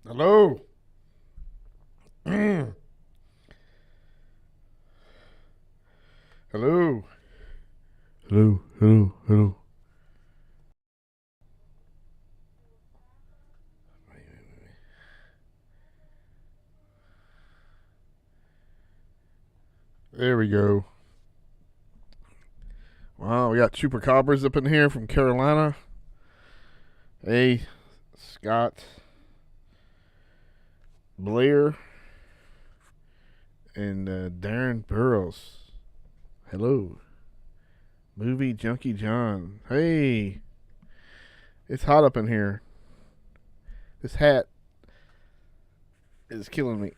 Hello. Hello. Hello, hello, hello. There we go. Wow, we got chupacabras up in here from Carolina. Hey, Scott, Blair, and Darren Burrows. Hello. Movie Junkie John. Hey, it's hot up in here. This hat is killing me.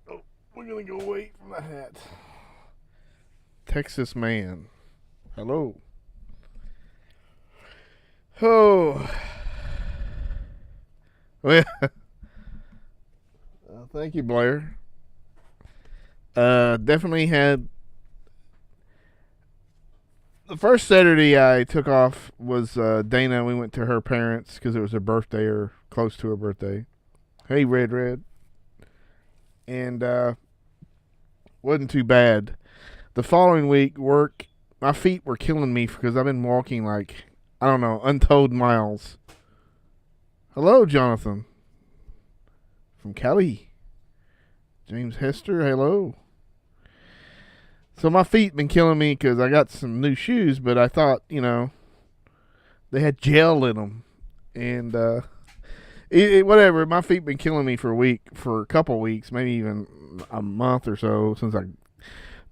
Oh, we're going to go away from the hat. Texas man. Hello. Oh. Well, thank you, Blair. Definitely had... The first Saturday I took off was Dana. We went to her parents because it was her birthday or close to her birthday. Hey, Red. And wasn't too bad. The following week, work, my feet were killing me because I've been walking like, I don't know, untold miles. Hello, Jonathan. From Cali. James Hester, hello. So my feet been killing me because I got some new shoes, but I thought, you know, they had gel in them. And whatever, my feet been killing me for a couple weeks, maybe even a month or so since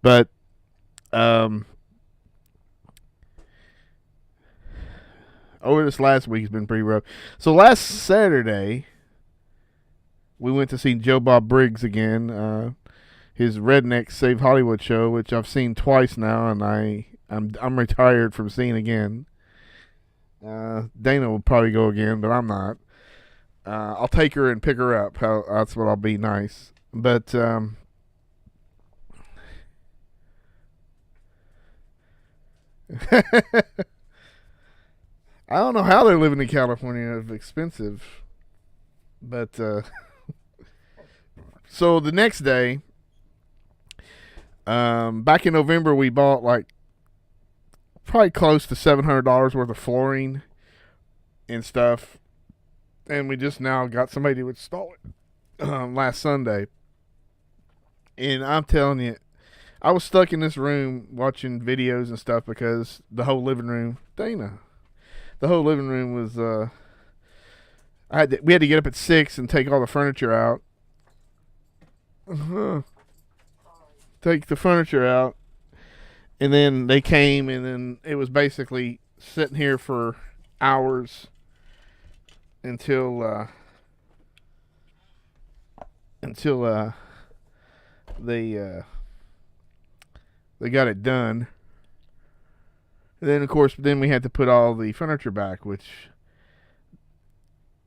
but over this last week has been pretty rough. So last Saturday, we went to see Joe Bob Briggs again. His Redneck Save Hollywood show, which I've seen twice now, and I'm retired from seeing again. Dana will probably go again, but I'm not. I'll take her and pick her up. That's what I'll be nice. But I don't know how they're living in California. It's expensive. But so the next day, back in November, we bought like probably close to $700 worth of flooring and stuff, and we just now got somebody to install it last Sunday. And I'm telling you, I was stuck in this room watching videos and stuff because the whole living room, Dana, the whole living room was we had to get up at 6 and take all the furniture out. Take the furniture out, and then they came, and then it was basically sitting here for hours until they got it done. And then, of course, then we had to put all the furniture back, which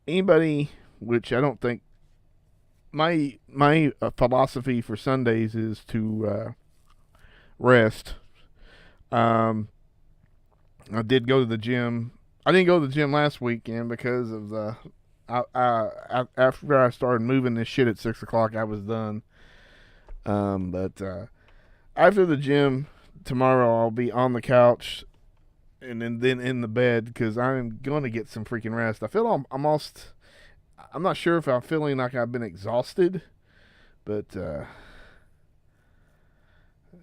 which I don't think, my philosophy for Sundays is to rest. I did go to the gym. I didn't go to the gym last weekend because of after I started moving this shit at 6 o'clock, I was done. But after the gym tomorrow, I'll be on the couch and then in the bed because I'm going to get some freaking rest. I feel I'm not sure if I'm feeling like I've been exhausted, but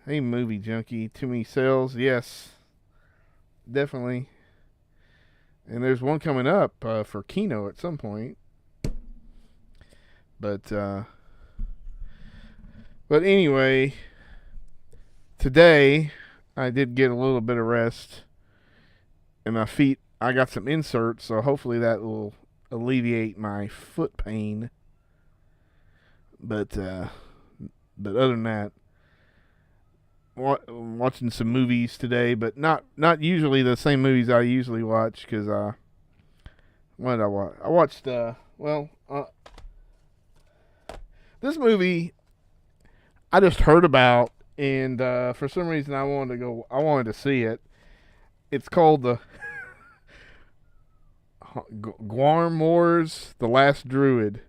hey, movie junkie, too many sales, yes, definitely. And there's one coming up for Kino at some point. But anyway, today I did get a little bit of rest. And my feet, I got some inserts, so hopefully that will alleviate my foot pain. But other than that, watching some movies today, but not usually the same movies I usually watch, because what did I watch? I watched this movie I just heard about, and for some reason I wanted to see it. It's called the Guarmore's The Last Druid.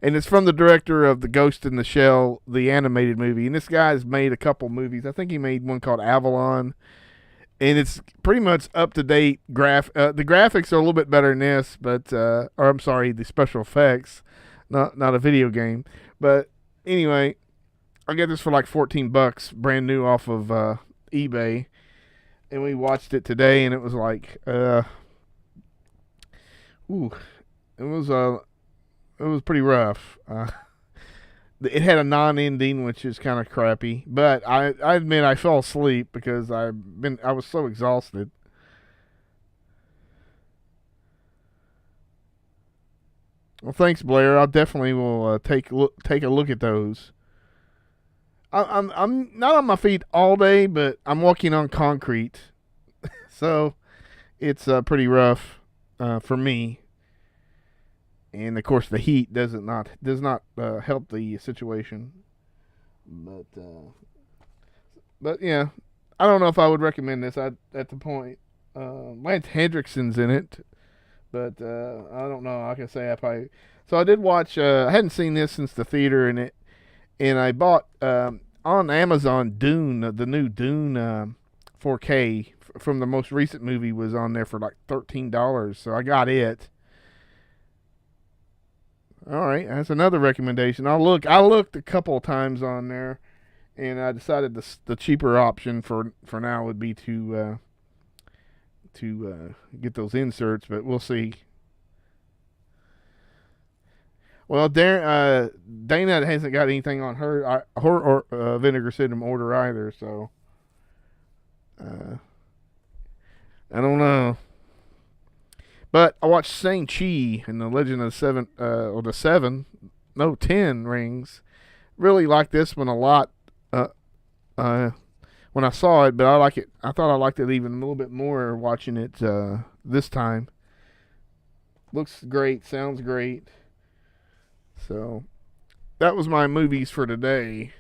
And it's from the director of The Ghost in the Shell, the animated movie. And this guy's made a couple movies. I think he made one called Avalon. And it's pretty much up-to-date. The graphics are a little bit better than this, but or I'm sorry, the special effects. Not a video game. But anyway, I got this for like $14, brand new off of eBay. And we watched it today, and it was like, it was pretty rough. It had a non-ending, which is kind of crappy. But I admit I fell asleep because I was so exhausted. Well, thanks, Blair. I definitely will take a look at those. I'm not on my feet all day, but I'm walking on concrete, so it's pretty rough for me. And of course, the heat does not help the situation. But yeah, I don't know if I would recommend this at the point. Lance Hendrickson's in it, but I don't know. Like I say, So I did watch. I hadn't seen this since the theater, and I bought on Amazon Dune, the new Dune 4K from the most recent movie was on there for like $13. So I got it. All right, that's another recommendation. I looked a couple of times on there, and I decided the cheaper option for now would be to get those inserts, but we'll see. Well, Dana hasn't got anything on her vinegar syndrome order either, so I don't know. But I watched Shang-Chi and the Legend of the 10 rings. Really liked this one a lot when I saw it, but I thought I liked it even a little bit more watching it this time. Looks great, sounds great. So that was my movies for today.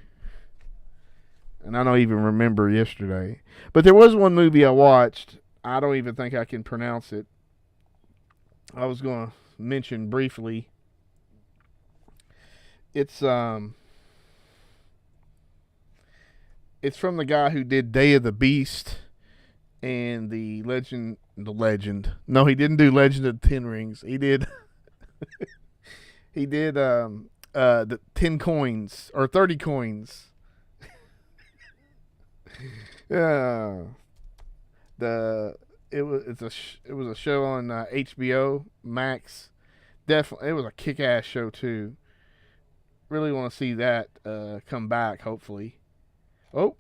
And I don't even remember yesterday. But there was one movie I watched. I don't even think I can pronounce it. I was going to mention briefly. It's from the guy who did Day of the Beast and the Legend. No, he didn't do Legend of the Ten Rings. He did the 10 coins or 30 coins. Yeah. It was a show on HBO Max. Definitely, it was a kick-ass show too. Really want to see that come back. Hopefully. Oh,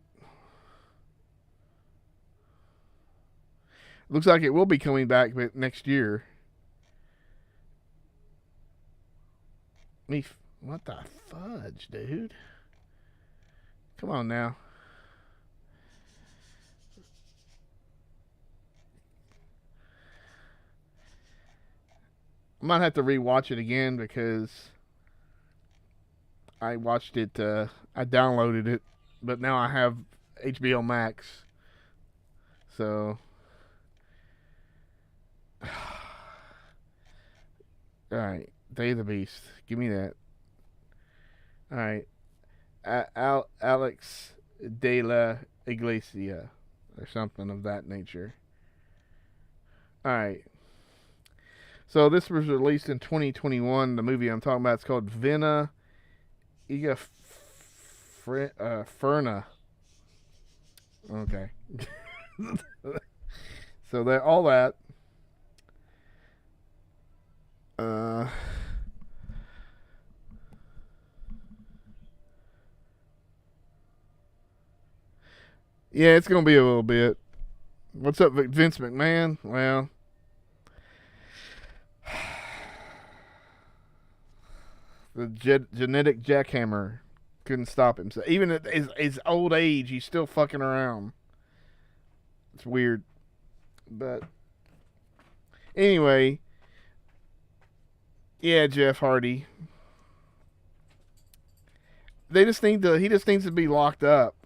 looks like it will be coming back next year. What the fudge, dude? Come on now. might have to rewatch it again because I watched it. I downloaded it, but now I have HBO Max. So, all right, Day of the Beast. Give me that. All right, Alex de la Iglesia or something of that nature. All right. So this was released in 2021. The movie I'm talking about is called Vena Iga Ferna. Okay. So that all that. Yeah, it's gonna be a little bit. What's up, Vince McMahon? Well, the genetic jackhammer couldn't stop him. So even at his old age, he's still fucking around. It's weird, but anyway, yeah, Jeff Hardy. He just needs to be locked up,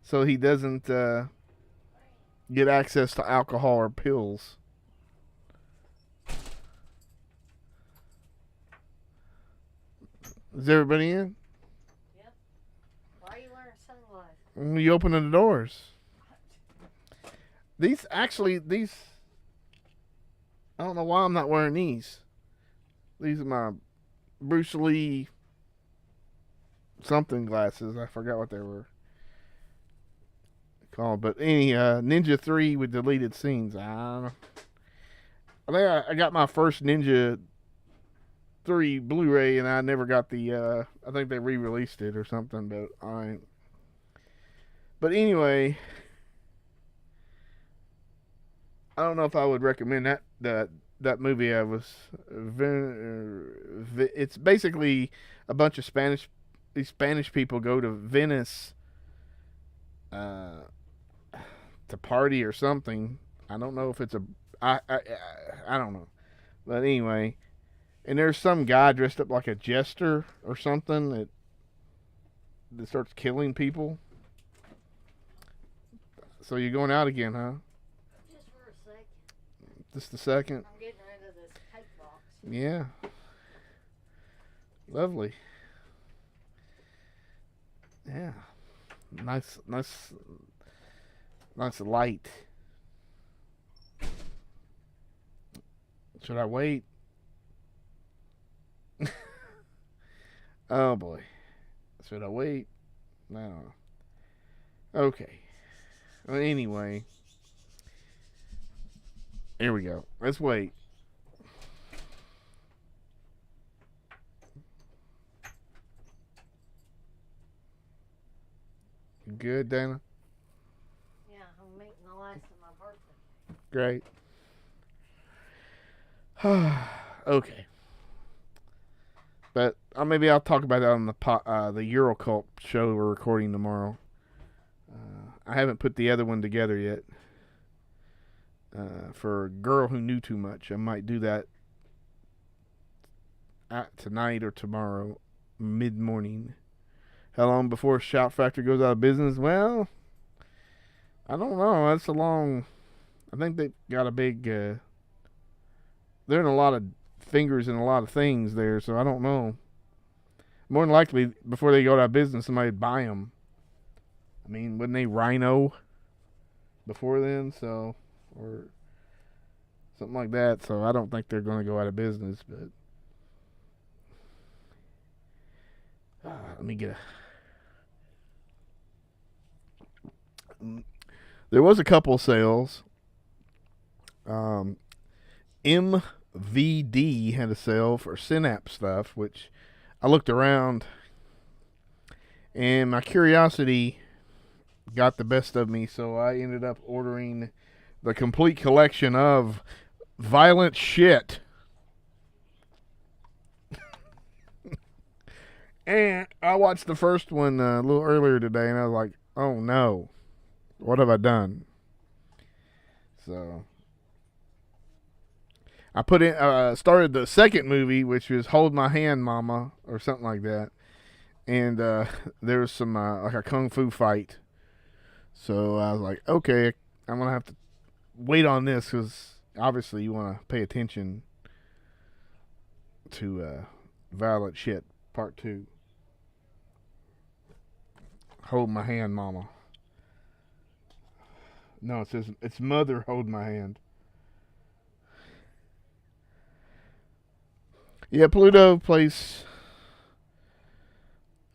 so he doesn't get access to alcohol or pills. Is everybody in? Yep. Why are you wearing sunglasses? You opening the doors. These, I don't know why I'm not wearing these. These are my Bruce Lee something glasses. I forgot what they were called. But any Ninja 3 with deleted scenes. I don't know. I think I got my first Ninja 3 Blu-ray and I never got the I think they re-released it or something, but but anyway, I don't know if I would recommend that movie. It's basically a bunch of these Spanish people go to Venice to party or something. I don't know if it's I don't know. But anyway, and there's some guy dressed up like a jester or something that starts killing people. So you're going out again, huh? Just for a second. Just a second? I'm getting rid of this tape box. Yeah. Lovely. Yeah. Nice light. Should I wait? Oh boy. Should I wait? No. Okay. Well, anyway. Here we go. Let's wait. You good, Dana? Yeah, I'm making the last of my birthday. Great. Okay. But maybe I'll talk about that on the Eurocult show we're recording tomorrow. I haven't put the other one together yet. For a girl who knew too much, I might do that tonight or tomorrow, mid-morning. How long before Shout Factory goes out of business? Well, I don't know. That's a long... I think they got a big... they're in a lot of fingers in a lot of things there, so I don't know. More than likely, before they go out of business, somebody would buy them. I mean, wouldn't they Rhino before then? So, or something like that. So I don't think they're going to go out of business. But let me get there was a couple sales. MVD had a sale for Synapse stuff, which I looked around, and my curiosity got the best of me, so I ended up ordering the complete collection of Violent Shit. And I watched the first one a little earlier today, and I was like, oh no, what have I done? So I put in started the second movie, which was Hold My Hand, Mama, or something like that, and there was some like a kung fu fight. So I was like, okay, I'm gonna have to wait on this because obviously you want to pay attention to Violent Shit Part 2. Hold My Hand, Mama. No, it says it's Mother Hold My Hand. Yeah, Pluto Place.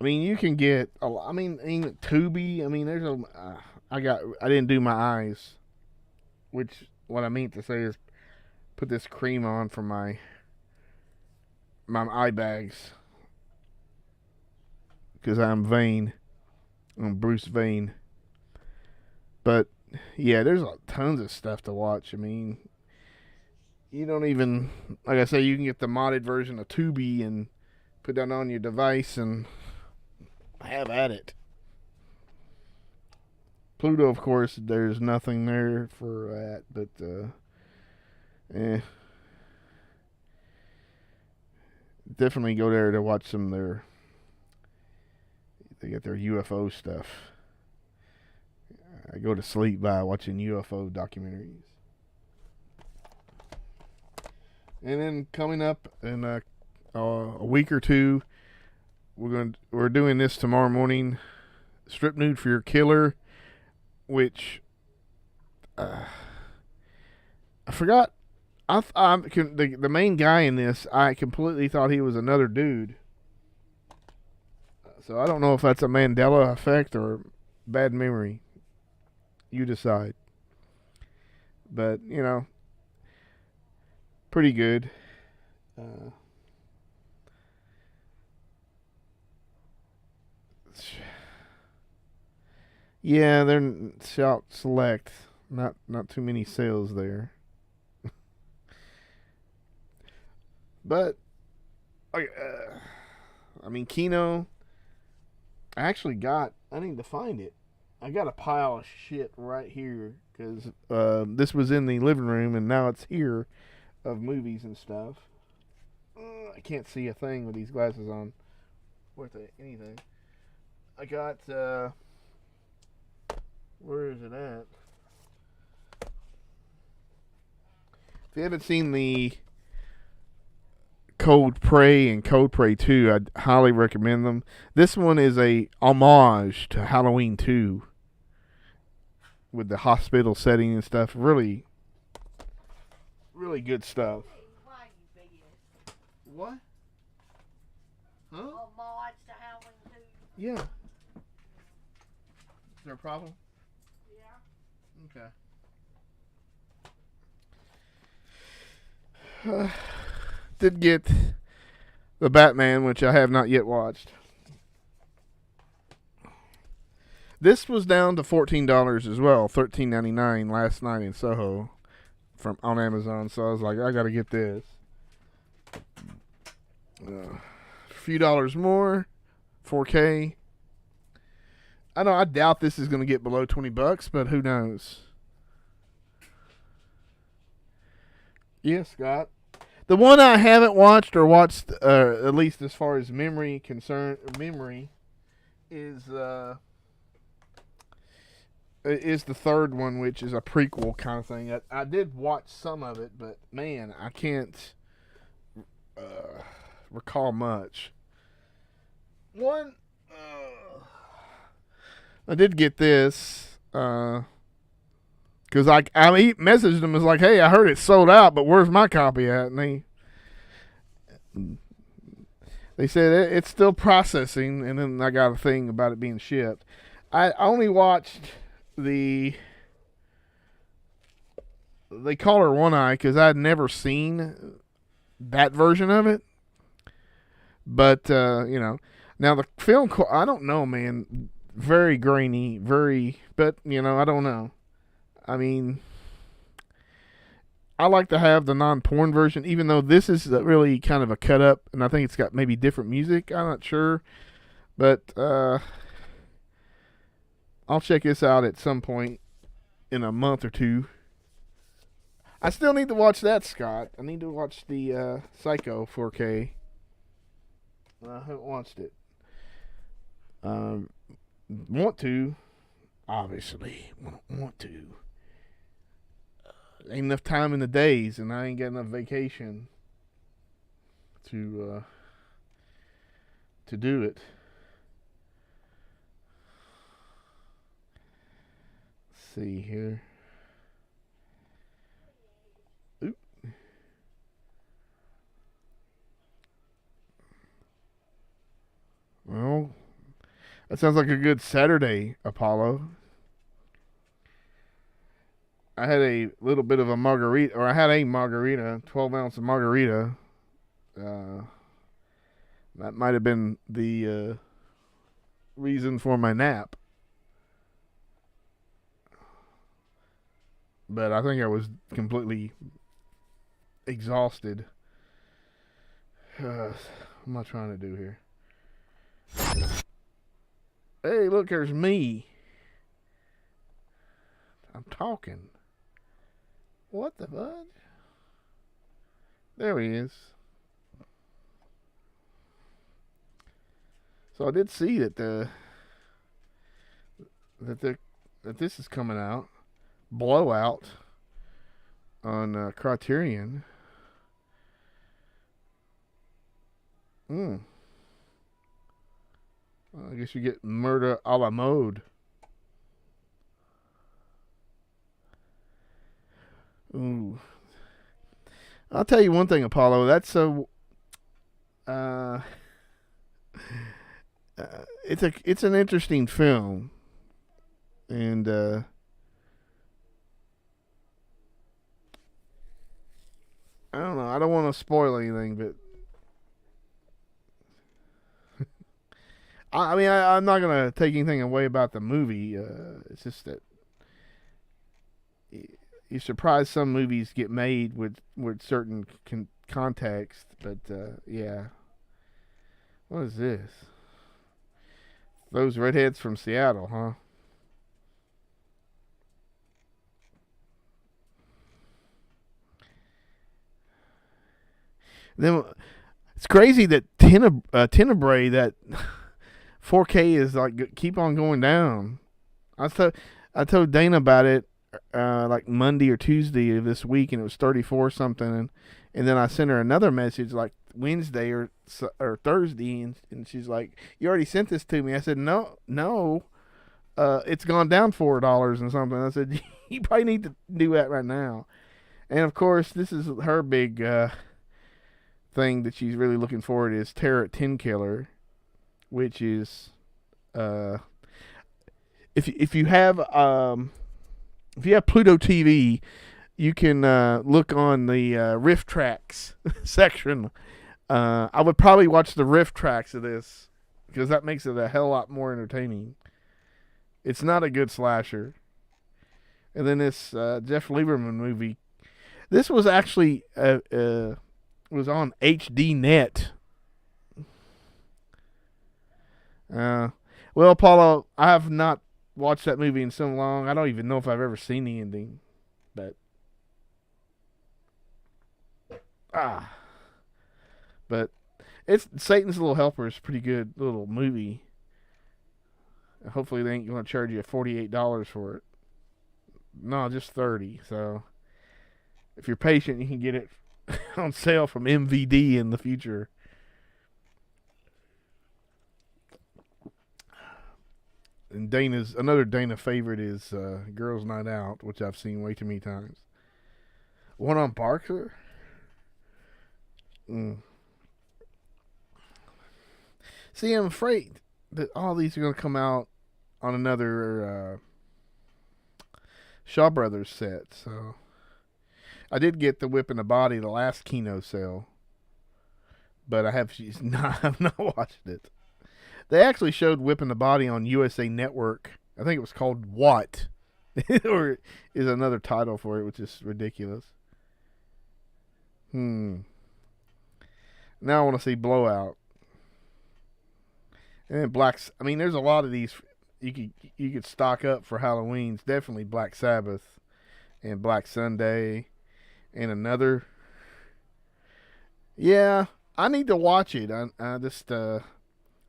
I mean, you can get a lot. I mean, Tubi. I mean, there's a. I didn't do my eyes, which what I mean to say is, put this cream on for my eye bags because I'm vain. I'm Bruce Vain. But yeah, there's tons of stuff to watch. I mean, you don't even, like I say, you can get the modded version of Tubi and put that on your device and have at it. Pluto, of course, there's nothing there for that, but definitely go there to watch some of their. They get their UFO stuff. I go to sleep by watching UFO documentaries. And then coming up in a week or two, we're doing this tomorrow morning. Strip Nude for Your Killer, which I forgot. The main guy in this, I completely thought he was another dude. So I don't know if that's a Mandela effect or bad memory. You decide. But, you know, pretty good. Yeah, they're Shout Select. Not too many sales there. But, I mean, Kino. I need to find it. I got a pile of shit right here because this was in the living room and now it's here of movies and stuff. I can't see a thing with these glasses on worth anything. I got, where is it at? If you haven't seen the Cold Prey and Cold Prey 2, I'd highly recommend them. This one is a homage to Halloween 2 with the hospital setting and stuff. Really, really good stuff. What? Huh? Homage to Halloween 2. Yeah. Is there a problem? Yeah. Okay. Did get the Batman, which I have not yet watched. This was down to $14 as well, $13.99 last night in Soho on Amazon. So I was like, I got to get this. A few dollars more, 4K. I doubt this is going to get below $20, but who knows? Yeah, Scott. The one I haven't watched or watched, at least as far as memory is the third one, which is a prequel kind of thing. I did watch some of it, but man, I can't recall much. One, I did get this because I messaged them as like, hey, I heard it sold out, but where's my copy at? And they said it's still processing, and then I got a thing about it being shipped. I only watched they call her One Eye because I'd never seen that version of it. But, now the film, I don't know, man, very grainy, but, I don't know. I mean, I like to have the non-porn version, even though this is really kind of a cut up, and I think it's got maybe different music. I'm not sure, but I'll check this out at some point in a month or two. I still need to watch that, Scott. I need to watch the Psycho 4K. I haven't watched it. Want to. Obviously, want to. Ain't enough time in the days, and I ain't got enough vacation to do it. Let's see here. Oop. Well, that sounds like a good Saturday, Apollo. I had a little bit of a margarita, or I had a margarita, 12-ounce of margarita. That might have been the reason for my nap. But I think I was completely exhausted. What am I trying to do here? Hey, look, there's me. I'm talking. What the fudge? There he is. So I did see that this is coming out. Blowout on Criterion. Well, I guess you get Murder a la mode. Ooh. I'll tell you one thing, Apollo. That's it's an interesting film, and I don't know. I don't want to spoil anything, but I mean, I'm not gonna take anything away about the movie. It's just that you're surprised some movies get made with certain context, but yeah. What is this? Those redheads from Seattle, huh? Then it's crazy that Tenebrae, that 4K is like keep on going down. I told Dana about it like Monday or Tuesday of this week, and it was 34 something, and then I sent her another message like Wednesday or Thursday, and she's like, "You already sent this to me." I said, "No, it's gone down $4 and something." I said, "You probably need to do that right now." And of course, this is her big thing that she's really looking forward to is Terror at 10 Killer, which is if you have Pluto TV, you can look on the riff tracks section. I would probably watch the riff tracks of this because that makes it a hell lot more entertaining. It's not a good slasher. And then this Jeff Lieberman movie. This was actually was on HD Net. Well, Paulo, I have not watched that movie in so long. I don't even know if I've ever seen the ending. But it's Satan's Little Helper is a pretty good little movie. Hopefully they ain't going to charge you $48 for it. No, just $30. So if you're patient, you can get it on sale from MVD in the future. And another Dana favorite is Girls Night Out, which I've seen way too many times. One on Barker. See, I'm afraid that all these are going to come out on another Shaw Brothers set. So I did get the Whip in the Body, the last Kino sale, but I have not watched it. They actually showed Whip in the Body on USA Network. I think it was called What, or is another title for it, which is ridiculous. Now I want to see Blowout. And then I mean, there's a lot of these you could stock up for Halloween. It's definitely Black Sabbath and Black Sunday and another. Yeah, I need to watch it. I just that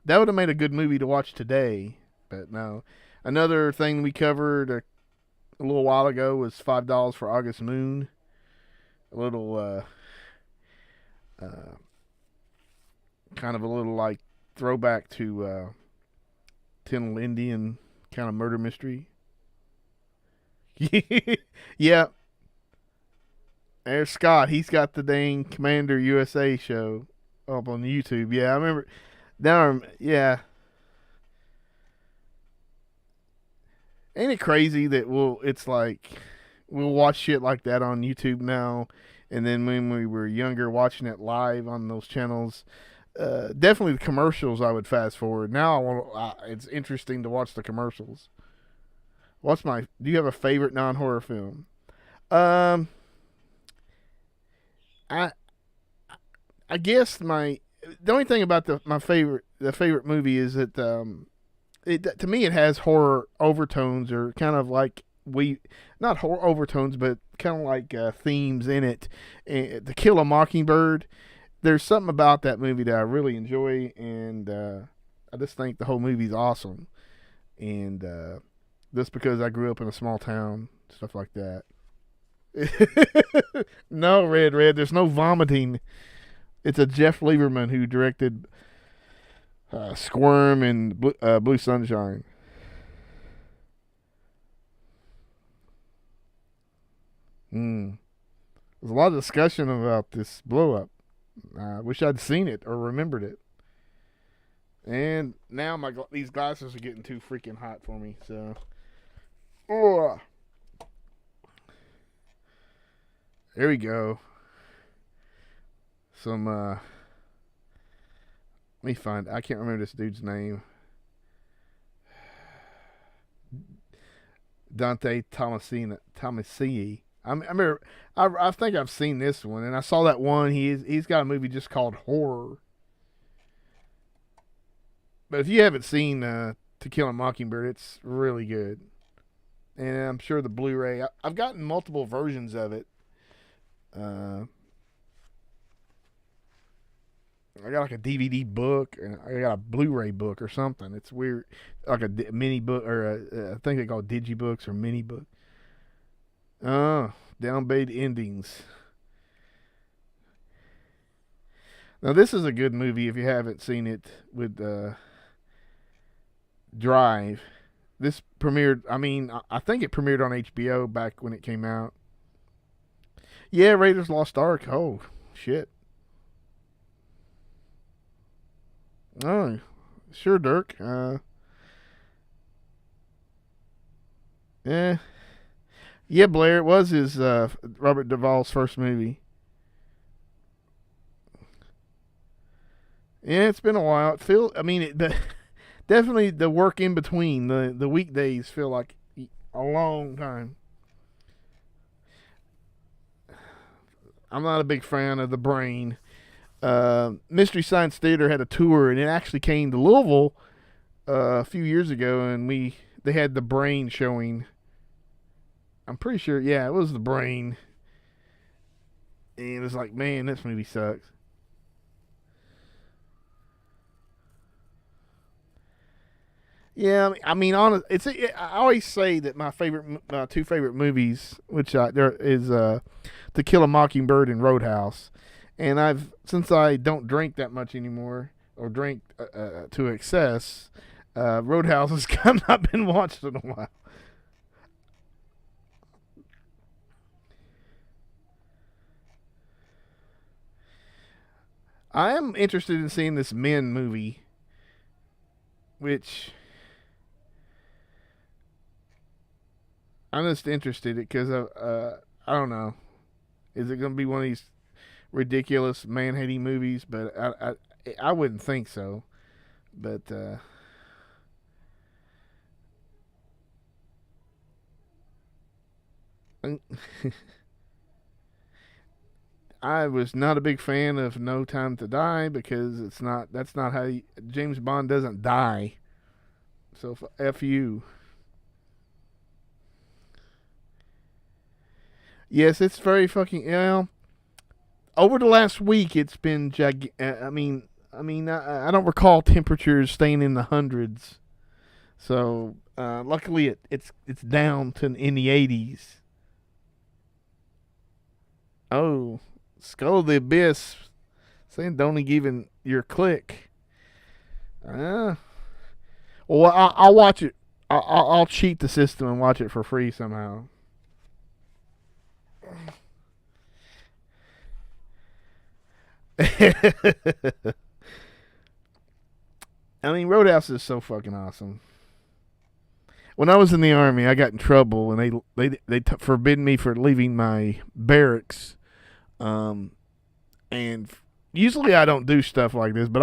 would have made a good movie to watch today, but no. Another thing we covered a little while ago was $5 for August Moon. A little uh, kind of a little like throwback to Tin Indian kind of murder mystery. Yeah, there's Scott. He's got the dang Commander USA show up on YouTube. Yeah, I remember. Yeah. Ain't it crazy that it's like we'll watch shit like that on YouTube now, and then when we were younger, watching it live on those channels, definitely the commercials I would fast forward. Now it's interesting to watch the commercials. Do you have a favorite non-horror film? Um, I I guess the only thing about the favorite movie is that to me it has horror overtones, or kind of like not horror overtones, but kind of like themes in it. To Kill a Mockingbird, there's something about that movie that I really enjoy, and I just think the whole movie's awesome. And just because I grew up in a small town, stuff like that. No, Red, there's no vomiting. It's a Jeff Lieberman who directed Squirm and Blue Sunshine. There's a lot of discussion about this blow up. I wish I'd seen it or remembered it. And now these glasses are getting too freaking hot for me. So, there we go. Let me find. I can't remember this dude's name. Dante Tomasini. I remember. I think I've seen this one, and I saw that one. He's got a movie just called Horror. But if you haven't seen To Kill a Mockingbird, it's really good. And I'm sure the Blu-ray. I've gotten multiple versions of it. I got like a DVD book, and I got a Blu-ray book or something. It's weird, like a mini book, or I think they call it digibooks or mini book. Oh, downbeat endings. Now this is a good movie if you haven't seen it. With Drive. This premiered. I think it premiered on HBO back when it came out. Yeah, Raiders Lost Ark. Oh, shit. Oh, sure, Dirk. Yeah. Yeah, Blair, it was his Robert Duvall's first movie. Yeah, it's been a while. Definitely the work in between, the weekdays feel like a long time. I'm not a big fan of The Brain. Mystery Science Theater had a tour, and it actually came to Louisville a few years ago, and they had The Brain showing. I'm pretty sure, yeah, it was The Brain. And it's like, man, this movie sucks. Yeah, I always say that my two favorite movies, there is To Kill a Mockingbird and Roadhouse, and since I don't drink that much anymore, or drink to excess, Roadhouse has kind of not been watched in a while. I am interested in seeing this Men movie, which I'm just interested because I don't know. Is it going to be one of these ridiculous man-hating movies? But I wouldn't think so. But I was not a big fan of No Time to Die because that's not how James Bond doesn't die. So F you. Yes, it's very fucking. Over the last week, it's been I don't recall temperatures staying in the hundreds. So luckily, it's down to in the 80s. Oh, Skull of the Abyss saying don't even your click. Well, I'll watch it. I'll cheat the system and watch it for free somehow. I mean, Roadhouse is so fucking awesome. When I was in the army, I got in trouble, and they forbidden me for leaving my barracks. And usually I don't do stuff like this, but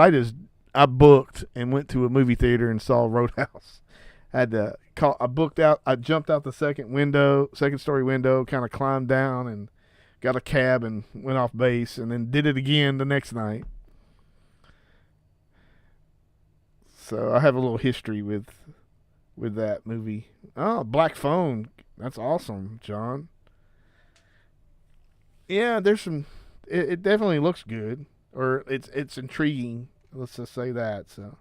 I booked and went to a movie theater and saw Roadhouse. I booked out. I jumped out the second story window, kind of climbed down and got a cab and went off base, and then did it again the next night. So I have a little history with that movie. Oh, Black Phone. That's awesome, John. Yeah, there's some. It definitely looks good, or it's intriguing. Let's just say that. So.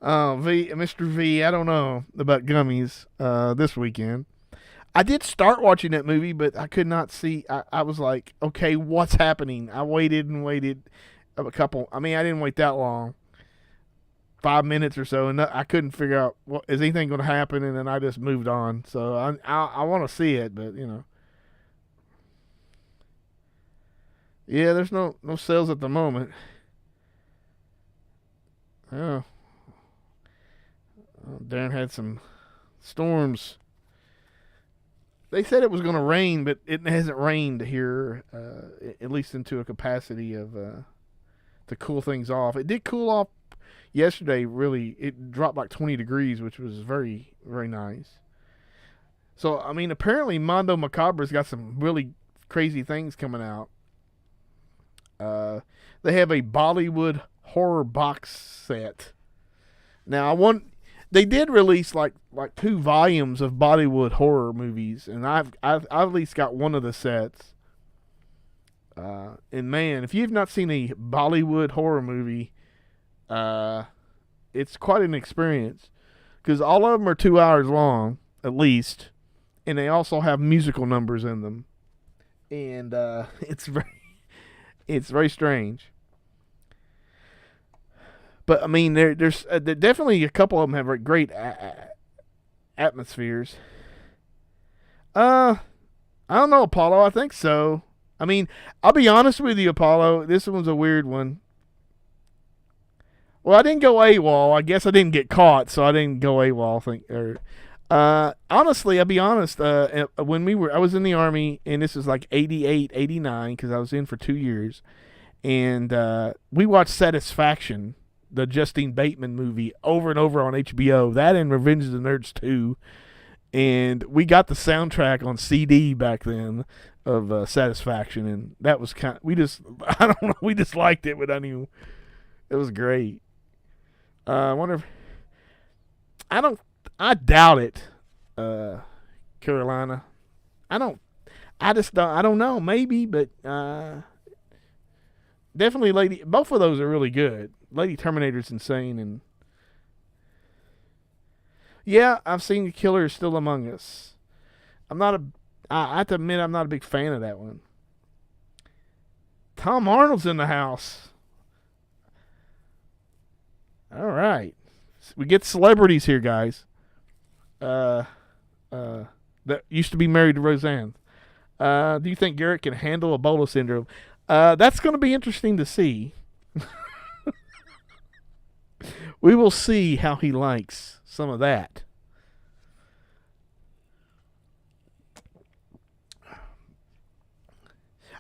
Mr. V, I don't know about gummies this weekend. I did start watching that movie, but I could not see. I was like, okay, what's happening? I waited and waited I didn't wait that long. 5 minutes or so, and I couldn't figure out is anything going to happen, and then I just moved on. So I want to see it, but yeah, there's no sales at the moment. Oh, Darren had some storms. They said it was going to rain, but it hasn't rained here, at least into a capacity of to cool things off. It did cool off yesterday. Really, it dropped like 20 degrees, which was very, very nice. So, I mean, apparently Mondo Macabre's got some really crazy things coming out. They have a Bollywood Horror Box Set. Now, they did release like 2 volumes of Bollywood horror movies, and I've at least got one of the sets. And man, if you've not seen a Bollywood horror movie, it's quite an experience, because all of them are 2 hours long at least, and they also have musical numbers in them, and it's very strange. But I mean, there's definitely a couple of them have great atmospheres. I don't know, Apollo. I think so. I mean, I'll be honest with you, Apollo. This one's a weird one. Well, I didn't go AWOL. I guess I didn't get caught, so I didn't go AWOL. Honestly, I'll be honest. When I was in the Army, and this was like 88, 89, because I was in for 2 years, and we watched Satisfaction, the Justine Bateman movie, over and over on HBO. That and Revenge of the Nerds 2. And we got the soundtrack on CD back then of Satisfaction, and that was we just liked it, but it was great. I wonder if, I doubt it, Carolina. I don't know, maybe, but definitely both of those are really good. Lady Terminator's insane, and yeah, I've seen The Killer Is Still Among Us. I have to admit, I'm not a big fan of that one. Tom Arnold's in the house. All right. We get celebrities here, guys. That used to be married to Roseanne. Do you think Garrett can handle Ebola syndrome? That's going to be interesting to see. We will see how he likes some of that.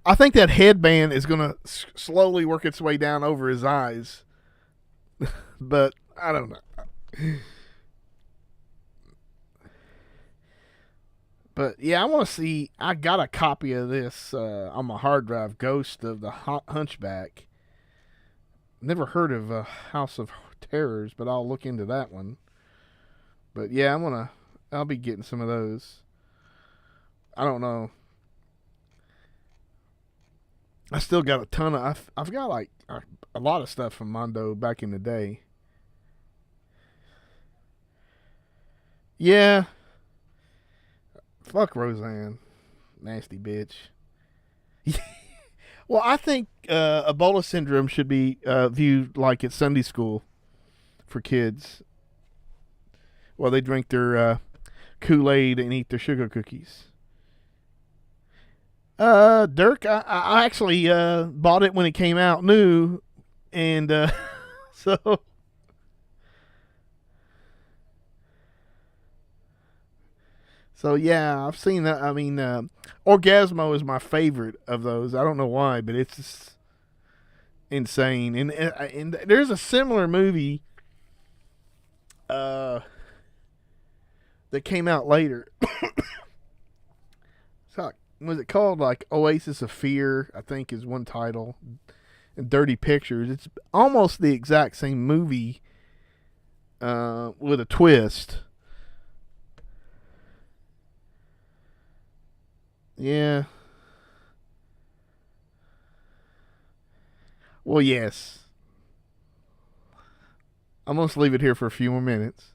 I think that headband is going to slowly work its way down over his eyes. But I don't know. But yeah, I want to see. I got a copy of this on my hard drive, Ghost of the Hunchback. Never heard of House of Terrors, but I'll look into that one. But yeah, I'll be getting some of those. I don't know. I still got a ton of. I've got like a lot of stuff from Mondo back in the day. Yeah. Fuck Roseanne, nasty bitch. Well, I think Ebola syndrome should be viewed like it's Sunday school for kids. While they drink their Kool-Aid and eat their sugar cookies. Dirk, I actually bought it when it came out new, and so yeah, I've seen that. I mean, Orgasmo is my favorite of those. I don't know why, but it's just insane. And there's a similar movie that came out later. So, was it called like Oasis of Fear? I think is one title. And Dirty Pictures. It's almost the exact same movie with a twist. Yeah. Well, yes. I'm going to leave it here for a few more minutes.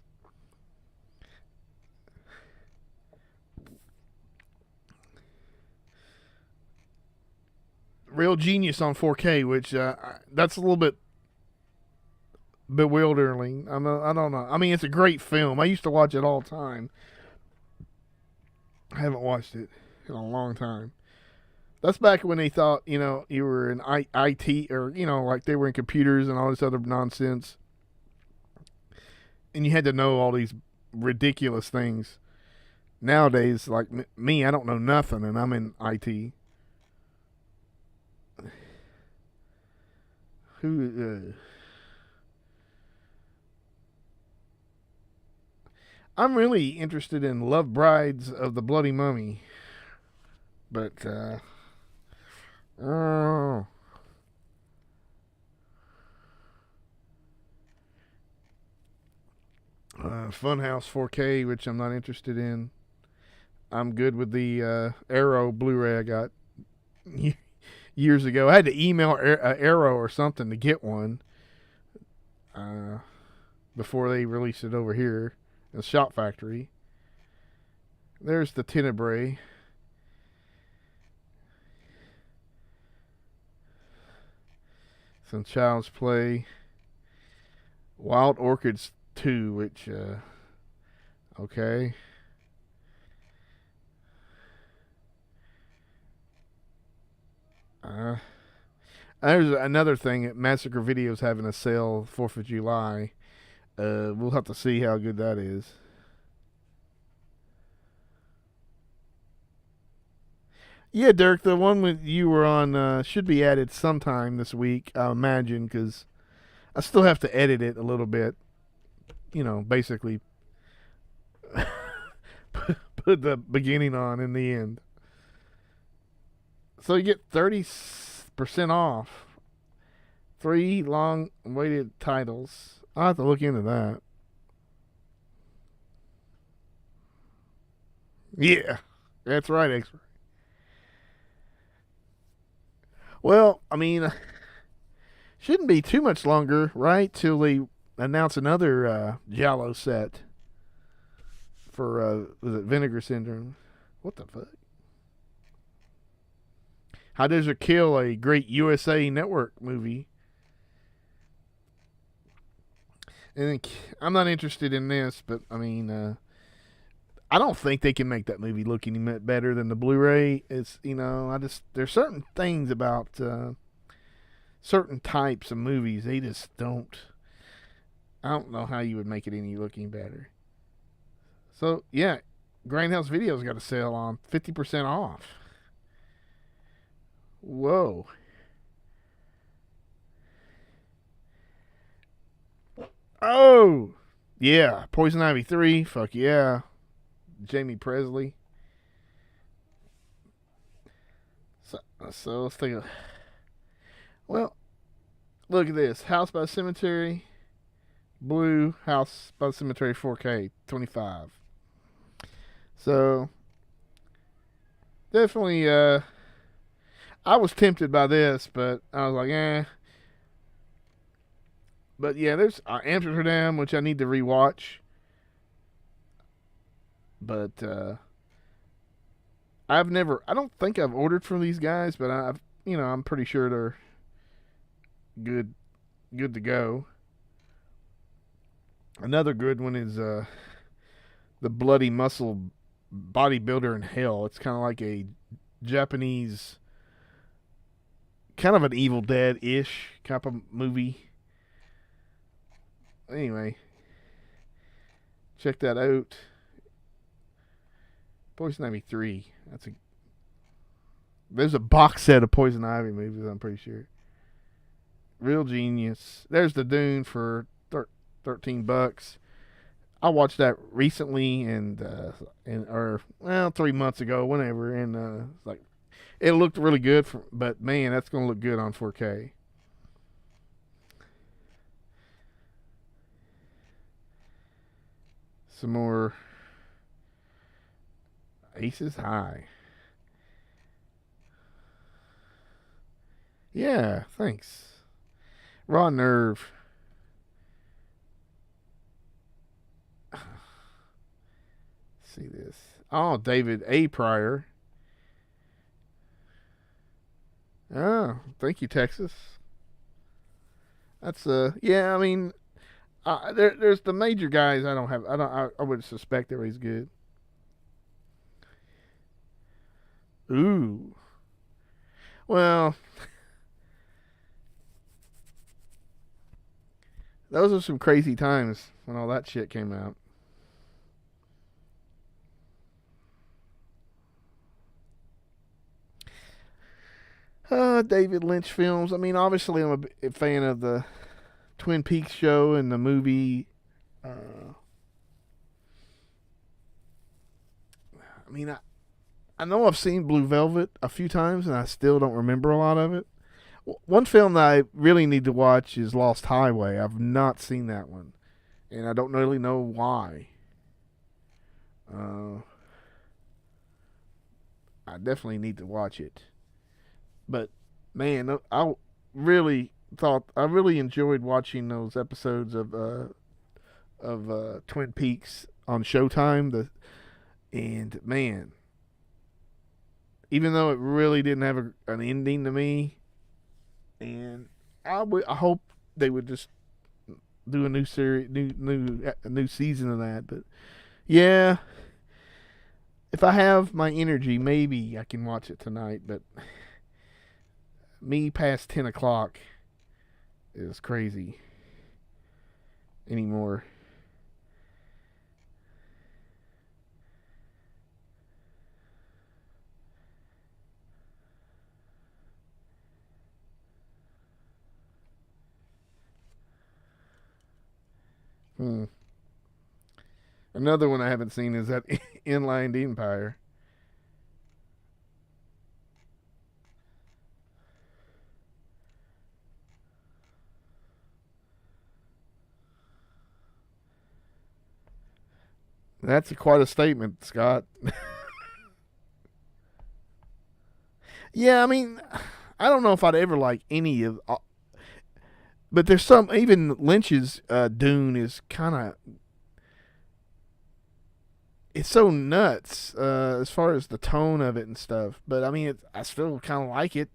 Real Genius on 4K, which that's a little bit bewildering. I don't know. I mean, it's a great film. I used to watch it all the time. I haven't watched it in a long time. That's back when they thought, you were in IT or, like they were in computers and all this other nonsense. And you had to know all these ridiculous things. Nowadays, like me, I don't know nothing and I'm in IT. I'm really interested in Love Brides of the Bloody Mummy. But, oh. Funhouse 4K, which I'm not interested in. I'm good with the Arrow Blu-ray I got years ago. I had to email Arrow or something to get one before they released it over here in the Shop Factory. There's the Tenebrae. Some Child's Play. Wild Orchids 2, which, okay. There's another thing. Massacre Video's having a sale 4th of July. We'll have to see how good that is. Yeah, Dirk, the one with you were on should be added sometime this week, I imagine, because I still have to edit it a little bit. Basically put the beginning on in the end. So you get 30% off. 3 long-awaited titles. I'll have to look into that. Yeah, that's right, X-Ray. Well, I mean, shouldn't be too much longer, right? Till they announce another Giallo set for, was it Vinegar Syndrome? What the fuck? How Does It Kill, a great USA Network movie. And I'm not interested in this, but I mean, I don't think they can make that movie look any better than the Blu-ray. It's, there's certain things about certain types of movies, they just don't. I don't know how you would make it any looking better. So, yeah, Grindhouse Video's got a sale on 50% off. Whoa. Oh, yeah. Poison Ivy 3. Fuck yeah. Jamie Presley. So let's take a. Well, look at this. House by Cemetery. Blue House by the Cemetery 4K 25. So definitely, I was tempted by this, but I was like, eh. But yeah, there's Amsterdam, which I need to rewatch. But I don't think I've ordered from these guys, but I'm pretty sure they're good to go. Another good one is the Bloody Muscle Bodybuilder in Hell. It's kind of like a Japanese, kind of an Evil Dead-ish type of movie. Anyway, check that out. Poison Ivy 3. There's a box set of Poison Ivy movies, I'm pretty sure. Real genius. There's the Dune for $13. I watched that recently and 3 months ago, whenever, and it looked really good. But man, that's gonna look good on 4K. Some more Aces High. Yeah, thanks. Raw Nerve. See this. Oh, David A. Pryor. Oh, thank you, Texas. That's yeah. I mean, there's the major guys. I would suspect everybody's good. Ooh. Well, those are some crazy times when all that shit came out. David Lynch films. I mean, obviously, I'm a fan of the Twin Peaks show and the movie. I mean, I know I've seen Blue Velvet a few times, and I still don't remember a lot of it. One film that I really need to watch is Lost Highway. I've not seen that one, and I don't really know why. I definitely need to watch it. But man, I really enjoyed watching those episodes of Twin Peaks on Showtime. And man, even though it really didn't have an ending to me, and I hope they would just do a new series, a new season of that. But yeah, if I have my energy, maybe I can watch it tonight. But me past 10 o'clock is crazy anymore. Another one I haven't seen is that Inland Empire. That's quite a statement, Scott. Yeah, I mean, I don't know if I'd ever like any of, but there's some, even Lynch's Dune is kind of, it's so nuts as far as the tone of it and stuff. But I mean, I still kind of like it.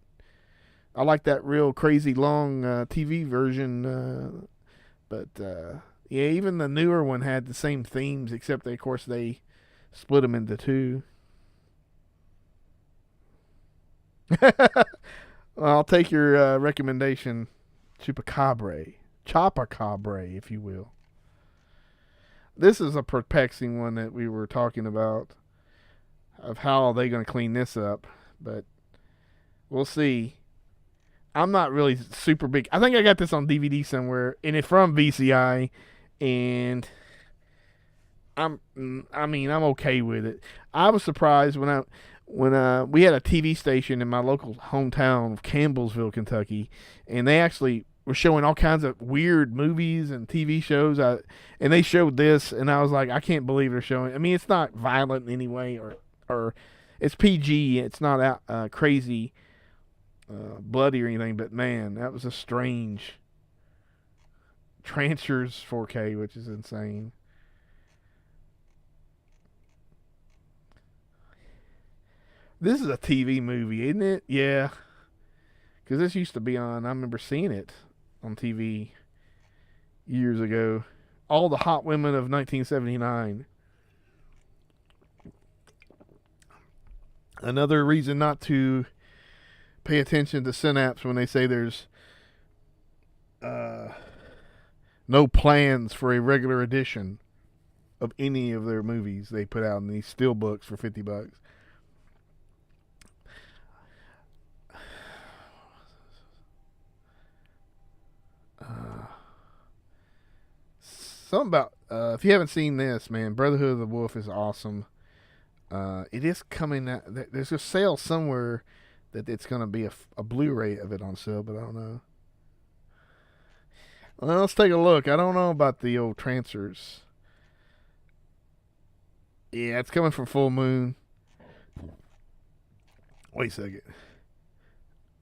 I like that real crazy long TV version, but yeah, even the newer one had the same themes, except of course they split them into two. I'll take your recommendation, Chupacabra, if you will. This is a perplexing one that we were talking about, of how are they going to clean this up, but we'll see. I'm not really super big. I think I got this on DVD somewhere, and it's from VCI, and I'm okay with it. I was surprised when we had a TV station in my local hometown of Campbellsville, Kentucky, and they actually was showing all kinds of weird movies and TV shows. And they showed this, and I was like, I can't believe they're showing. I mean, it's not violent in any way, or it's PG. It's not crazy, bloody or anything. But man, that was a strange Trancers 4K, which is insane. This is a TV movie, isn't it? Yeah. Because this used to be on, I remember seeing it on TV years ago. All the Hot Women of 1979. Another reason not to pay attention to Synapse when they say there's no plans for a regular edition of any of their movies they put out in these steel books for $50. Something about if you haven't seen this, man, Brotherhood of the Wolf is awesome. It is coming out. There's a sale somewhere that it's going to be a Blu-ray of it on sale, but I don't know. Well, let's take a look. I don't know about the old Trancers. Yeah, it's coming from Full Moon. Wait a second.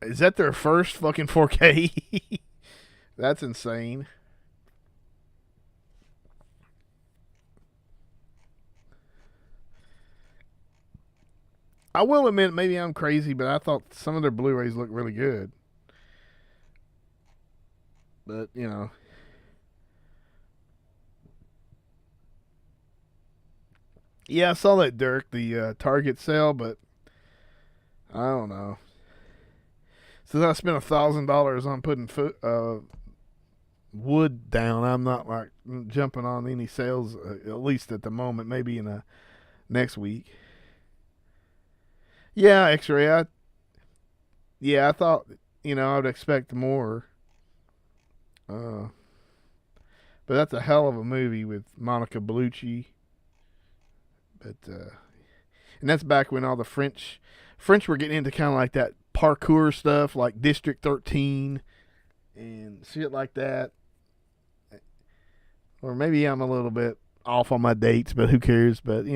Is that their first fucking 4K? That's insane. I will admit, maybe I'm crazy, but I thought some of their Blu-rays looked really good. But, you know. Yeah, I saw that, Dirk, the Target sale, but I don't know. Since I spent $1,000 on putting wood down, I'm not like jumping on any sales, at least at the moment, maybe in next week. Yeah, X-Ray. I thought, I would expect more. But that's a hell of a movie with Monica Bellucci. But and that's back when all the French were getting into kind of like that parkour stuff, like District 13 and shit like that. Or maybe I'm a little bit off on my dates, but who cares? But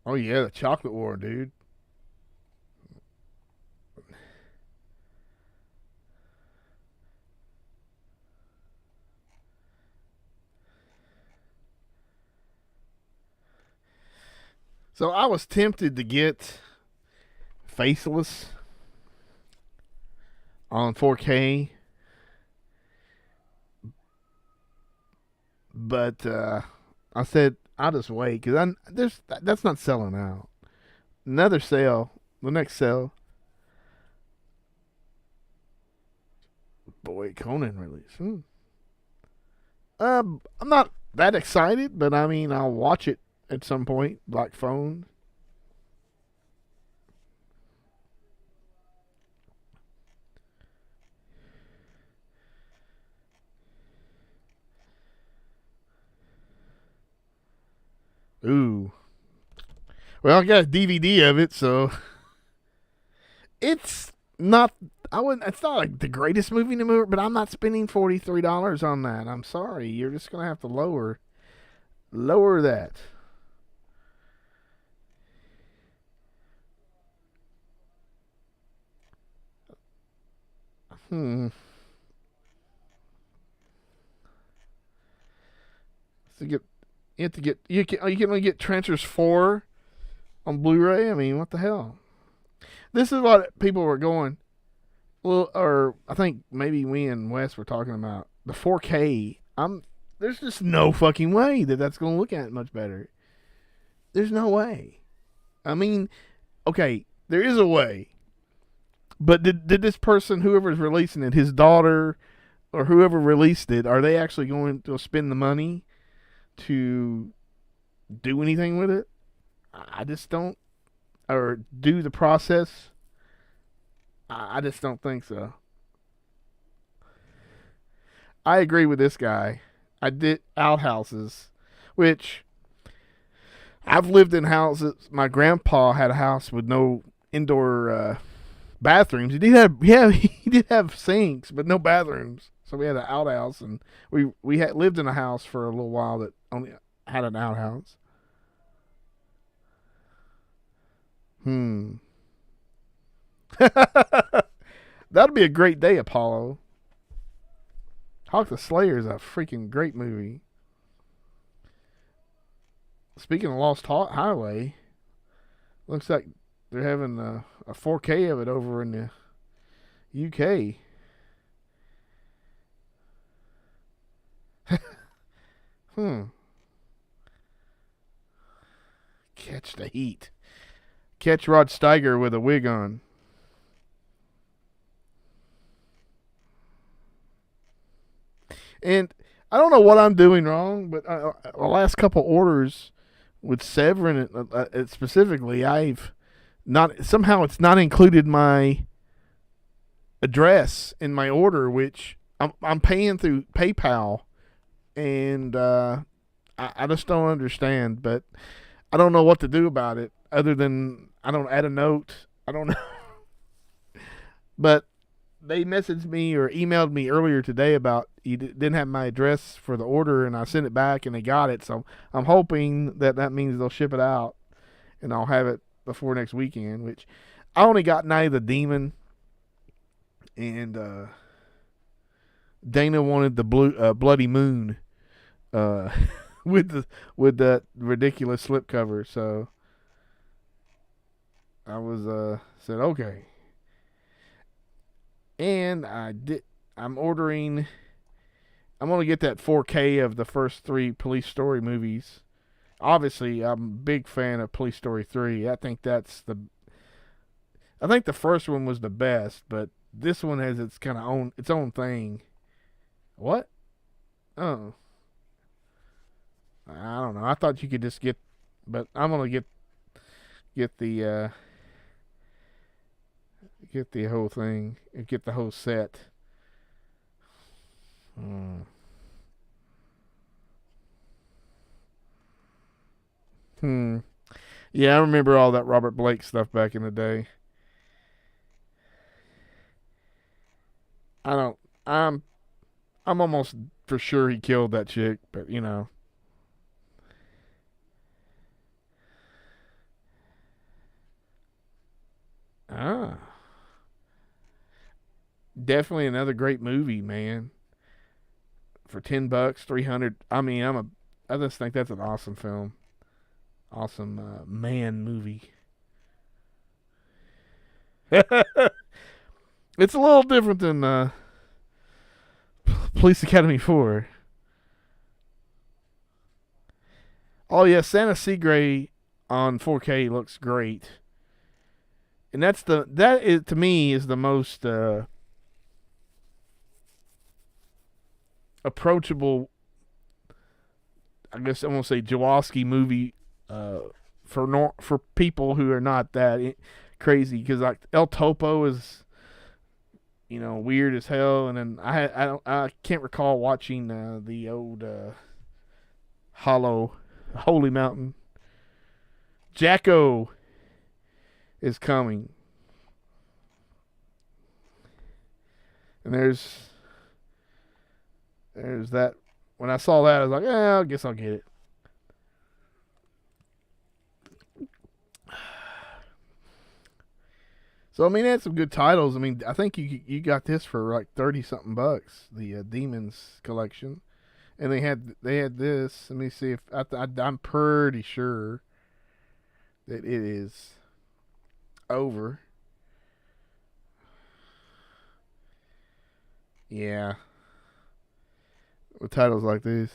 oh yeah, the Chocolate War, dude. So I was tempted to get Faceless on 4K, but I said I'll just wait because that's not selling out. Another sale, the next sale. Boy, Conan release. I'm not that excited, but I mean I'll watch it at some point. Black Phone. Ooh. Well, I got a DVD of it, so it's not. It's not like the greatest movie in the movie, but I'm not spending $43 on that. I'm sorry. You're just gonna have to lower that. So you can only get Trancers 4 on Blu-ray. I mean, what the hell? This is what people were going. Well, or I think maybe we and Wes were talking about the 4K. There's just no fucking way that's going to look at it much better. There's no way. I mean, okay, there is a way. But did this person, whoever's releasing it, his daughter or whoever released it, are they actually going to spend the money to do anything with it? I just don't, or do the process. I just don't think so. I agree with this guy. I did outhouses, which I've lived in houses. My grandpa had a house with no indoor bathrooms. He did have he did have sinks, but no bathrooms. So we had an outhouse, and we had lived in a house for a little while that only had an outhouse. That'd be a great day, Apollo. Hawk the Slayer is a freaking great movie. Speaking of Lost Highway, looks like they're having a 4K of it over in the UK. Catch the heat. Catch Rod Steiger with a wig on. And I don't know what I'm doing wrong, but the last couple orders with Severin specifically, I've not somehow it's not included my address in my order, which I'm paying through PayPal, and I just don't understand. But I don't know what to do about it other than I don't add a note. I don't know. But they messaged me or emailed me earlier today about you didn't have my address for the order, and I sent it back and they got it. So I'm hoping that means they'll ship it out and I'll have it before next weekend, which I only got Night of the Demon, and Dana wanted the Bloody Moon with that ridiculous slipcover. So I was said okay. And I'm ordering. I'm going to get that 4K of the first 3 Police Story movies. Obviously, I'm a big fan of Police Story 3. I think the first one was the best, but this one has its kind of its own thing. What? Oh. I don't know. I thought you could just get, but I'm going to get the whole thing, get the whole set. Yeah, I remember all that Robert Blake stuff back in the day. I'm almost for sure he killed that chick, but you know. Definitely another great movie, man. For $10, 300. I mean, I just think that's an awesome film. Awesome man movie. It's a little different than Police Academy 4. Oh yeah, Santa Segre on 4K looks great. And that is to me is the most approachable, I guess I won't say Jaworski movie for people who are not that crazy, because like El Topo is weird as hell, and then I can't recall watching the old Holy Mountain. Jacko is coming, and there's that. When I saw that, I was like, I guess I'll get it. So I mean, they had some good titles. I mean, I think you got this for like $30-something, the Demons collection, and they had this. Let me see if I'm pretty sure that it is over. Yeah. With titles like these.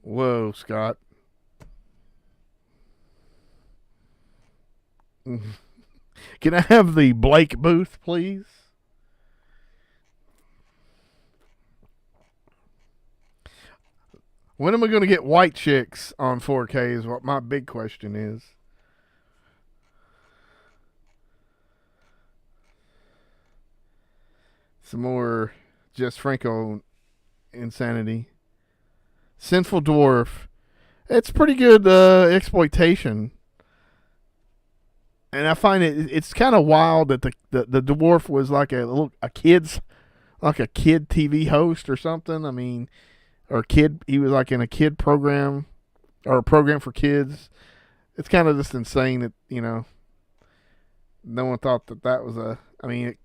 Whoa, Scott. Can I have the Blake booth, please? When am I going to get White Chicks on 4K is what my big question is. Some more Jess Franco insanity. Sinful Dwarf. It's pretty good exploitation. And I find it's kind of wild that the dwarf was like a kid TV host or something. I mean, he was like in a kid program or a program for kids. It's kind of just insane that, no one thought that was I mean,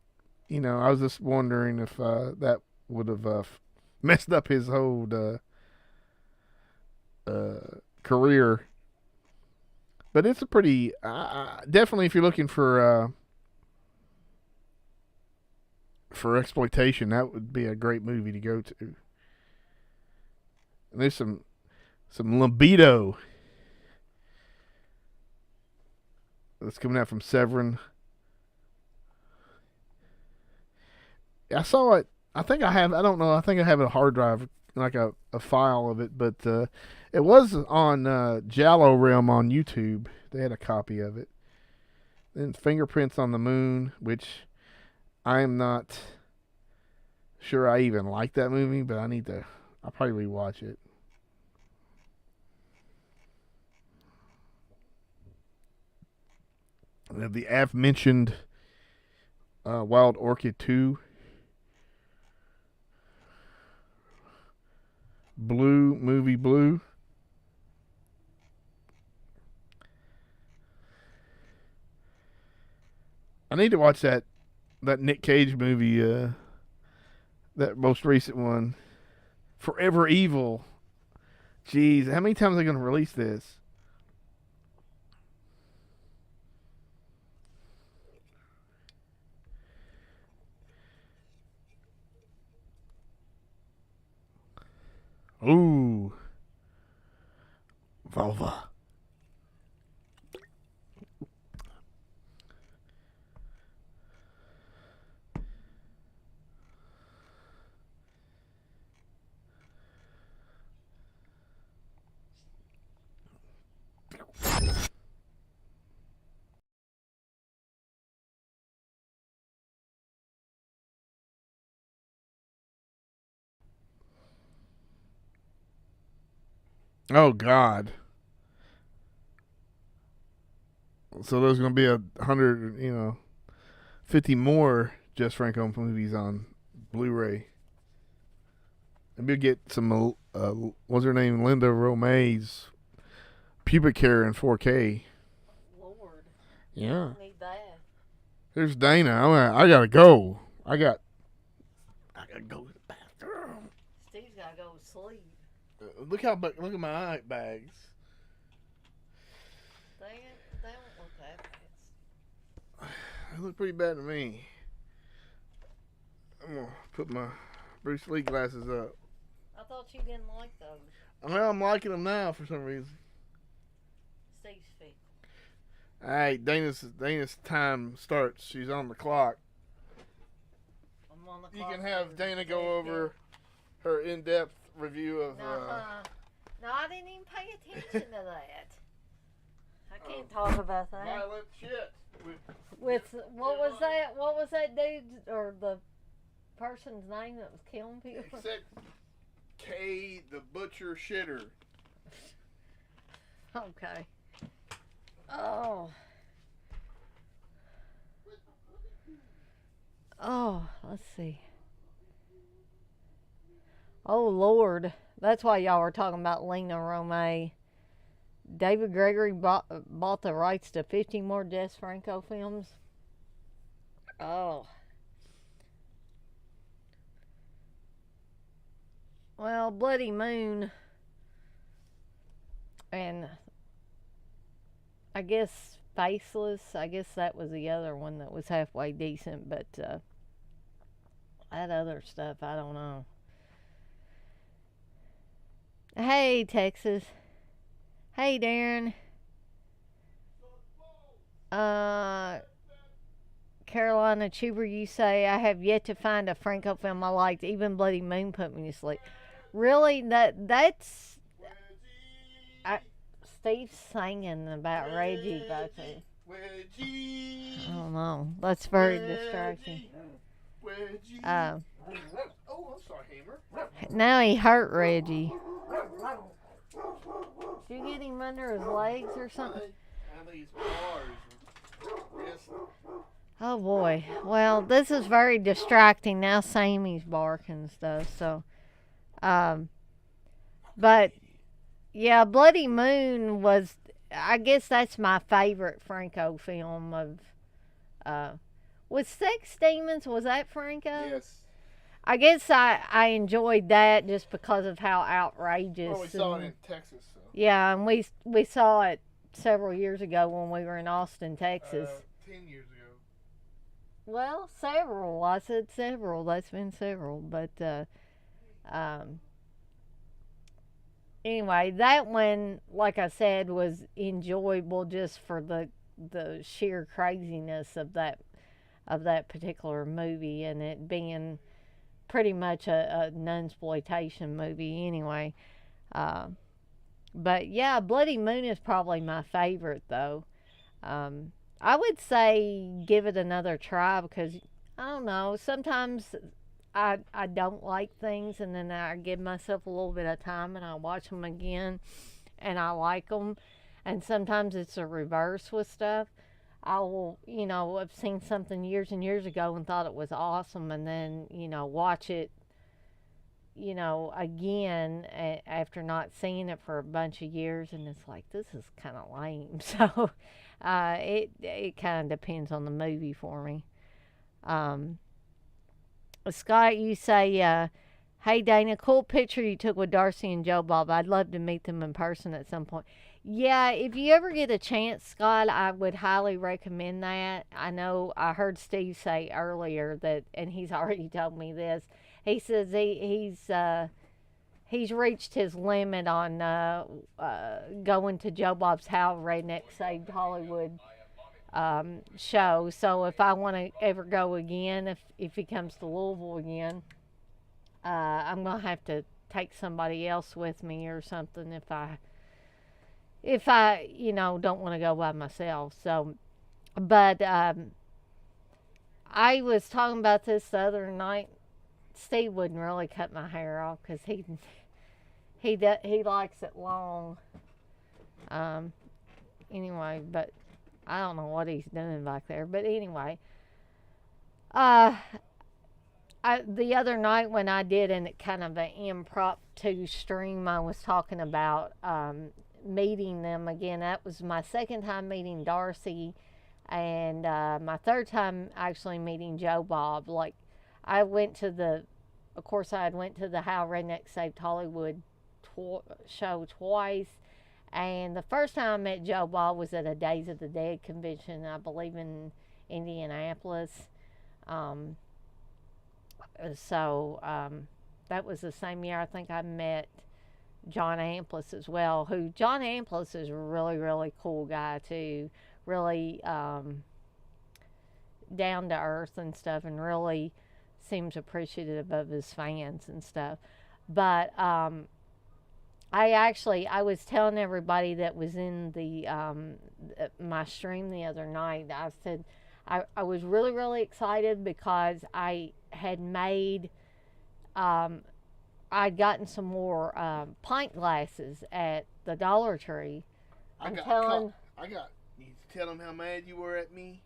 I was just wondering if that would have messed up his whole career. But it's a pretty definitely, if you're looking for exploitation, that would be a great movie to go to. And there's some libido that's coming out from Severin. I saw it. I think I have. I don't know. I think I have a hard drive, like a file of it, but it was on Jallow Realm on YouTube. They had a copy of it. Then Fingerprints on the Moon, which I am not sure I even like that movie, but I'll probably rewatch it. We have the aforementioned Wild Orchid 2. Blue. I need to watch that Nick Cage movie, that most recent one, Forever Evil. Jeez, how many times are they going to release this? Ooh. Vulva. Oh, God. So there's going to be 50 more Jess Franco movies on Blu-ray. Maybe we'll get some, what's her name? Linda Romay's pubic hair in 4K. Lord. Yeah. I need that. There's Dana. I got to go. I got to go to the bathroom. Steve's got to go to sleep. Look at my eye bags. They don't look that bad. They look pretty bad to me. I'm gonna put my Bruce Lee glasses up. I thought you didn't like those. Well, I'm liking them now for some reason. Steve's feet. All right, Dana's time starts. She's on the clock. I'm on the You clock. can have Dana go over her in-depth review of. No, I didn't even pay attention to that. I can't talk about that. Violent shit. With what was that? What was that dude or the person's name that was killing people? Except K the Butcher Shitter. Okay. Oh. Let's see. Oh, Lord. That's why y'all were talking about Lena Romay. David Gregory bought the rights to 50 more Jess Franco films. Oh. Well, Bloody Moon. And I guess Faceless. I guess that was the other one that was halfway decent. But that other stuff, I don't know. Hey, Texas. Hey, Darren. Carolina Chuber, you say, I have yet to find a Franco film I liked. Even Bloody Moon put me to sleep. Really? That's... Steve's singing about Reggie back there. I don't know. That's very distracting. Oh, I'm sorry, Hammer. Now he hurt Reggie. Did you get him under his legs or something? I think his paws. Wrist. Oh boy. Well, this is very distracting. Now Sammy's barking and stuff. So, but yeah, Bloody Moon was. I guess that's my favorite Franco film of. Was Sex Demons? Was that Franco? Yes. I guess I enjoyed that just because of how outrageous. Well, we saw it in Texas. So. Yeah, and we saw it several years ago when we were in Austin, Texas. 10 years ago. Well, several. I said several. That's been several. But anyway, that one, like I said, was enjoyable just for the sheer craziness of that particular movie, and it being pretty much a nunsploitation movie anyway. But yeah, Bloody Moon is probably my favorite though. I would say give it another try because I don't know, sometimes I don't like things, and then I give myself a little bit of time and I watch them again and I like them. And sometimes it's a reverse with stuff. I will, I've seen something years and years ago and thought it was awesome, and then, watch it, again after not seeing it for a bunch of years, and it's like, this is kind of lame. So it kind of depends on the movie for me. Scott, you say, hey Dana, cool picture you took with Darcy and Joe Bob. I'd love to meet them in person at some point. Yeah, if you ever get a chance, Scott, I would highly recommend that. I know I heard Steve say earlier that, and he's already told me this. He says he's reached his limit on going to Joe Bob's How Redneck Saved Hollywood show. So if I want to ever go again, if he comes to Louisville again, I'm gonna have to take somebody else with me or something if I don't want to go by myself. So, but I was talking about this the other night. Steve wouldn't really cut my hair off because he likes it long. Anyway, but I don't know what he's doing back there. But anyway, the other night when I did kind of an impromptu stream, I was talking about meeting them again. That was my second time meeting Darcy, and my third time actually meeting Joe Bob. Like, I went to the How Redneck Saved Hollywood show twice, and the first time I met Joe Bob was at a Days of the Dead convention, I believe in Indianapolis. That was the same year I think I met John Amplis as well, who John Amplis is a really, really cool guy too. Really down to earth and stuff, and really seems appreciative of his fans and stuff. But I was telling everybody that was in my stream the other night, I said I was really, really excited because I had made I'd gotten some more pint glasses at the Dollar Tree. You tell them how mad you were at me?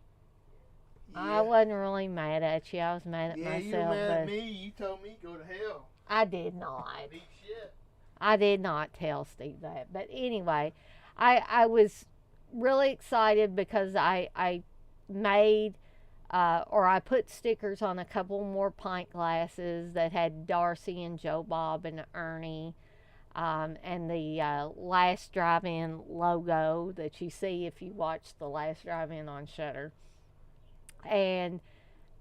Yeah. I wasn't really mad at you. I was mad at myself. Yeah, you were mad at me. You told me go to hell. I did not. Eat shit. I did not tell Steve that. But anyway, I was really excited because I made I put stickers on a couple more pint glasses that had Darcy and Joe Bob and Ernie, and the Last Drive-In logo that you see if you watch the Last Drive-In on Shudder. And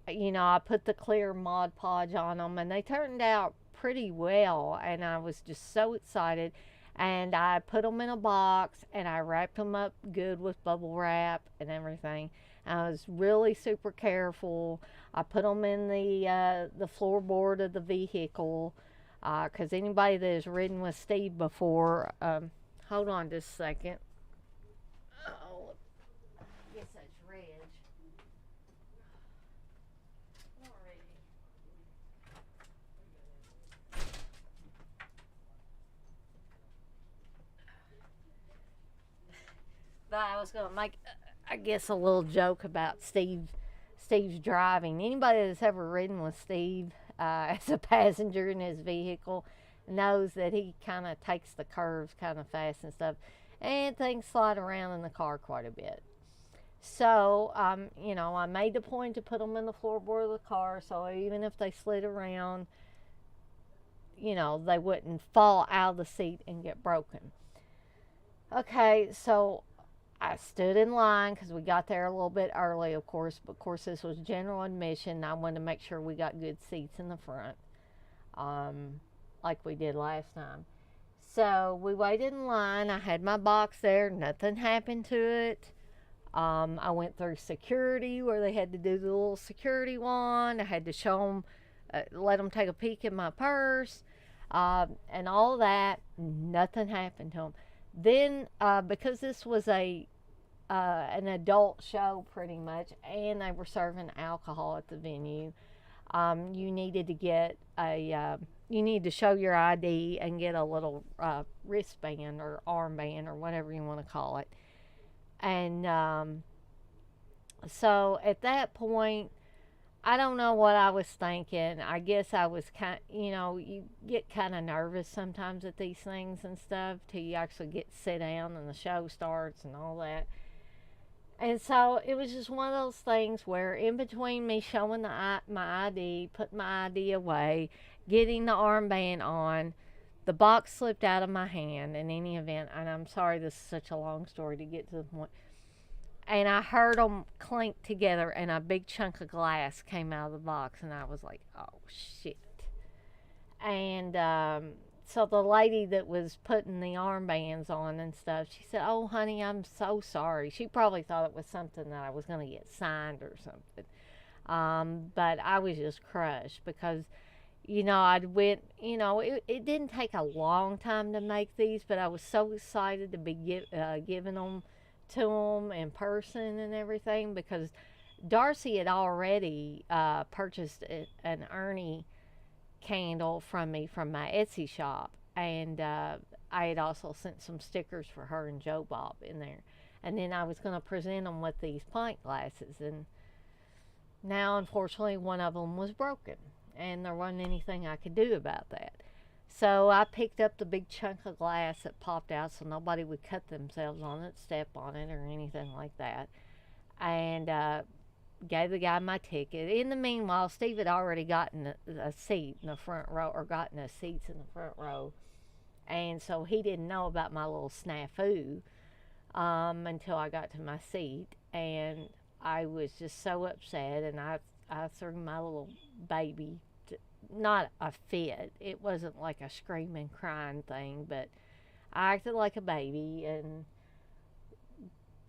I put the clear Mod Podge on them, and they turned out pretty well, and I was just so excited. And I put them in a box, and I wrapped them up good with bubble wrap and everything. I was really super careful. I put them in the floorboard of the vehicle, because anybody that has ridden with Steve before, hold on just a second. Oh, I guess that's Reg. But I was going to make, I guess, a little joke about Steve's driving. Anybody that's ever ridden with Steve as a passenger in his vehicle knows that he kind of takes the curves kind of fast and stuff, and things slide around in the car quite a bit. So, I made the point to put them in the floorboard of the car, so even if they slid around, they wouldn't fall out of the seat and get broken. Okay, so I stood in line because we got there a little bit early, of course. But of course, this was general admission. I wanted to make sure we got good seats in the front, like we did last time. So we waited in line. I had my box there. Nothing happened to it. I went through security where they had to do the little security wand. I had to show them, let them take a peek in my purse, and all that. Nothing happened to them. Then, because this was an adult show pretty much, and they were serving alcohol at the venue, you needed to get you need to show your ID and get a little wristband or armband or whatever you want to call it. And so at that point, I don't know what I was thinking. I guess I was you get kind of nervous sometimes at these things and stuff till you actually get to sit down and the show starts and all that. And so it was just one of those things where in between me showing my ID, putting my ID away, getting the armband on, the box slipped out of my hand in any event. And I'm sorry, this is such a long story to get to the point. And I heard them clink together, and a big chunk of glass came out of the box, and I was like, oh, shit. And so the lady that was putting the armbands on and stuff, she said, oh, honey, I'm so sorry. She probably thought it was something that I was going to get signed or something. But I was just crushed because, I'd went, it didn't take a long time to make these, but I was so excited to be giving them to them in person and everything, because Darcy had already purchased an Ernie candle from me from my Etsy shop, and I had also sent some stickers for her and Joe Bob in there, and then I was going to present them with these pint glasses, and now unfortunately one of them was broken, and there wasn't anything I could do about that. So I picked up the big chunk of glass that popped out so nobody would cut themselves on it, step on it, or anything like that. And gave the guy my ticket. In the meanwhile, Steve had already gotten a seat in the front row, or gotten us seats in the front row. And so he didn't know about my little snafu until I got to my seat. And I was just so upset, and I threw my little baby, not a fit. It wasn't like a screaming, crying thing, but I acted like a baby and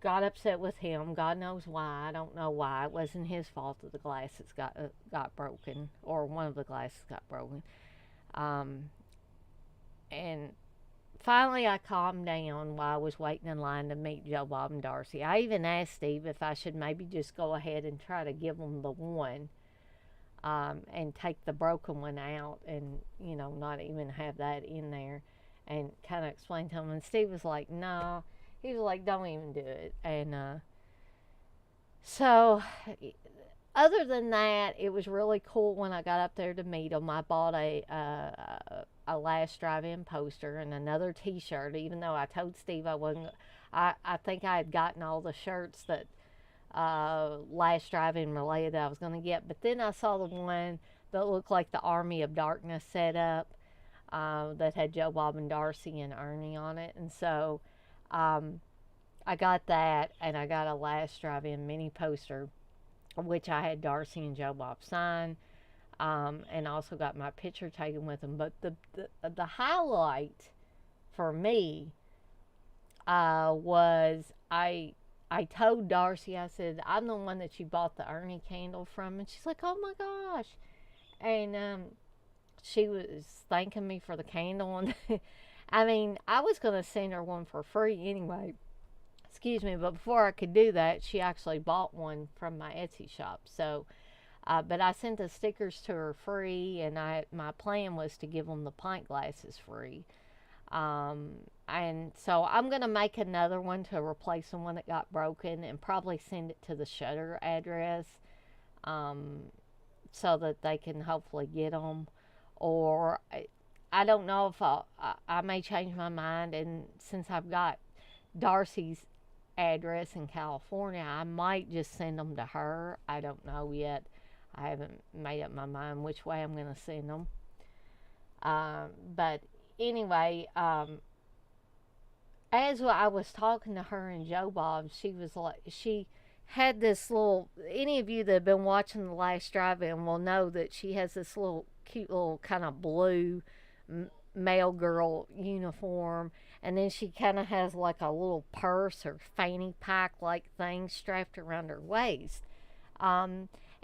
got upset with him. God knows why. I don't know why. It wasn't his fault that the glasses got broken, or one of the glasses got broken. And finally I calmed down while I was waiting in line to meet Joe, Bob, and Darcy. I even asked Steve if I should maybe just go ahead and try to give them the one, and take the broken one out, and not even have that in there, and kind of explain to him. And Steve was like, no. He was like, don't even do it. And so other than that, it was really cool when I got up there to meet him. I bought a Last Drive-In poster and another t-shirt, even though I told Steve I wasn't. I think I had gotten all the shirts that Last Drive-In related that I was going to get, but then I saw the one that looked like the Army of Darkness set up, that had Joe, Bob, and Darcy and Ernie on it, and so I got that, and I got a Last Drive-In mini poster, which I had Darcy and Joe Bob sign, and also got my picture taken with them. But the highlight for me was I told Darcy, I said, I'm the one that you bought the Ernie candle from. And she's like, oh my gosh. And she was thanking me for the candle. And I mean, I was going to send her one for free anyway. Excuse me. But before I could do that, she actually bought one from my Etsy shop. So, but I sent the stickers to her free. And my plan was to give them the pint glasses free. And so I'm going to make another one to replace the one that got broken and probably send it to the Shutter address, so that they can hopefully get them. Or I don't know if I may change my mind, and since I've got Darcy's address in California, I might just send them to her. I don't know yet. I haven't made up my mind which way I'm going to send them. But anyway, as I was talking to her and Joe Bob, she had this little, any of you that have been watching The Last Drive-In will know that she has this little cute little kind of blue male girl uniform, and then she kind of has like a little purse or fanny pack like thing strapped around her waist.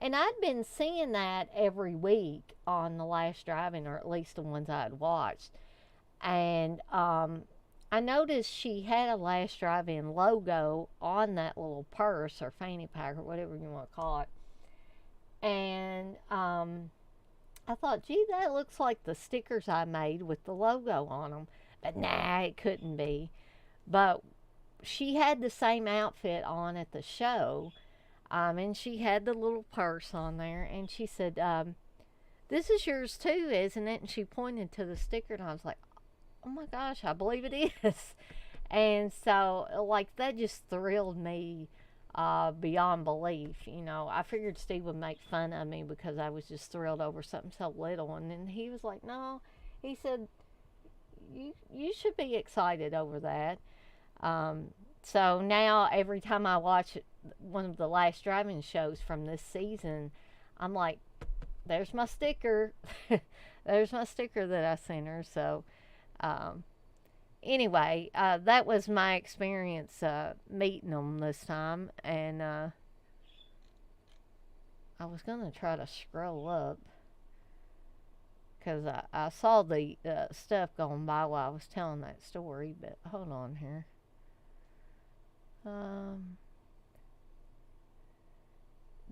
And I'd been seeing that every week on The Last Drive-In, or at least the ones I'd watched. And I noticed she had a Last Drive-In logo on that little purse or fanny pack or whatever you want to call it. And I thought, gee, that looks like the stickers I made with the logo on them. But nah, it couldn't be. But she had the same outfit on at the show. And she had the little purse on there. And she said, this is yours too, isn't it? And she pointed to the sticker, and I was like, oh my gosh, I believe it is. And so, like, that just thrilled me beyond belief. I figured Steve would make fun of me because I was just thrilled over something so little. And then he was like, no, he said, you should be excited over that. So now every time I watch one of the Last Drive-In shows from this season, I'm like, there's my sticker. There's my sticker that I sent her. So anyway, that was my experience meeting them this time. And I was going to try to scroll up because I saw the stuff going by while I was telling that story. But hold on here.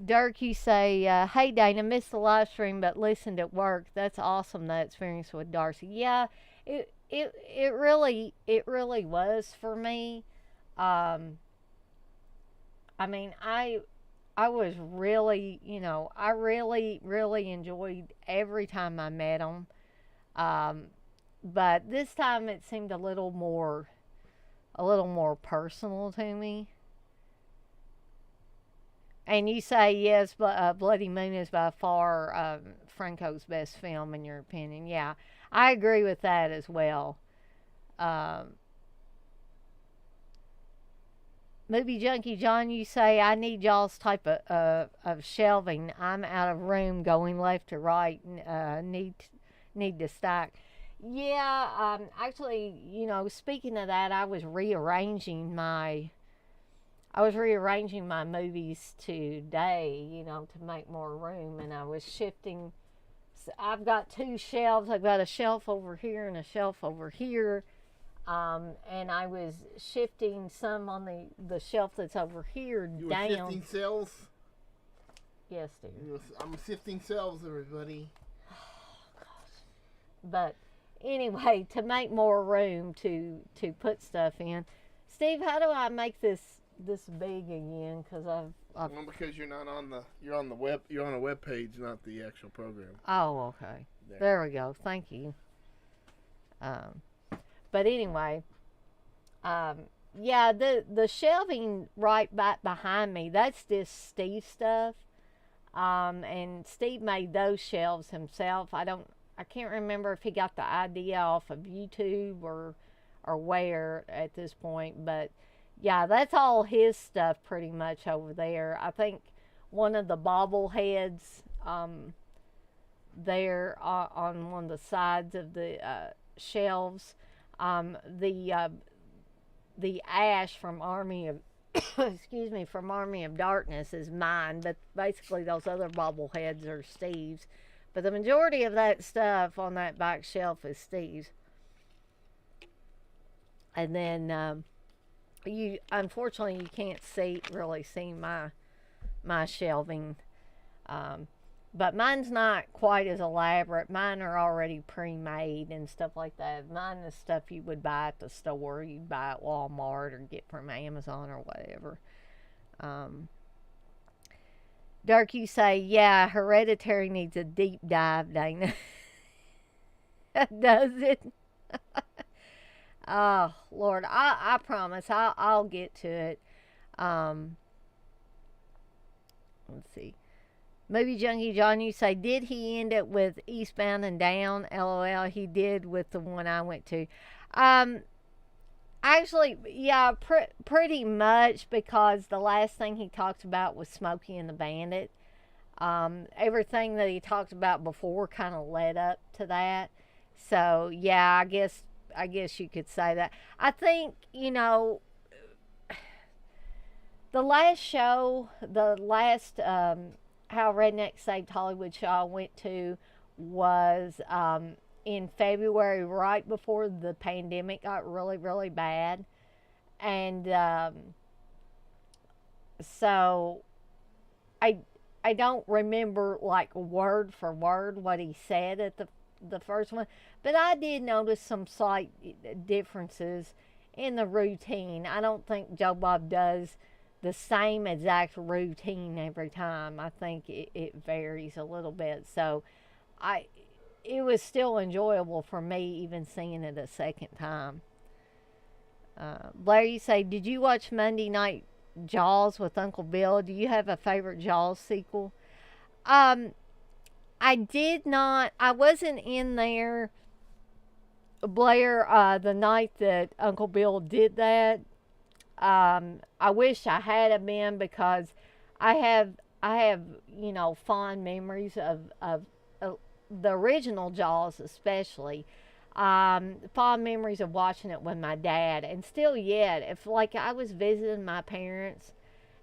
Dirk, you say, hey Dana, missed the live stream but listened at work. That's awesome, that experience with Darcy. Yeah, it really was for me. I mean, I was really, I really enjoyed every time I met them. But this time it seemed a little more personal to me. And you say, yes, but Bloody Moon is by far Franco's best film, in your opinion. Yeah, I agree with that as well. Movie Junkie John, you say, I need y'all's type of shelving. I'm out of room going left to right. Need to stack. Yeah, actually, speaking of that, I was rearranging my movies today, to make more room, and I was shifting. I've got two shelves. I've got a shelf over here and a shelf over here, and I was shifting some on the shelf that's over here you down. You were shifting shelves? Yes, dear. I'm shifting shelves, everybody. Oh, gosh. But anyway, to make more room to put stuff in. Steve, how do I make this big again? Because I've well, because you're on the web. You're on a web page, not the actual program. Oh, okay. There we go. Thank you. But anyway, yeah, the shelving right back behind me, that's just Steve stuff. And Steve made those shelves himself. I can't remember if he got the idea off of YouTube or where at this point, but yeah, that's all his stuff pretty much over there. I think one of the bobbleheads there on one of the sides of the shelves, the ash from Army of from Army of Darkness is mine, but basically those other bobbleheads are Steve's. But the majority of that stuff on that back shelf is Steve's. And then unfortunately you can't really see my shelving. But mine's not quite as elaborate. Mine are already pre-made and stuff like that. Mine is stuff you would buy at the store. You'd buy at Walmart or get from Amazon or whatever. Dirk, you say, yeah, Hereditary needs a deep dive, Dana. Does it? Oh, Lord, I promise I'll get to it. Let's see. Movie Junkie John, you say, did he end up with Eastbound and Down? LOL, he did with the one I went to. Actually, yeah, pretty much, because the last thing he talked about was Smokey and the Bandit. Everything that he talked about before kind of led up to that. So, yeah, I guess you could say that. I think, the last show, the last How Redneck Saved Hollywood show I went to was in February, right before the pandemic got really, really bad. And so I don't remember like word for word what he said at the first one, but I did notice some slight differences in the routine. I don't think Joe Bob does the same exact routine every time. I think it varies a little bit. So it was still enjoyable for me even seeing it a second time. Blair, you say, did you watch Monday Night Jaws with Uncle Bill? Do you have a favorite Jaws sequel? I did not. I wasn't in there, Blair, the night that Uncle Bill did that. I wish I had been, because I have fond memories of the original Jaws, especially. Fond memories of watching it with my dad, and still yet, if like I was visiting my parents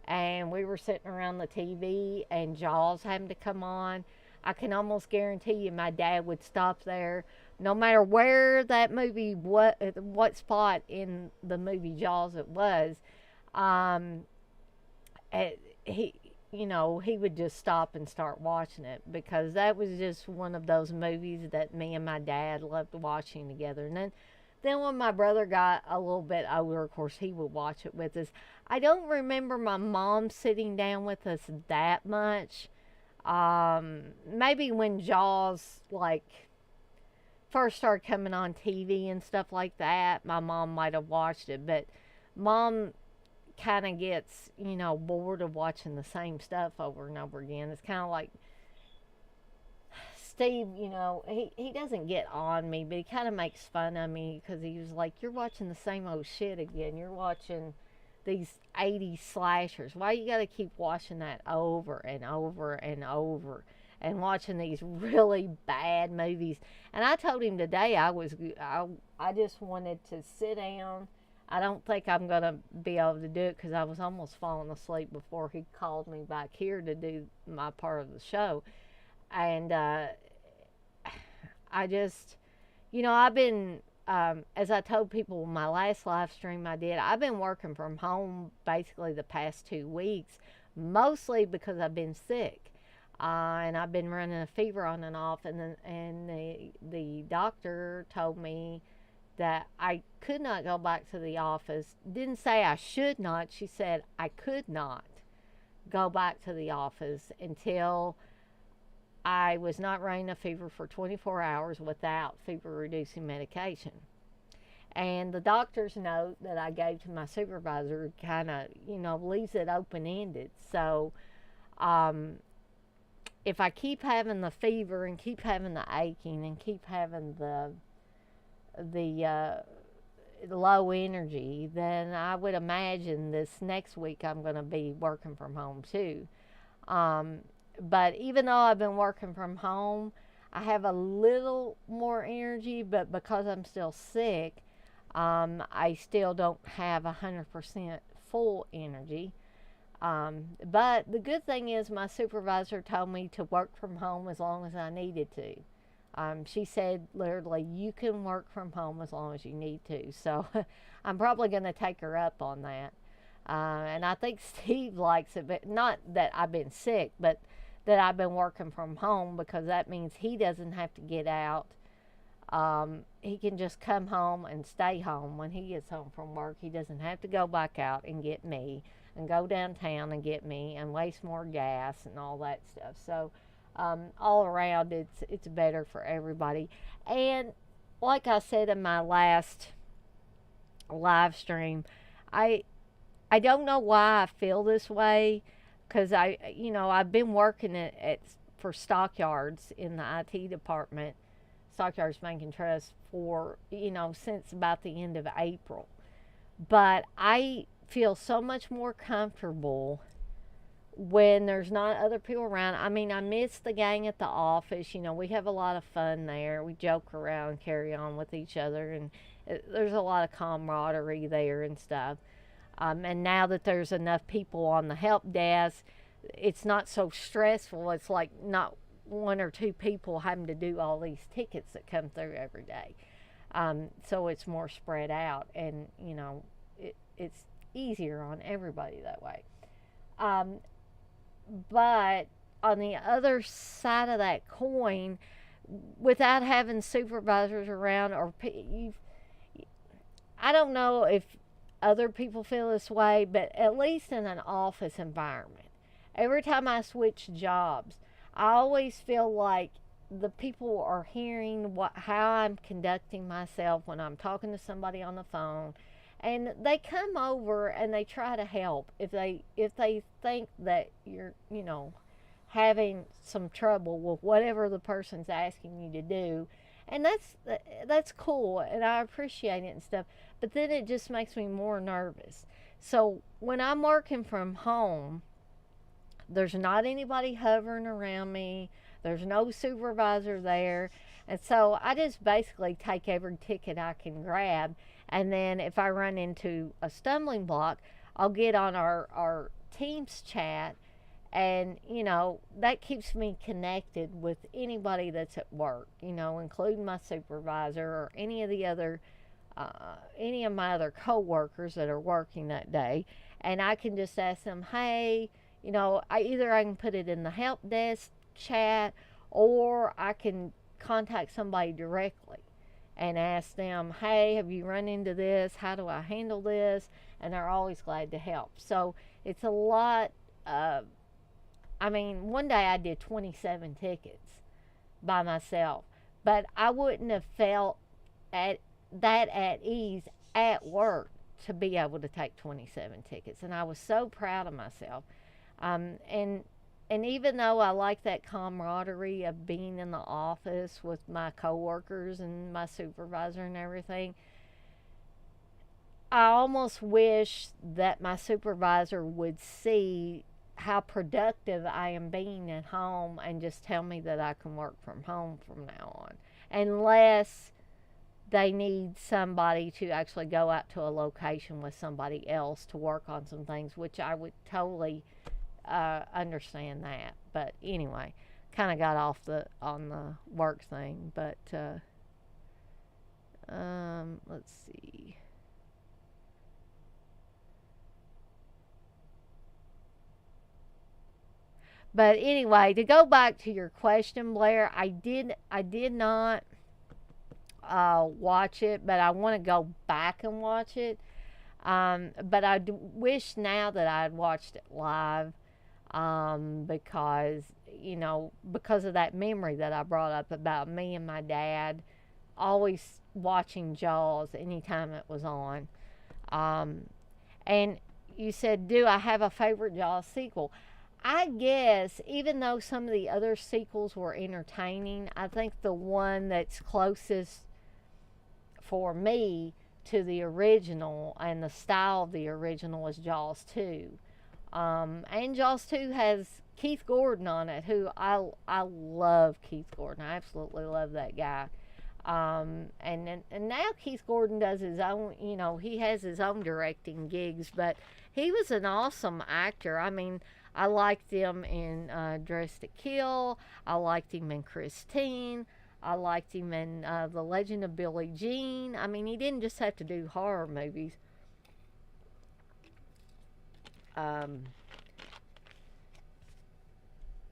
and we were sitting around the TV and Jaws happened to come on, I can almost guarantee you my dad would stop there, no matter where that movie, what spot in the movie Jaws it was. He would just stop and start watching it, because that was just one of those movies that me and my dad loved watching together. And then when my brother got a little bit older, of course, he would watch it with us. I don't remember my mom sitting down with us that much. Maybe when Jaws, like, first started coming on TV and stuff like that, my mom might have watched it, but Mom kind of gets, bored of watching the same stuff over and over again. It's kind of like Steve, he doesn't get on me, but he kind of makes fun of me, because he was like, you're watching the same old shit again. You're watching these 80s slashers. Why you got to keep watching that over and over and over, and watching these really bad movies? And I told him today I just wanted to sit down. I don't think I'm going to be able to do it, because I was almost falling asleep before he called me back here to do my part of the show. And I just, I've been, as I told people my last live stream I did, I've been working from home basically the past 2 weeks, mostly because I've been sick. And I've been running a fever on and off, and the doctor told me that I could not go back to the office. Didn't say I should not. She said I could not go back to the office until I was not running a fever for 24 hours without fever-reducing medication. And the doctor's note that I gave to my supervisor kind of, leaves it open-ended. So if I keep having the fever and keep having the aching and keep having the low energy, then I would imagine this next week I'm going to be working from home too. But even though I've been working from home, I have a little more energy, but because I'm still sick, I still don't have 100% full energy. But the good thing is my supervisor told me to work from home as long as I needed to. She said literally, you can work from home as long as you need to. So I'm probably going to take her up on that. And I think Steve likes it, but not that I've been sick, but that I've been working from home, because that means he doesn't have to get out. He can just come home and stay home when he gets home from work. He doesn't have to go back out and get me and go downtown and get me and waste more gas and all that stuff. So all around, it's better for everybody. And like I said in my last live stream, I don't know why I feel this way, because I've been working for stockyards in the IT department, Stockyards Bank and Trust, for since about the end of April. But I feel so much more comfortable when there's not other people around. I mean, I miss the gang at the office. We have a lot of fun there. We joke around and carry on with each other, and there's a lot of camaraderie there and stuff. And now that there's enough people on the help desk, it's not so stressful. It's like not one or two people having to do all these tickets that come through every day. So it's more spread out, and it's easier on everybody that way. But on the other side of that coin, without having supervisors around, I don't know if other people feel this way, but at least in an office environment, every time I switch jobs, I always feel like the people are hearing how I'm conducting myself when I'm talking to somebody on the phone, and they come over and they try to help if they think that you're having some trouble with whatever the person's asking you to do. And that's cool, and I appreciate it and stuff, but then it just makes me more nervous. So when I'm working from home, there's not anybody hovering around me. There's no supervisor there. And so I just basically take every ticket I can grab. And then if I run into a stumbling block, I'll get on our Teams chat. And, that keeps me connected with anybody that's at work, including my supervisor or any of my other coworkers that are working that day. And I can just ask them, hey, I can put it in the help desk chat, or I can contact somebody directly and ask them, hey, have you run into this? How do I handle this? And they're always glad to help. So it's a lot. One day I did 27 tickets by myself, but I wouldn't have felt at ease at work to be able to take 27 tickets. And I was so proud of myself. And even though I like that camaraderie of being in the office with my coworkers and my supervisor and everything, I almost wish that my supervisor would see how productive I am being at home and just tell me that I can work from home from now on, unless they need somebody to actually go out to a location with somebody else to work on some things, which I would totally understand that. But anyway, kind of got off on the work thing. But let's see. But anyway, to go back to your question, Blair, I did not watch it, but I want to go back and watch it. But I wish now that I had watched it live, because of that memory that I brought up about me and my dad always watching Jaws anytime it was on. And you said, do I have a favorite Jaws sequel? I guess, even though some of the other sequels were entertaining, I think the one that's closest for me to the original and the style of the original is Jaws 2. And Jaws 2 has Keith Gordon on it, who I love Keith Gordon. I absolutely love that guy. And now Keith Gordon does his own, he has his own directing gigs, but he was an awesome actor. I liked him in Dressed to Kill. I liked him in Christine. I liked him in The Legend of Billie Jean. He didn't just have to do horror movies.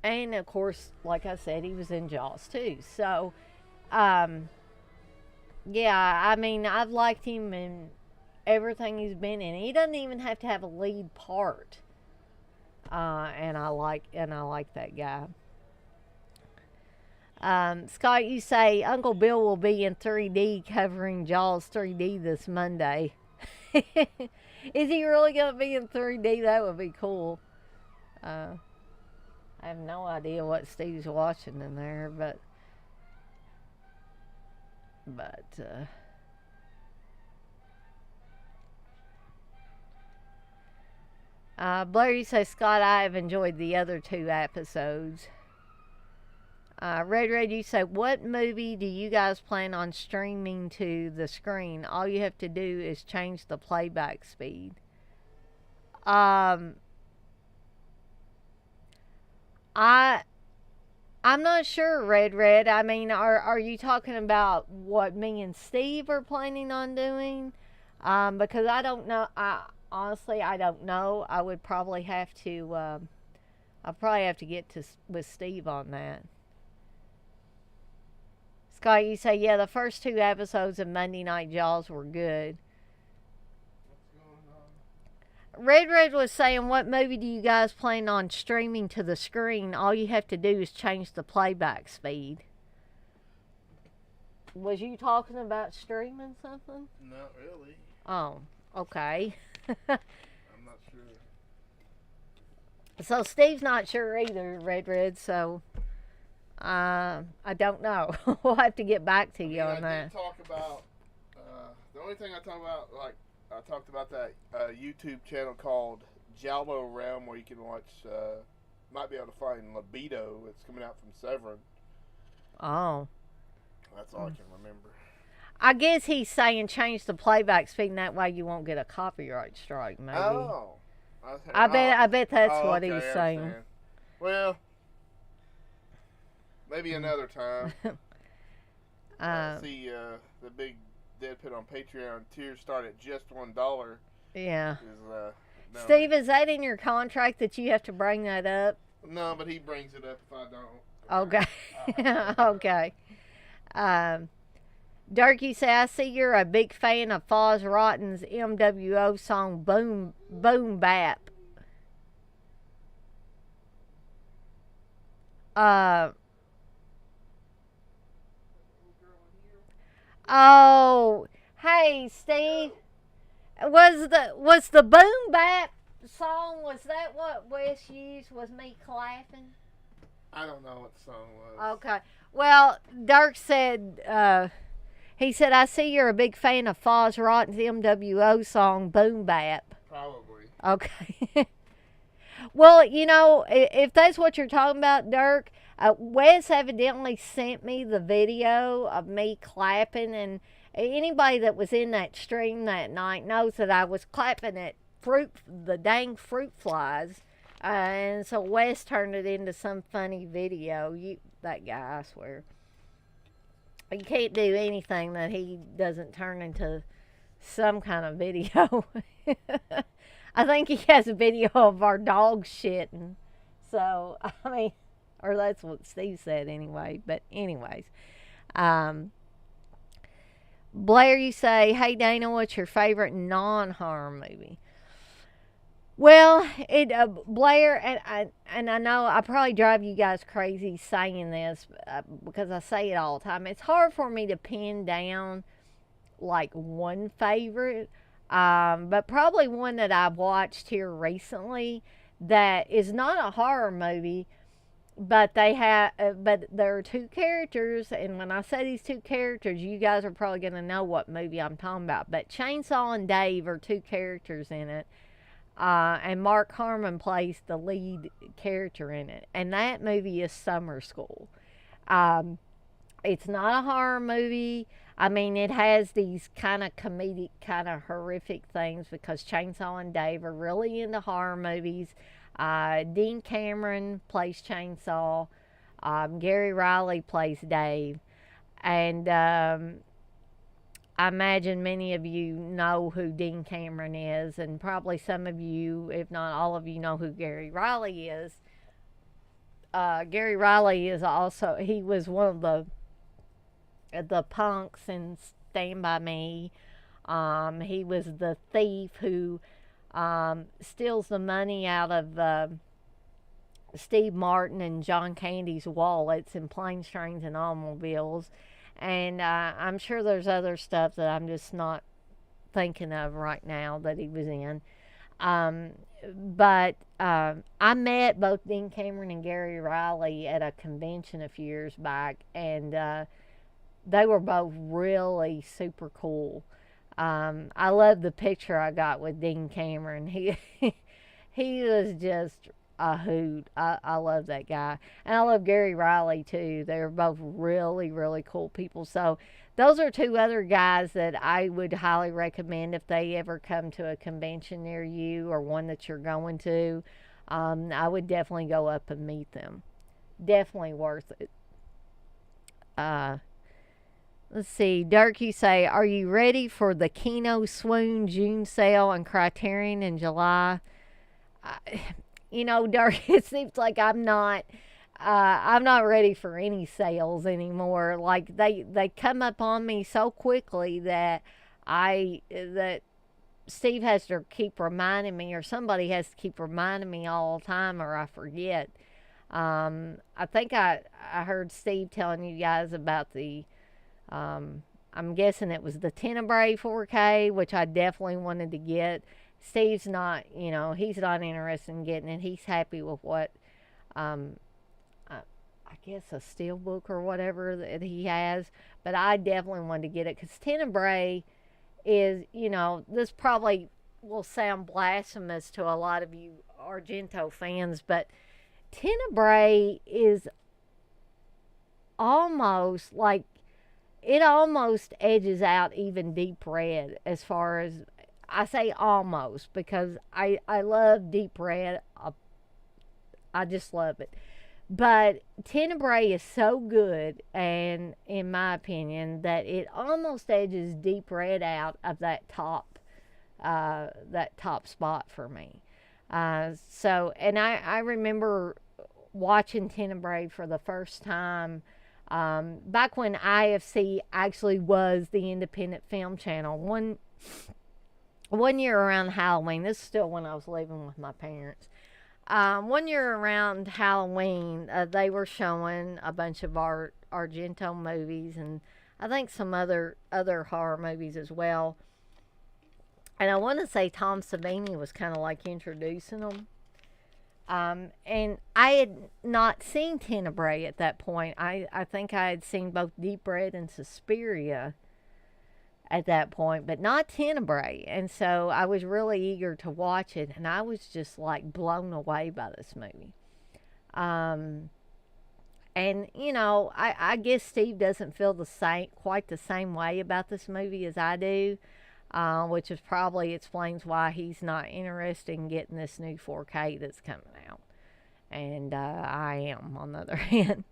And of course, like I said, he was in Jaws too. So, yeah, I mean, I've liked him in everything he's been in. He doesn't even have to have a lead part. And I like that guy. Scott, you say Uncle Bill will be in 3D covering Jaws 3D this Monday. Is he really going to be in 3D? That would be cool. I have no idea what Steve's watching in there, but Blair, you say, Scott, I have enjoyed the other 2 episodes. Red, you say, what movie do you guys plan on streaming to the screen? All you have to do is change the playback speed. I'm not sure, Red. I mean, are you talking about what me and Steve are planning on doing? Because I don't know. Honestly, I don't know. I would probably have to. I'll probably have to get with Steve on that. Scott, you say, yeah, the first 2 episodes of Monday Night Jaws were good. Red was saying, what movie do you guys plan on streaming to the screen? All you have to do is change the playback speed. Was you talking about streaming something? Not really. Oh, okay. I'm not sure. So Steve's not sure either, Red, so I don't know. We'll have to get back to you on that. I did talk about, the only thing I talk about, like, I talked about that YouTube channel called Jallo Realm, where you can watch, might be able to find Libido. It's coming out from Severin. Oh. That's all I can remember. I guess he's saying change the playback speed, and that way you won't get a copyright strike, maybe. Oh. I bet that's what he's saying. Well, maybe another time. See the big DEADPIT on Patreon tiers start at just $1. Yeah. No, Steve, is that in your contract that you have to bring that up? No, but he brings it up if I don't. Okay. Okay. Dirk, you say, I see you're a big fan of Foz Rotten's MWO song Boom Bap. Oh, hey Steve, was the Boom Bap song, was that what Wes used? Was me clapping? I don't know what the song was. Okay. Well, Dirk said, he said, I see you're a big fan of Foz Rotten's MWO song, Boom Bap. Probably. Okay. Well, you know, if that's what you're talking about, Dirk, Wes evidently sent me the video of me clapping, and anybody that was in that stream that night knows that I was clapping at the dang fruit flies. And so Wes turned it into some funny video. That guy, I swear. You can't do anything that he doesn't turn into some kind of video. I think he has a video of our dog shitting. So, I mean, or that's what Steve said anyway. But anyways. Blair, you say, hey Dana, what's your favorite non-horror movie? Well, Blair, and I know I probably drive you guys crazy saying this because I say it all the time. It's hard for me to pin down like one favorite, but probably one that I've watched here recently that is not a horror movie, but but there are 2 characters, and when I say these 2 characters, you guys are probably going to know what movie I'm talking about. But Chainsaw and Dave are 2 characters in it. And Mark Harmon plays the lead character in it. And that movie is Summer School. It's not a horror movie. I mean, it has these kind of comedic, kind of horrific things because Chainsaw and Dave are really into horror movies. Dean Cameron plays Chainsaw. Gary Riley plays Dave. And I imagine many of you know who Dean Cameron is, and probably some of you, if not all of you, know who Gary Riley is. Gary Riley is also, he was one of the punks in Stand By Me. He was the thief who steals the money out of Steve Martin and John Candy's wallets in Planes, Trains, and Automobiles. And I'm sure there's other stuff that I'm just not thinking of right now that he was in. But I met both Dean Cameron and Gary Riley at a convention a few years back, and they were both really super cool. I love the picture I got with Dean Cameron. He was just a hoot. I love that guy. And I love Gary Riley too. They're both really, really cool people. So those are two other guys that I would highly recommend if they ever come to a convention near you or one that you're going to. I would definitely go up and meet them. Definitely worth it. Let's see. Dirk, you say, are you ready for the Kino Swoon June sale on Criterion in July? Dirk, it seems like I'm not ready for any sales anymore. Like they come up on me so quickly that Steve has to keep reminding me, or somebody has to keep reminding me all the time, or I forget. I think I heard Steve telling you guys about the I'm guessing it was the Tenebrae 4K, which I definitely wanted to get. Steve's not, he's not interested in getting it. He's happy with what, I guess a steelbook or whatever that he has. But I definitely wanted to get it because Tenebrae is, this probably will sound blasphemous to a lot of you Argento fans, but Tenebrae is almost like, it almost edges out even Deep Red as far as, I say almost because I love Deep Red. I just love it. But Tenebrae is so good, and in my opinion, that it almost edges Deep Red out of that top spot for me. And I remember watching Tenebrae for the first time back when IFC actually was the independent film channel. One year around Halloween, this is still when I was living with my parents. One year around Halloween, they were showing a bunch of Argento movies, and I think some other horror movies as well. And I want to say Tom Savini was kind of like introducing them. And I had not seen Tenebrae at that point. I think I had seen both Deep Red and Suspiria at that point, but not Tenebrae. And so I was really eager to watch it, and I was just like blown away by this movie. And I guess Steve doesn't feel quite the same way about this movie as I do, which is probably explains why he's not interested in getting this new 4K that's coming out. And I am, on the other hand.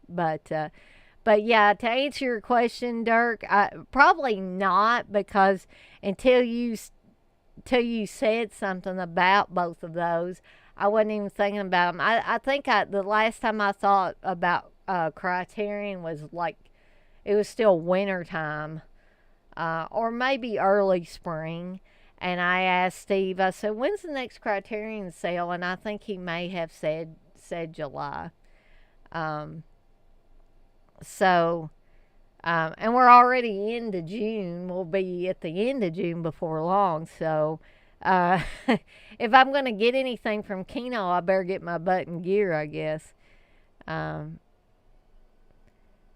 But yeah, to answer your question, Dirk, probably not, because until you said something about both of those, I wasn't even thinking about them. I think the last time I thought about Criterion was like, it was still winter time, or maybe early spring. And I asked Steve, I said, when's the next Criterion sale? And I think he may have said July. And we're already into June. We'll be at the end of June before long. So, if I'm going to get anything from Kino, I better get my butt in gear, I guess.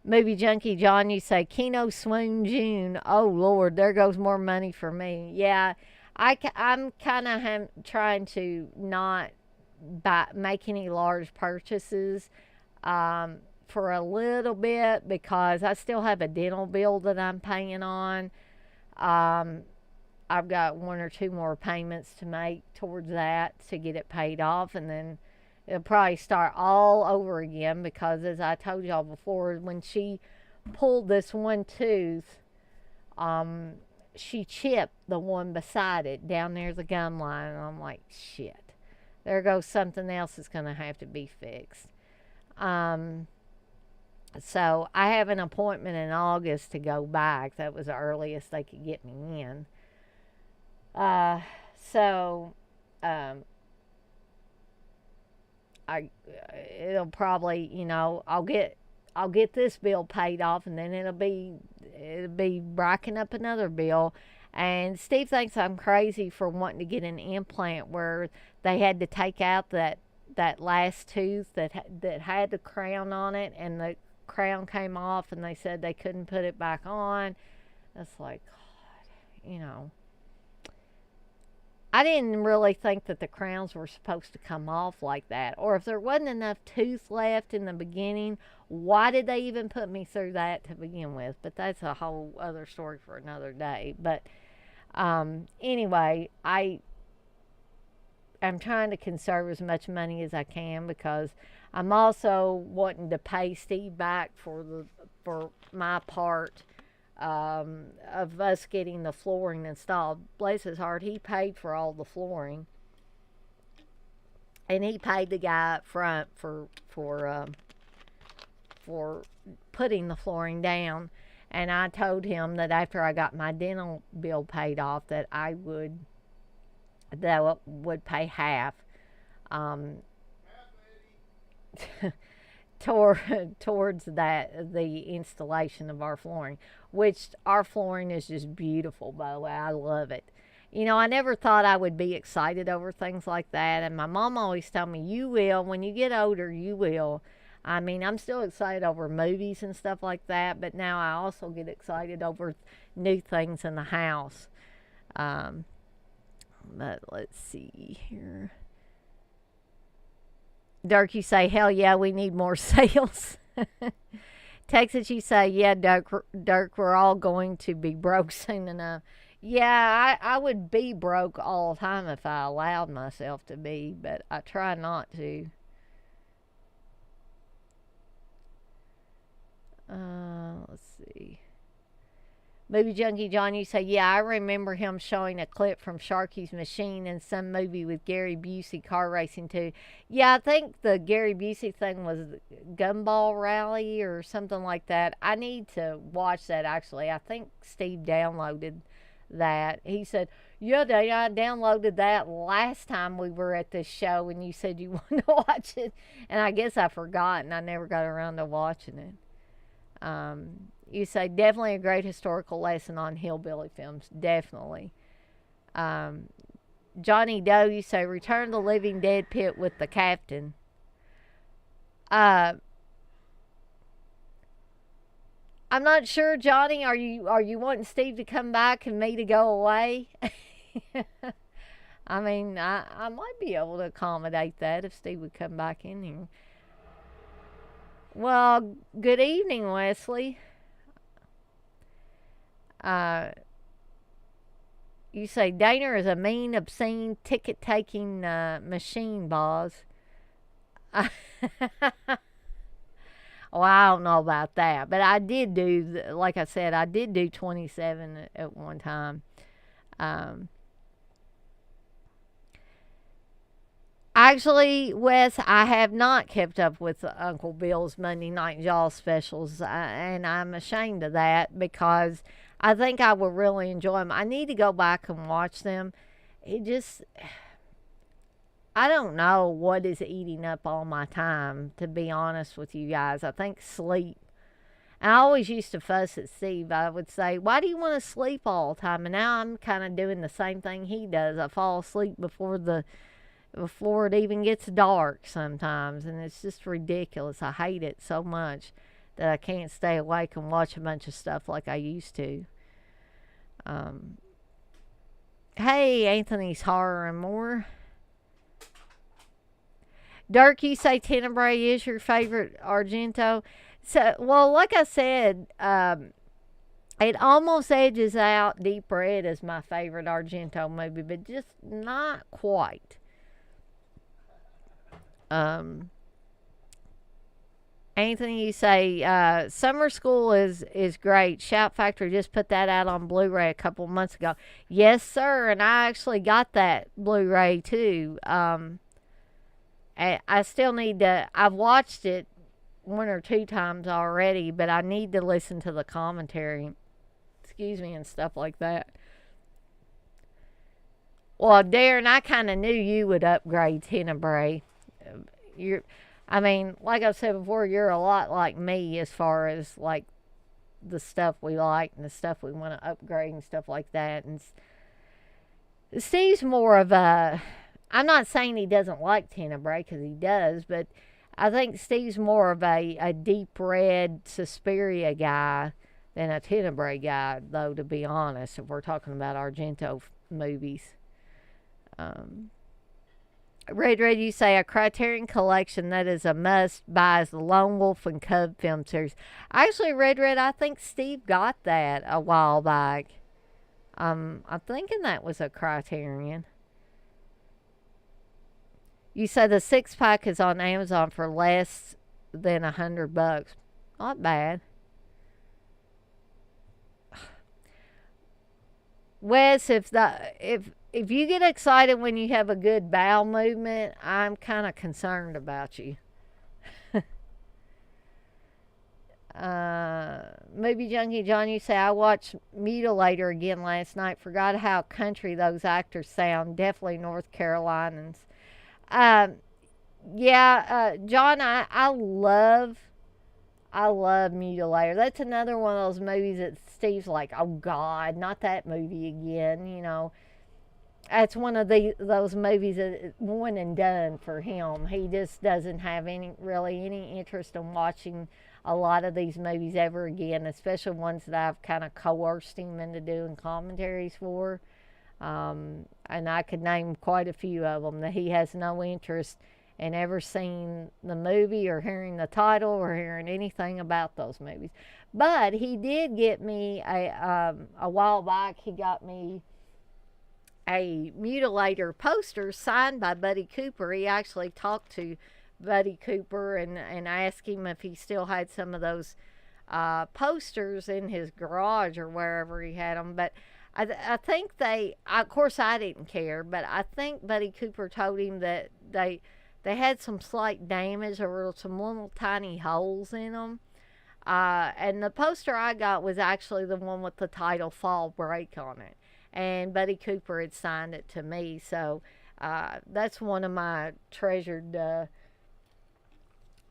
Movie Junkie John, you say, Kino Swoon June. Oh, Lord, there goes more money for me. Yeah, I'm kind of trying to not make any large purchases. For a little bit, because I still have a dental bill that I'm paying on. I've got one or two more payments to make towards that to get it paid off, and then it'll probably start all over again, because as I told y'all before, when she pulled this one tooth, she chipped the one beside it down near the gum line, and I'm like, shit, there goes something else that's going to have to be fixed. Um, so I have an appointment in August to go back. That was the earliest they could get me in. So I it'll probably, I'll get this bill paid off, and then it'll be racking up another bill. And Steve thinks I'm crazy for wanting to get an implant where they had to take out that last tooth that had the crown on it, and the crown came off, and they said they couldn't put it back on. That's like, God. I didn't really think that the crowns were supposed to come off like that. Or if there wasn't enough tooth left in the beginning, why did they even put me through that to begin with? But that's a whole other story for another day. But anyway, I'm trying to conserve as much money as I can, because I'm also wanting to pay Steve back for my part of us getting the flooring installed. Bless his heart, he paid for all the flooring, and he paid the guy up front for putting the flooring down. And I told him that after I got my dental bill paid off, that I would pay half towards the installation of our flooring, which our flooring is just beautiful, by the way. I love it. I never thought I would be excited over things like that, and my mom always told me, you will. When you get older, you will. I mean, I'm still excited over movies and stuff like that, but now I also get excited over new things in the house. But let's see here. Dirk, you say, hell yeah, we need more sales. Texas, you say, yeah, Dirk, we're all going to be broke soon enough. Yeah, I would be broke all the time if I allowed myself to be, but I try not to. Let's see. Movie Junkie John, you say, yeah, I remember him showing a clip from Sharky's Machine in some movie with Gary Busey car racing too. Yeah, I think the Gary Busey thing was Gumball Rally or something like that. I need to watch that, actually. I think Steve downloaded that. He said, yeah, Dave, I downloaded that last time we were at this show and you said you wanted to watch it. And I guess I forgot and I never got around to watching it. You say, definitely a great historical lesson on hillbilly films. Definitely. Johnny Doe, you say, Return of the Living Dead Pit with the Captain. I'm not sure, Johnny. Are you wanting Steve to come back and me to go away? I mean, I might be able to accommodate that if Steve would come back in here. Well, good evening, Wesley. You say Dana is a mean, obscene, ticket-taking machine, boss. Well, I don't know about that, but I did do, like I said, I did do 27 at one time. Actually, Wes, I have not kept up with Uncle Bill's Monday Night Jaw specials, and I'm ashamed of that because I think I will really enjoy them. I need to go back and watch them. I don't know what is eating up all my time, to be honest with you guys. I think sleep. And I always used to fuss at Steve. I would say, why do you want to sleep all the time? And now I'm kind of doing the same thing he does. I fall asleep before it even gets dark sometimes, and it's just ridiculous. I hate it so much that I can't stay awake and watch a bunch of stuff like I used to. Hey, Anthony's Horror and More. Dirk, you say Tenebrae is your favorite Argento. So, well, like I said, it almost edges out Deep Red as my favorite Argento movie, but just not quite. Anthony, you say Summer School is great. Shout Factory just put that out on Blu-ray a couple months ago. Yes, sir, and I actually got that Blu-ray too. I still need to. I've watched it one or two times already, but I need to listen to the commentary. Excuse me, and stuff like that. Well, Darren, I kind of knew you would upgrade Tenebrae. I mean, like I said before, you're a lot like me as far as like the stuff we like and the stuff we want to upgrade and stuff like that. And Steve's more of a, I'm not saying he doesn't like Tenebrae, because he does, but I think Steve's more of a deep red Suspiria guy than a Tenebrae guy, though, to be honest, if we're talking about Argento movies. Red, you say a Criterion collection that is a must buy is the Lone Wolf and Cub film series. Actually, Red, I think Steve got that a while back. I'm thinking that was a Criterion. You say the 6-pack is on Amazon for less than $100. Not bad. Wes, if you get excited when you have a good bowel movement, I'm kind of concerned about you. Movie Junkie John, you say, I watched Mutilator again last night. Forgot how country those actors sound. Definitely North Carolinians. John, I love Mutilator. That's another one of those movies that Steve's like, oh God, not that movie again. You know, that's one of those movies that one and done for him. He just doesn't have any interest in watching a lot of these movies ever again, especially ones that I've kind of coerced him into doing commentaries for. And I could name quite a few of them that he has no interest in ever seeing the movie or hearing the title or hearing anything about those movies. But he did get me a while back. He got me a Mutilator poster signed by Buddy Cooper. He actually talked to Buddy Cooper and asked him if he still had some of those posters in his garage or wherever he had them. But I think of course I didn't care, but I think Buddy Cooper told him that they had some slight damage or some little tiny holes in them. And the poster I got was actually the one with the title Fall Break on it. And Buddy Cooper had signed it to me. So that's one of my treasured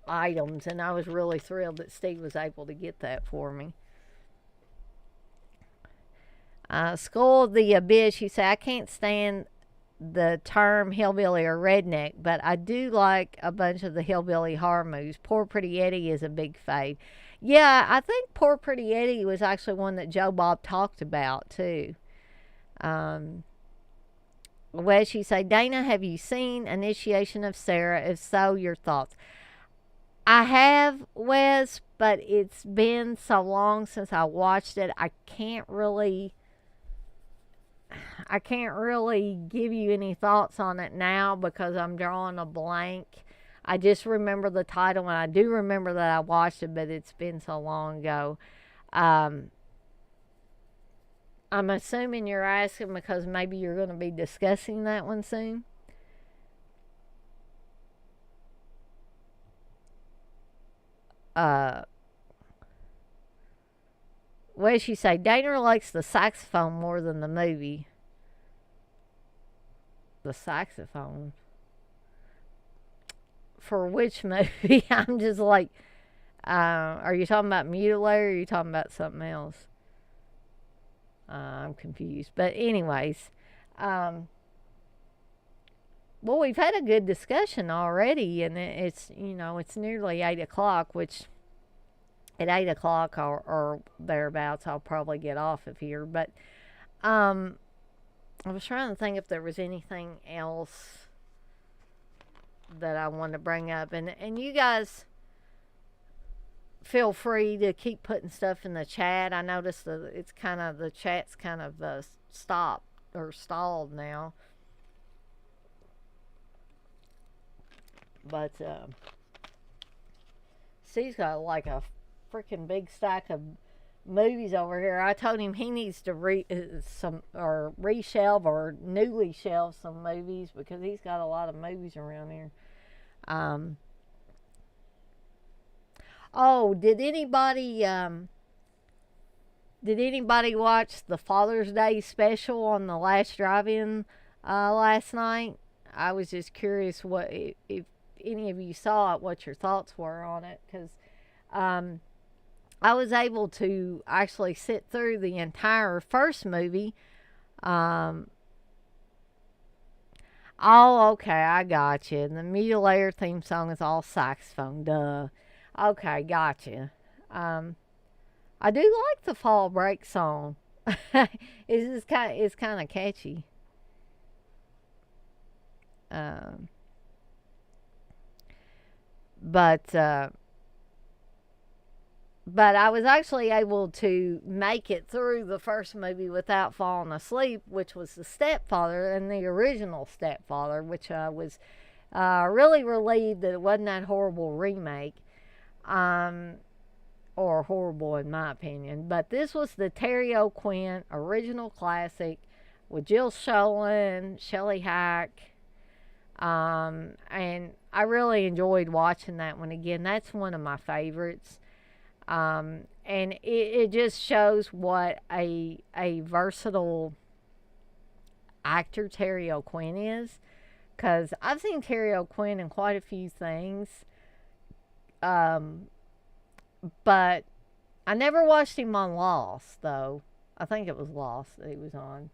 items. And I was really thrilled that Steve was able to get that for me. Skull of the Abyss, you say, I can't stand the term hillbilly or redneck, but I do like a bunch of the hillbilly horror movies. Poor Pretty Eddie is a big fave. Yeah, I think Poor Pretty Eddie was actually one that Joe Bob talked about too. Wes, you say, Dana, have you seen Initiation of Sarah? If so, your thoughts. I have, Wes, but it's been so long since I watched it. I can't really give you any thoughts on it now because I'm drawing a blank. I just remember the title, and I do remember that I watched it, but it's been so long ago. I'm assuming you're asking because maybe you're going to be discussing that one soon. Wes, you say, Dana likes the saxophone more than the movie. The saxophone? For which movie? I'm just like, are you talking about Mutilator or are you talking about something else? I'm confused. But anyways, well, we've had a good discussion already, and it's nearly 8 o'clock, which at 8 o'clock or thereabouts, I'll probably get off of here. But I was trying to think if there was anything else that I wanted to bring up. And you guys feel free to keep putting stuff in the chat. I noticed that the chat's kind of stopped or stalled now. But Steve's got like a freaking big stack of movies over here. I told him he needs to reshelve or newly shelve some movies because he's got a lot of movies around here. Oh, did anybody watch the Father's Day special on the last drive-in last night? I was just curious if any of you saw it, what your thoughts were on it, because I was able to actually sit through the entire first movie. Oh, okay, I got you. The Mutilator theme song is all saxophone, duh. Okay, gotcha. I do like the Fall Break song. It's kind of catchy. Um, but but I was actually able to make it through the first movie without falling asleep, which was the Stepfather and the original Stepfather, which I was really relieved that it wasn't that horrible remake. Or horrible in my opinion. But this was the Terry O'Quinn original classic with Jill Schoen, Shelley Hack. And I really enjoyed watching that one again. That's one of my favorites. And it just shows what a versatile actor Terry O'Quinn is. Because I've seen Terry O'Quinn in quite a few things. But I never watched him on Lost, though. I think it was Lost that he was on.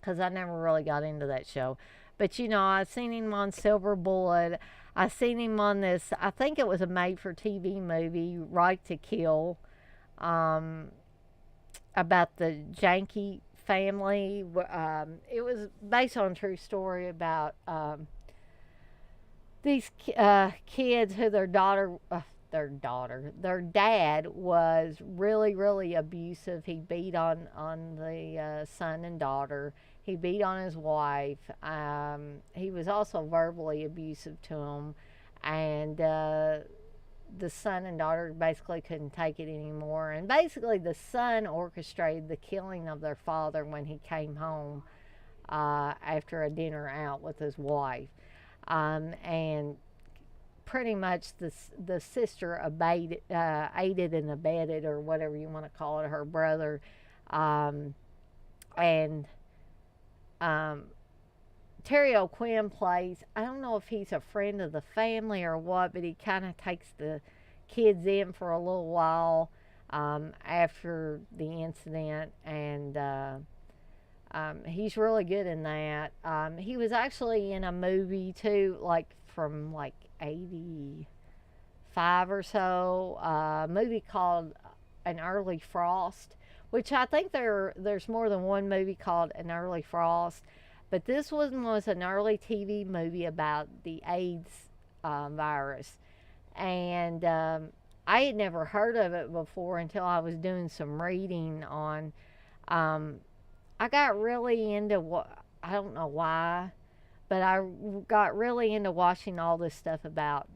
Because I never really got into that show. But, you know, I've seen him on Silver Bullet. I've seen him on this, I think it was a made-for-TV movie, Right to Kill, about the Janky family. It was based on a true story about these kids who their dad was really, really abusive. He beat on the son and daughter. He beat on his wife. He was also verbally abusive to him. And the son and daughter basically couldn't take it anymore. And basically the son orchestrated the killing of their father when he came home after a dinner out with his wife. And pretty much the sister aided and abetted, or whatever you want to call it, her brother. Terry O'Quinn plays, I don't know if he's a friend of the family or what, but he kind of takes the kids in for a little while after the incident, and he's really good in that. He was actually in a movie too, from 85 or so, a movie called An Early Frost, which I think there's more than one movie called An Early Frost, but this one was an early TV movie about the AIDS virus, and I had never heard of it before until I was doing some reading on. I got really into I don't know why, but I got really into watching all this stuff about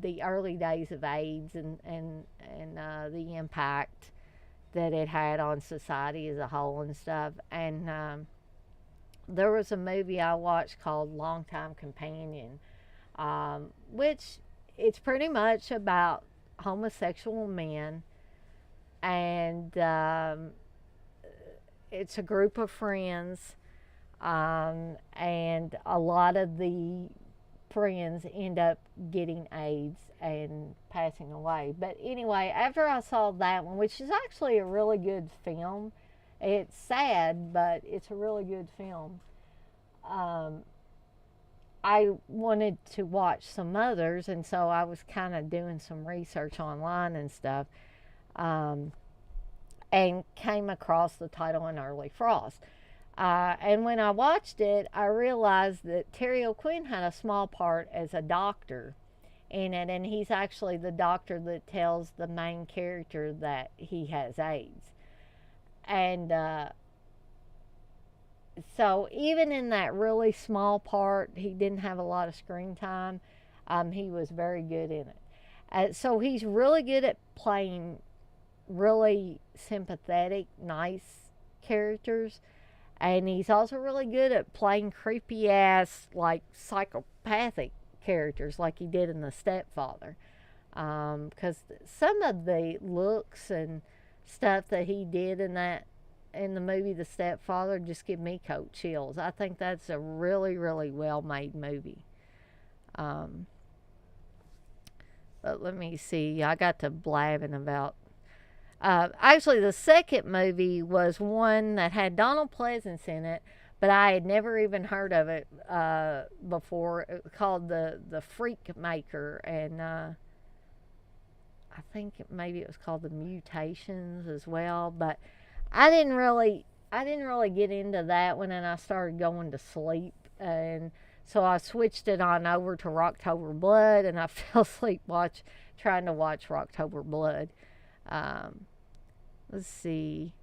the early days of AIDS and the impact that it had on society as a whole and stuff. And there was a movie I watched called Longtime Companion, which it's pretty much about homosexual men, and it's a group of friends, and a lot of the friends end up getting AIDS and passing away. But anyway, after I saw that one, which is actually a really good film, it's sad, but it's a really good film, I wanted to watch some others, and so I was kind of doing some research online and stuff, and came across the title An Early Frost. And when I watched it, I realized that Terry O'Quinn had a small part as a doctor in it, and he's actually the doctor that tells the main character that he has AIDS. And so even in that really small part, he didn't have a lot of screen time. He was very good in it. So he's really good at playing really sympathetic, nice characters. And he's also really good at playing creepy ass, psychopathic characters like he did in The Stepfather. because some of the looks and stuff that he did in the movie The Stepfather just give me cold chills. I think that's a really, really well made movie. But let me see. I got to blabbing about. Actually, the second movie was one that had Donald Pleasance in it, but I had never even heard of it before. It was called the Freak Maker, and I think maybe it was called The Mutations as well. But I didn't really get into that one, and I started going to sleep, and so I switched it on over to Rocktober Blood, and I fell asleep trying to watch Rocktober Blood. Let's see.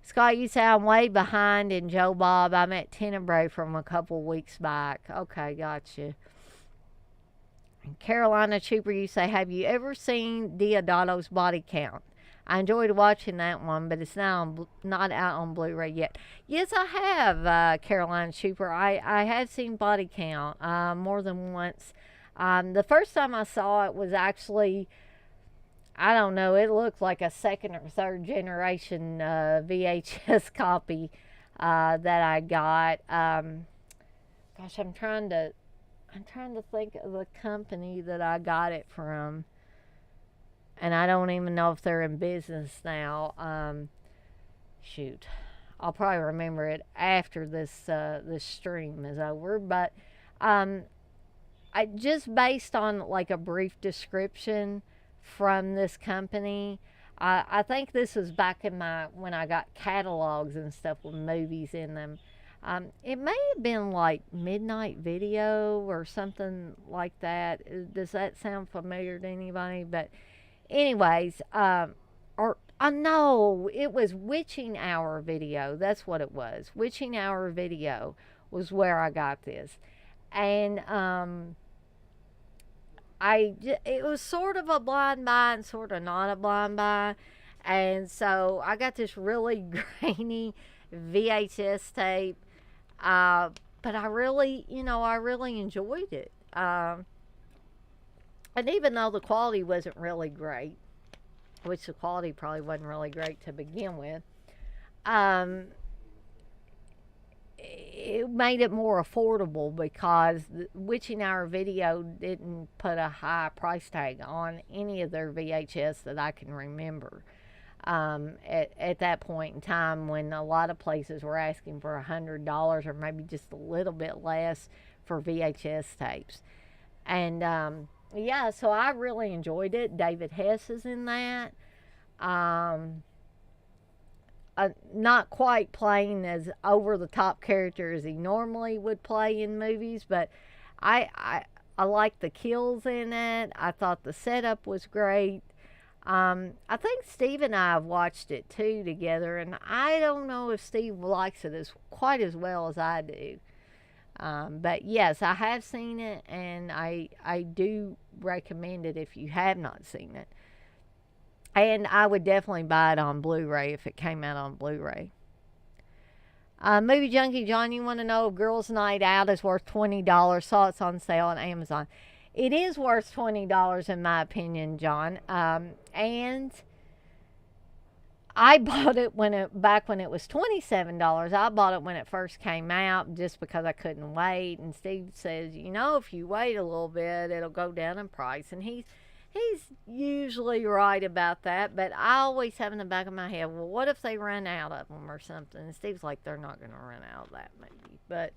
Scott, you say I'm way behind in Joe Bob. I'm at Tenebrae from a couple weeks back. Okay, gotcha. Carolina Trooper, you say, have you ever seen Deodato's Body Count? I enjoyed watching that one, but it's not out on Blu-ray yet. Yes, I have, Carolina Trooper. I have seen Body Count more than once. The first time I saw it was actually, I don't know, it looked like a second or third generation VHS copy that I got. Gosh, I'm trying to think of the company that I got it from, and I don't even know if they're in business now. Shoot, I'll probably remember it after this stream is over. But I just based on like a brief description from this company. I think this was back in when I got catalogs and stuff with movies in them. It may have been like Midnight Video or something like that. Does that sound familiar to anybody? But anyways, no, it was Witching Hour Video. That's what it was. Witching Hour Video was where I got this. And it was sort of a blind buy and sort of not a blind buy. And so I got this really grainy VHS tape. But I really enjoyed it. And even though the quality wasn't really great, which the quality probably wasn't really great to begin with, it made it more affordable because Witching Hour Video didn't put a high price tag on any of their VHS that I can remember. At that point in time, when a lot of places were asking for $100 or maybe just a little bit less for VHS tapes. And yeah, so I really enjoyed it. David Hess is in that. Not quite playing as over the top character as he normally would play in movies, but I liked the kills in it. I thought the setup was great. I think Steve and I have watched it too together, and I don't know if Steve likes it quite as well as I do. But yes, I have seen it, and I do recommend it if you have not seen it. And I would definitely buy it on Blu-ray if it came out on Blu-ray. Movie Junkie John, you want to know if Girls Night Out is worth $20? Saw it's on sale on Amazon. It is worth $20 in my opinion, John. And I bought it back when it was $27. I bought it when it first came out just because I couldn't wait. And Steve says, if you wait a little bit, it'll go down in price. And he's usually right about that, but I always have in the back of my head, well, what if they run out of them or something? And Steve's like, they're not going to run out of that maybe. But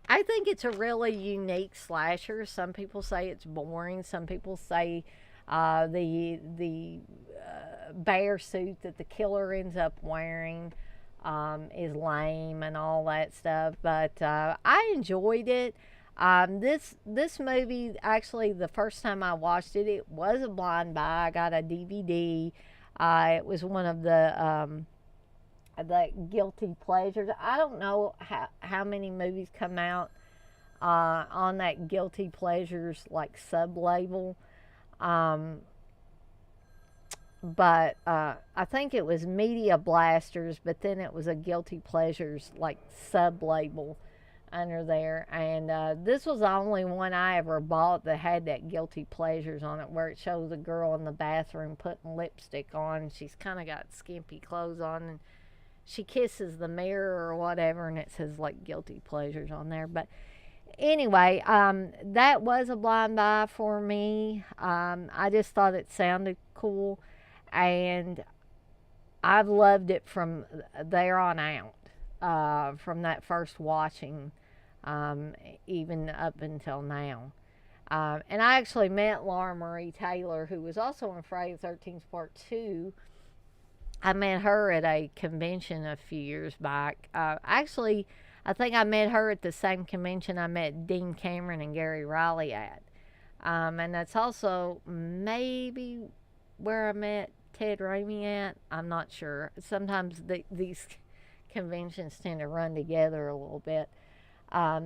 I think it's a really unique slasher. Some people say it's boring. Some people say the bear suit that the killer ends up wearing is lame and all that stuff. But I enjoyed it. This movie, actually, the first time I watched it, it was a blind buy. I got a DVD. It was one of the guilty pleasures. I don't know how many movies come out on that guilty pleasures like sub label, but I think it was Media Blasters, but then it was a guilty pleasures like sub label under there. And this was the only one I ever bought that had that guilty pleasures on it, where it shows a girl in the bathroom putting lipstick on. She's kind of got skimpy clothes on, and she kisses the mirror or whatever, and it says like guilty pleasures on there. But anyway, that was a blind buy for me. I just thought it sounded cool, and I've loved it from there on out. From that first watching, even up until now. And I actually met Laura Marie Taylor, who was also in Friday the 13th Part 2. I met her at a convention a few years back. Actually, I think I met her at the same convention I met Dean Cameron and Gary Riley at. And that's also maybe where I met Ted Raimi at. I'm not sure. Sometimes these conventions tend to run together a little bit.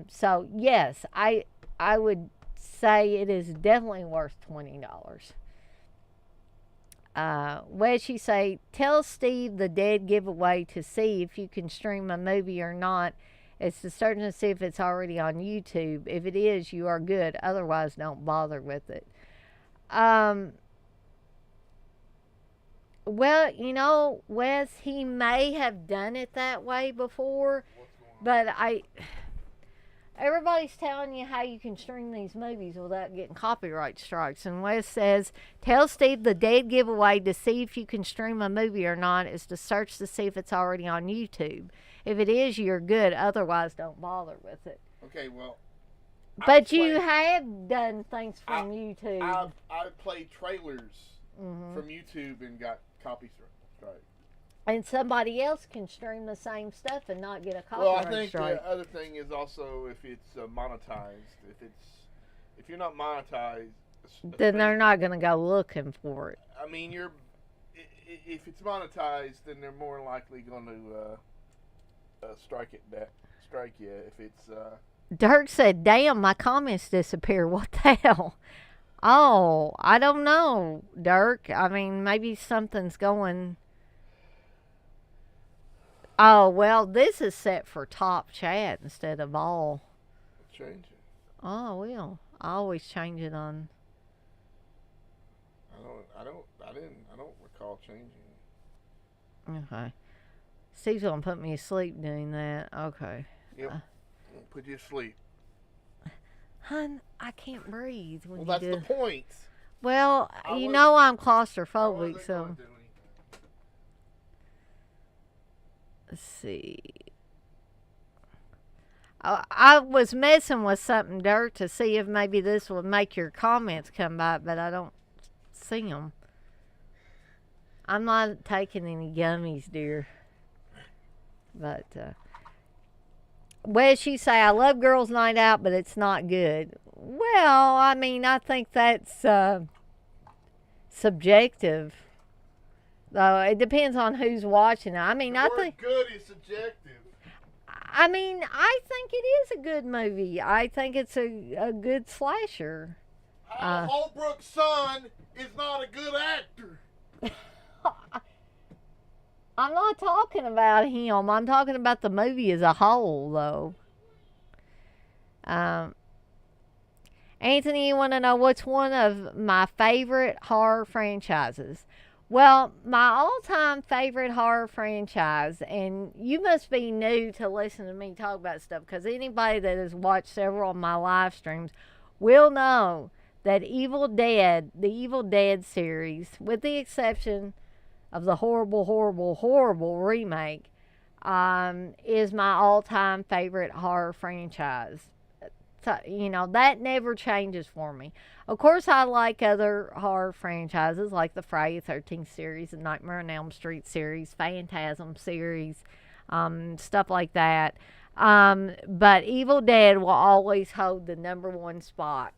So yes, I would say it is definitely worth $20. Wedgie say, tell Steve the dead giveaway to see if you can stream a movie or not. It's to certain to see if it's already on YouTube. If it is, you are good. Otherwise, don't bother with it. Well, you know, Wes, he may have done it that way before, but everybody's telling you how you can stream these movies without getting copyright strikes. And Wes says, tell Steve the dead giveaway to see if you can stream a movie or not is to search to see if it's already on YouTube. If it is, you're good. Otherwise, don't bother with it. Okay, well. But you have done things from YouTube. I've played trailers from YouTube and got copy strike. And somebody else can stream the same stuff and not get a copyright strike. Well, I think the other thing is also if it's monetized. If you're not monetized, then they're not going to go looking for it. I mean, if it's monetized, then they're more likely going to strike you. If it's Dirk said, "Damn, my comments disappear. What the hell?" Oh, I don't know, Dirk. I mean, maybe something's going. Oh, well, this is set for top chat instead of all. Change it. Oh, I will. I always change it on. I don't recall changing it. Okay. Steve's gonna put me asleep doing that. Okay. Yep. Put you asleep. Hun, I can't breathe when that's you do. the point. Well, you know I'm claustrophobic, so. Let's see. I was messing with something, Dirt, to see if maybe this would make your comments come back, but I don't see them. I'm not taking any gummies, dear. But, well, she say, I love Girls Night Out, but it's not good. Well, I mean, I think that's subjective. Though it depends on who's watching it. I mean, I think good is subjective. I mean, I think it is a good movie. I think it's a good slasher. Holbrook's son is not a good actor. I'm not talking about him. I'm talking about the movie as a whole, though. Anthony, you want to know what's one of my favorite horror franchises? Well, my all-time favorite horror franchise, and you must be new to listen to me talk about stuff, because anybody that has watched several of my live streams will know that the Evil Dead series, with the exception of the horrible remake, is my all-time favorite horror franchise. So, you know, that never changes for me. Of course, I like other horror franchises like the Friday the 13th series, the Nightmare on Elm Street series, Phantasm series, stuff like that. But Evil Dead will always hold the number one spot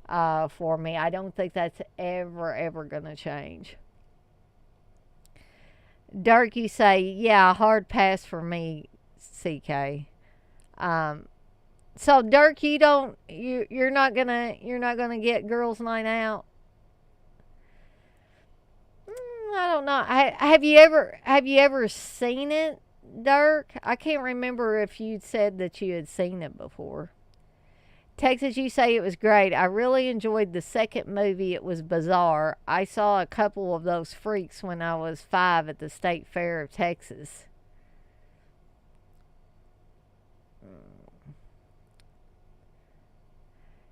for me. I don't think that's ever going to change. Dirk, you say, yeah, hard pass for me, CK. So Dirk, you're not gonna get Girls Night Out. I don't know. Have you ever seen it? Dirk, I can't remember if you'd said that you had seen it before. Texas, you say it was great. I really enjoyed the second movie. It was bizarre. I saw a couple of those freaks when I was 5 at the State Fair of Texas.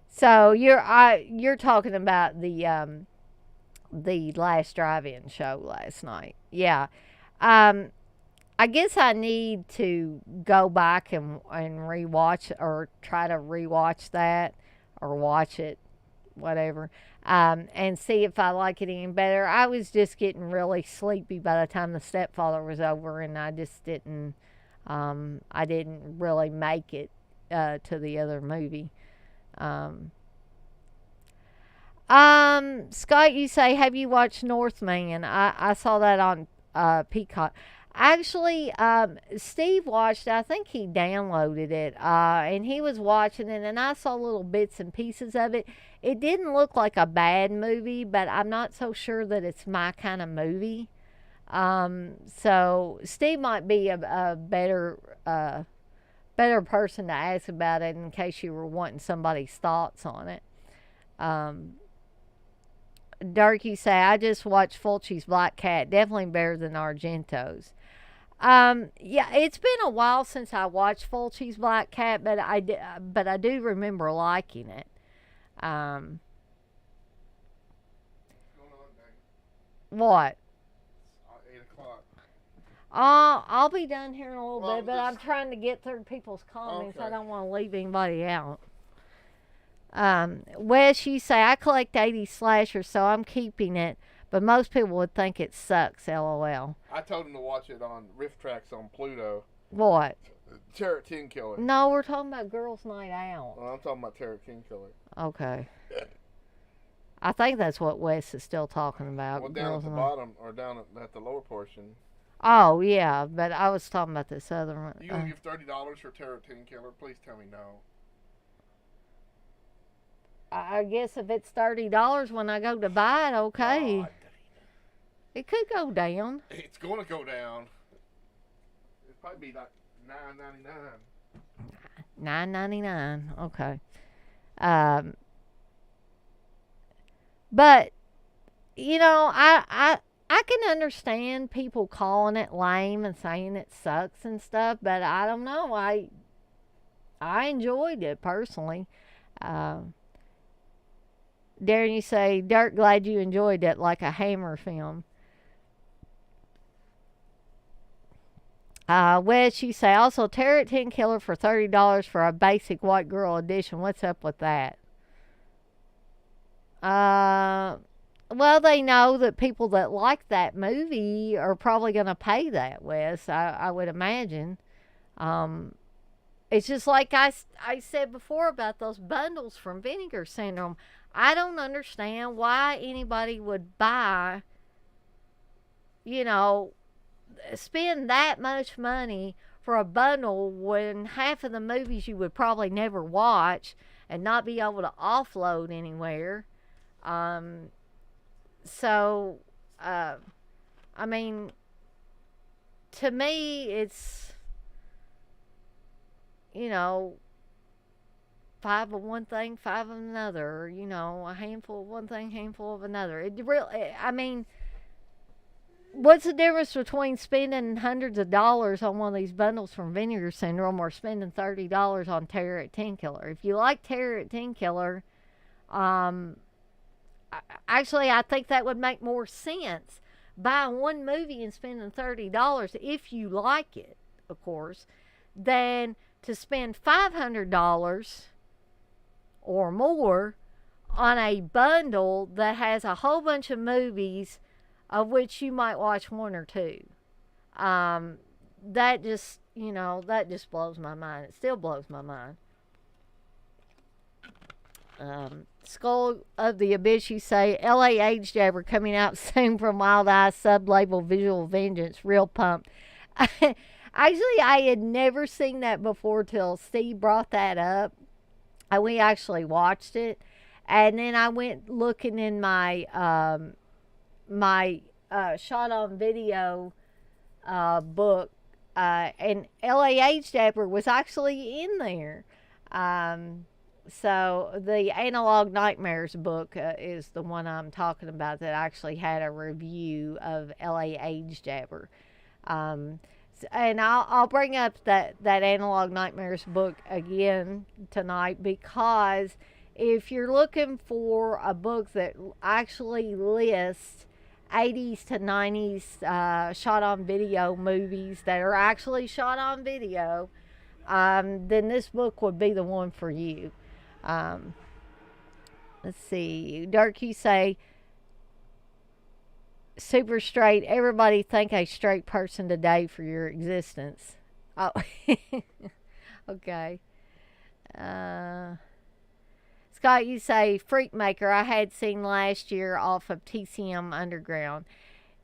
So you're talking about the last drive-in show last night. Yeah. I guess I need to go back and rewatch or try to rewatch that or watch it, whatever, and see if I like it any better. I was just getting really sleepy by the time The Stepfather was over, and I just didn't, I didn't really make it to the other movie. Scott, you say, have you watched Northman? I saw that on Peacock. Actually, Steve watched it. I think he downloaded it, and he was watching it, and I saw little bits and pieces of it. It didn't look like a bad movie, but I'm not so sure that it's my kind of movie. So Steve might be a better person to ask about it in case you were wanting somebody's thoughts on it. Dirk, you say, I just watched Fulci's Black Cat. Definitely better than Argento's. Yeah, it's been a while since I watched Fulci's Black Cat, but I do remember liking it. What? 8:00. I'll be done here in a little Well, bit, but I'm trying to get through people's comments. Okay. I don't want to leave anybody out. Wes, you say, I collect 80 slashers, so I'm keeping it, but most people would think it sucks, LOL. I told him to watch it on Riff Tracks on Pluto. What? Terror Teen Killer. No, we're talking about Girls Night Out. Well, I'm talking about Terror Teen Killer. Okay. I think that's what Wes is still talking about. Well, down at the bottom, or down at the lower portion. Oh, yeah, but I was talking about this other one. You gonna give $30 for Terror Teen Killer? Please tell me no. I guess if it's $30 when I go to buy it, okay. God. It could go down. It's gonna go down. It'd probably be like $9.99. $9.99. Okay. But you know, I can understand people calling it lame and saying it sucks and stuff, but I don't know. I enjoyed it personally. Darren, you say, Dirk, glad you enjoyed it, like a Hammer film. Wes, you say, also Terror Teen Killer for $30 for a basic white girl edition. What's up with that? Well, they know that people that like that movie are probably going to pay that, Wes, I would imagine. It's just like I said before about those bundles from Vinegar Syndrome. I don't understand why anybody would buy, spend that much money for a bundle when half of the movies you would probably never watch and not be able to offload anywhere. I mean, to me, it's, 5 of one thing, 5 of another, a handful of one thing, handful of another. What's the difference between spending hundreds of dollars on one of these bundles from Vinegar Syndrome or spending $30 on Terror Teen Killer? If you like Terror Teen Killer, actually, I think that would make more sense. Buying one movie and spending $30, if you like it, of course, than to spend $500 or more on a bundle that has a whole bunch of movies of which you might watch 1 or 2. That just blows my mind. It still blows my mind. Skull of the Abyss, you say, LA Age Jabber coming out soon from Wild Eye, sub-label Visual Vengeance, real pumped. Actually, I had never seen that before till Steve brought that up. And we actually watched it. And then I went looking in my shot on video book and LAH Dapper was actually in there. So the Analog Nightmares book is the one I'm talking about that actually had a review of LAH Dapper. And I'll bring up that Analog Nightmares book again tonight, because if you're looking for a book that actually lists 80s to 90s shot on video movies that are actually shot on video, then this book would be the one for you. Let's see. Dirk, you say, super straight. Everybody think a straight person today for your existence. Oh, okay. Scott, you say Freakmaker. I had seen last year off of TCM Underground.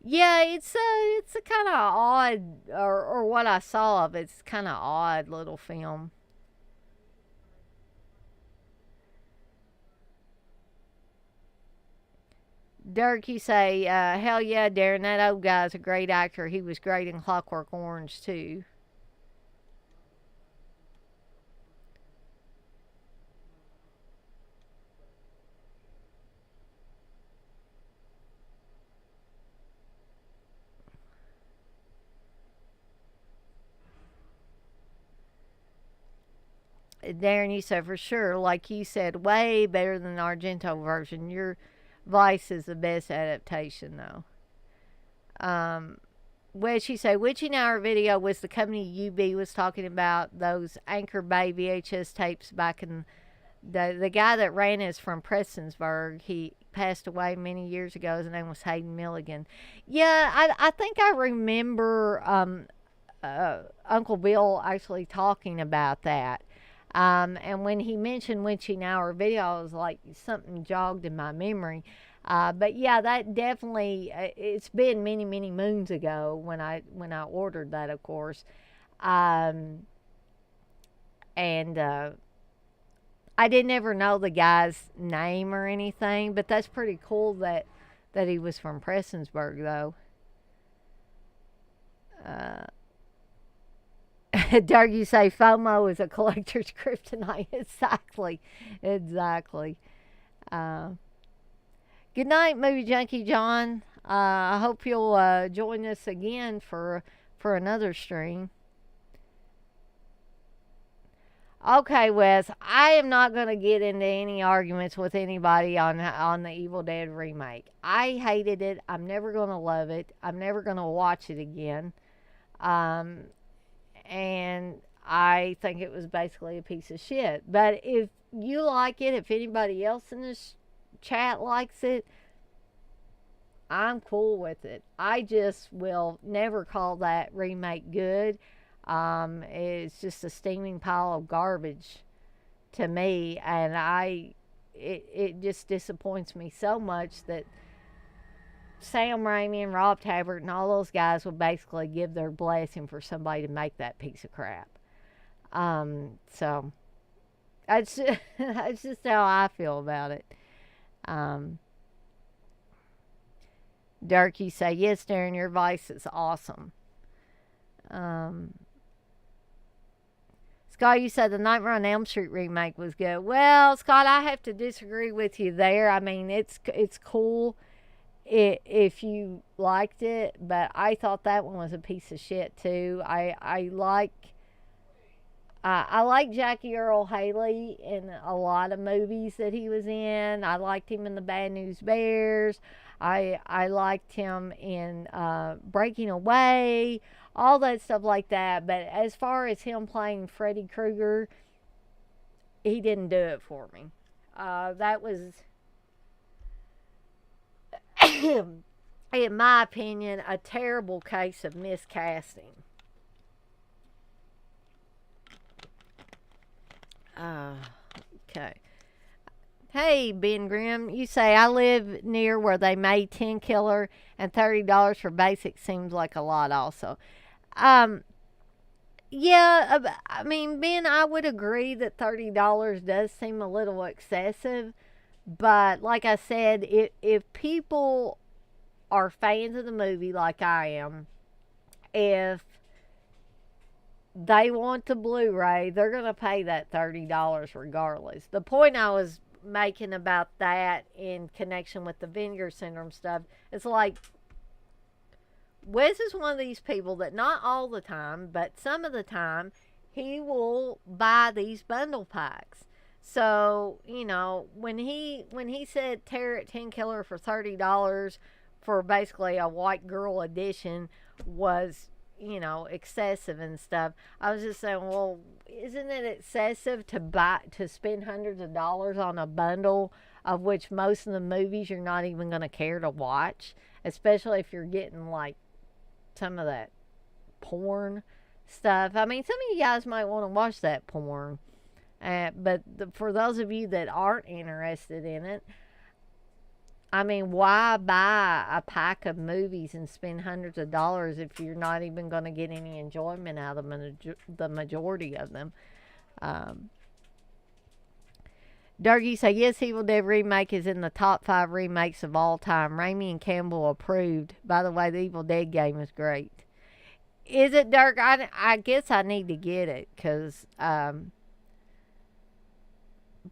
Yeah, it's a kind of odd, or what I saw of it's kind of odd little film. Dirk, you say, hell yeah, Darren, that old guy's a great actor. He was great in Clockwork Orange, too. Darren, you said, for sure, like you said, way better than the Argento version. Your Vice is the best adaptation, though. Well, she said, which in our video was the company UB was talking about, those Anchor Bay VHS tapes back in the guy that ran is from Prestonsburg. He passed away many years ago. His name was Hayden Milligan. Yeah, I think I remember Uncle Bill actually talking about that. And when he mentioned Witching Hour video, I was like, something jogged in my memory. But yeah, that definitely, it's been many, many moons ago when I ordered that, of course. And I didn't ever know the guy's name or anything, but that's pretty cool that he was from Prestonsburg, though. Doug, you say FOMO is a collector's kryptonite. Exactly. Good night, Movie Junkie John. I hope you'll join us again for another stream. Okay, Wes, I am not going to get into any arguments with anybody on the Evil Dead remake. I hated it. I'm never going to love it. I'm never going to watch it again. And I think it was basically a piece of shit. But if you like it, if anybody else in this chat likes it, I'm cool with it. I just will never call that remake good. It's just a steaming pile of garbage to me, and it just disappoints me so much that Sam Raimi and Rob Tabbert and all those guys would basically give their blessing for somebody to make that piece of crap. So that's just how I feel about it. Dirk, you say, yes, Darren, your Vice is awesome. Scott, you said the Nightmare on Elm Street remake was good. Well, Scott, I have to disagree with you there. I mean, it's cool if you liked it, but I thought that one was a piece of shit too. I like Jackie Earle Haley in a lot of movies that he was in. I liked him in The Bad News Bears. I liked him in Breaking Away, all that stuff like that. But as far as him playing Freddy Krueger, he didn't do it for me. That was, in my opinion, a terrible case of miscasting. Okay. Hey, Ben Grimm, you say, I live near where they made 10 Killer and $30 for basic seems like a lot also. Yeah, I mean, Ben, I would agree that $30 does seem a little excessive. But like I said, if people are fans of the movie like I am, if they want the Blu-ray, they're going to pay that $30 regardless. The point I was making about that in connection with the Vinegar Syndrome stuff, it's like Wes is one of these people that not all the time, but some of the time, he will buy these bundle packs. So, you know, when he said Terror at 10 Killer for $30 for basically a white girl edition was, you know, excessive and stuff, I was just saying, well, isn't it excessive to spend hundreds of dollars on a bundle of which most of the movies you're not even going to care to watch, especially if you're getting like some of that porn stuff. I mean, some of you guys might want to watch that porn, but for those of you that aren't interested in it, I mean, why buy a pack of movies and spend hundreds of dollars if you're not even going to get any enjoyment out of the majority of them? Dargy say, yes, Evil Dead remake is in the top 5 remakes of all time. Raimi and Campbell approved. By the way, the Evil Dead game is great. Is it, Dirk? I guess I need to get it because...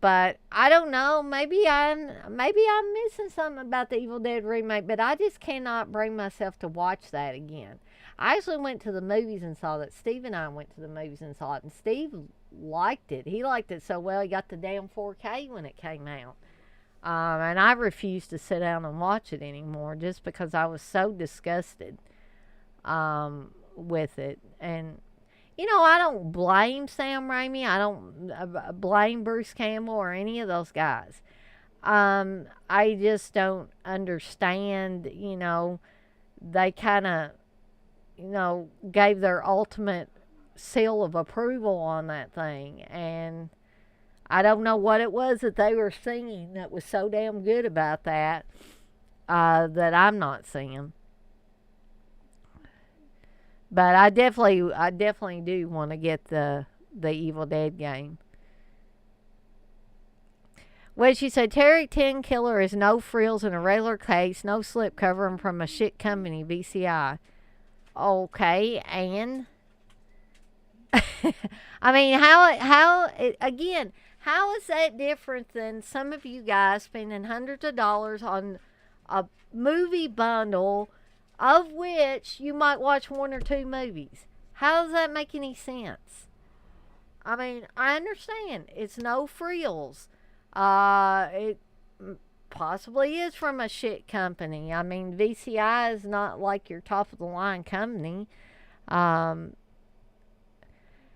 but I don't know. Maybe I'm missing something about the Evil Dead remake, but I just cannot bring myself to watch that again. I actually went to the movies and saw that. Steve and I went to the movies and saw it, and Steve liked it. He liked it so well, he got the damn 4K when it came out. And I refused to sit down and watch it anymore just because I was so disgusted with it. And you know, I don't blame Sam Raimi. I don't blame Bruce Campbell or any of those guys. I just don't understand, you know, they kind of, you know, gave their ultimate seal of approval on that thing. And I don't know what it was that they were singing that was so damn good about that, that I'm not seeing. But I definitely do want to get the Evil Dead game. Well, she said, Terry 10 Killer is no frills in a regular case, no slip covering from a shit company, VCI. Okay, and I mean, how is that different than some of you guys spending hundreds of dollars on a movie bundle of which you might watch 1 or 2 movies? How does that make any sense? I mean, I understand it's no frills. It possibly is from a shit company. I mean, VCI is not like your top of the line company. And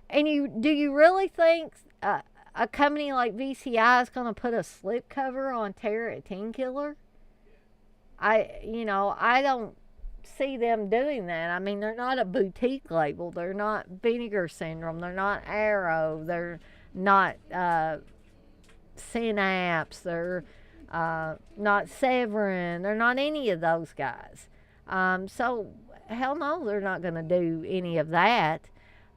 do you really think a company like VCI is going to put a slipcover on Terror at 10 Killer? I don't see them doing that. I mean, they're not a boutique label. They're not Vinegar Syndrome. They're not Arrow. They're not Synapse. They're not Severin. They're not any of those guys. So, hell no, they're not going to do any of that.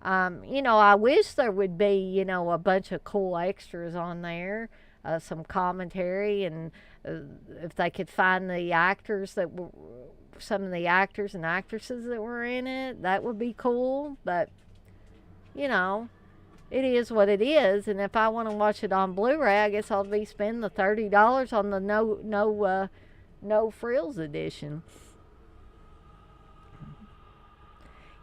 I wish there would be, a bunch of cool extras on there, some commentary, and if they could find the actors that were, some of the actors and actresses that were in it, that would be cool. But, it is what it is. And if I want to watch it on Blu-ray, I guess I'll be spending the $30 on the no frills edition.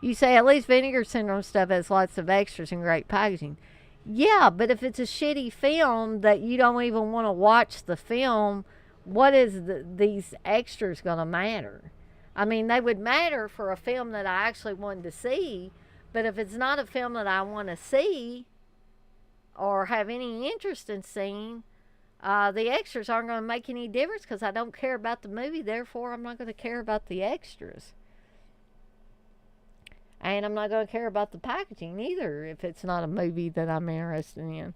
You say at least Vinegar Syndrome stuff has lots of extras and great packaging. Yeah, but if it's a shitty film that you don't even want to watch the film, what is these extras going to matter? I mean, they would matter for a film that I actually wanted to see, but if it's not a film that I want to see or have any interest in seeing, the extras aren't going to make any difference because I don't care about the movie. Therefore, I'm not going to care about the extras. And I'm not going to care about the packaging either if it's not a movie that I'm interested in.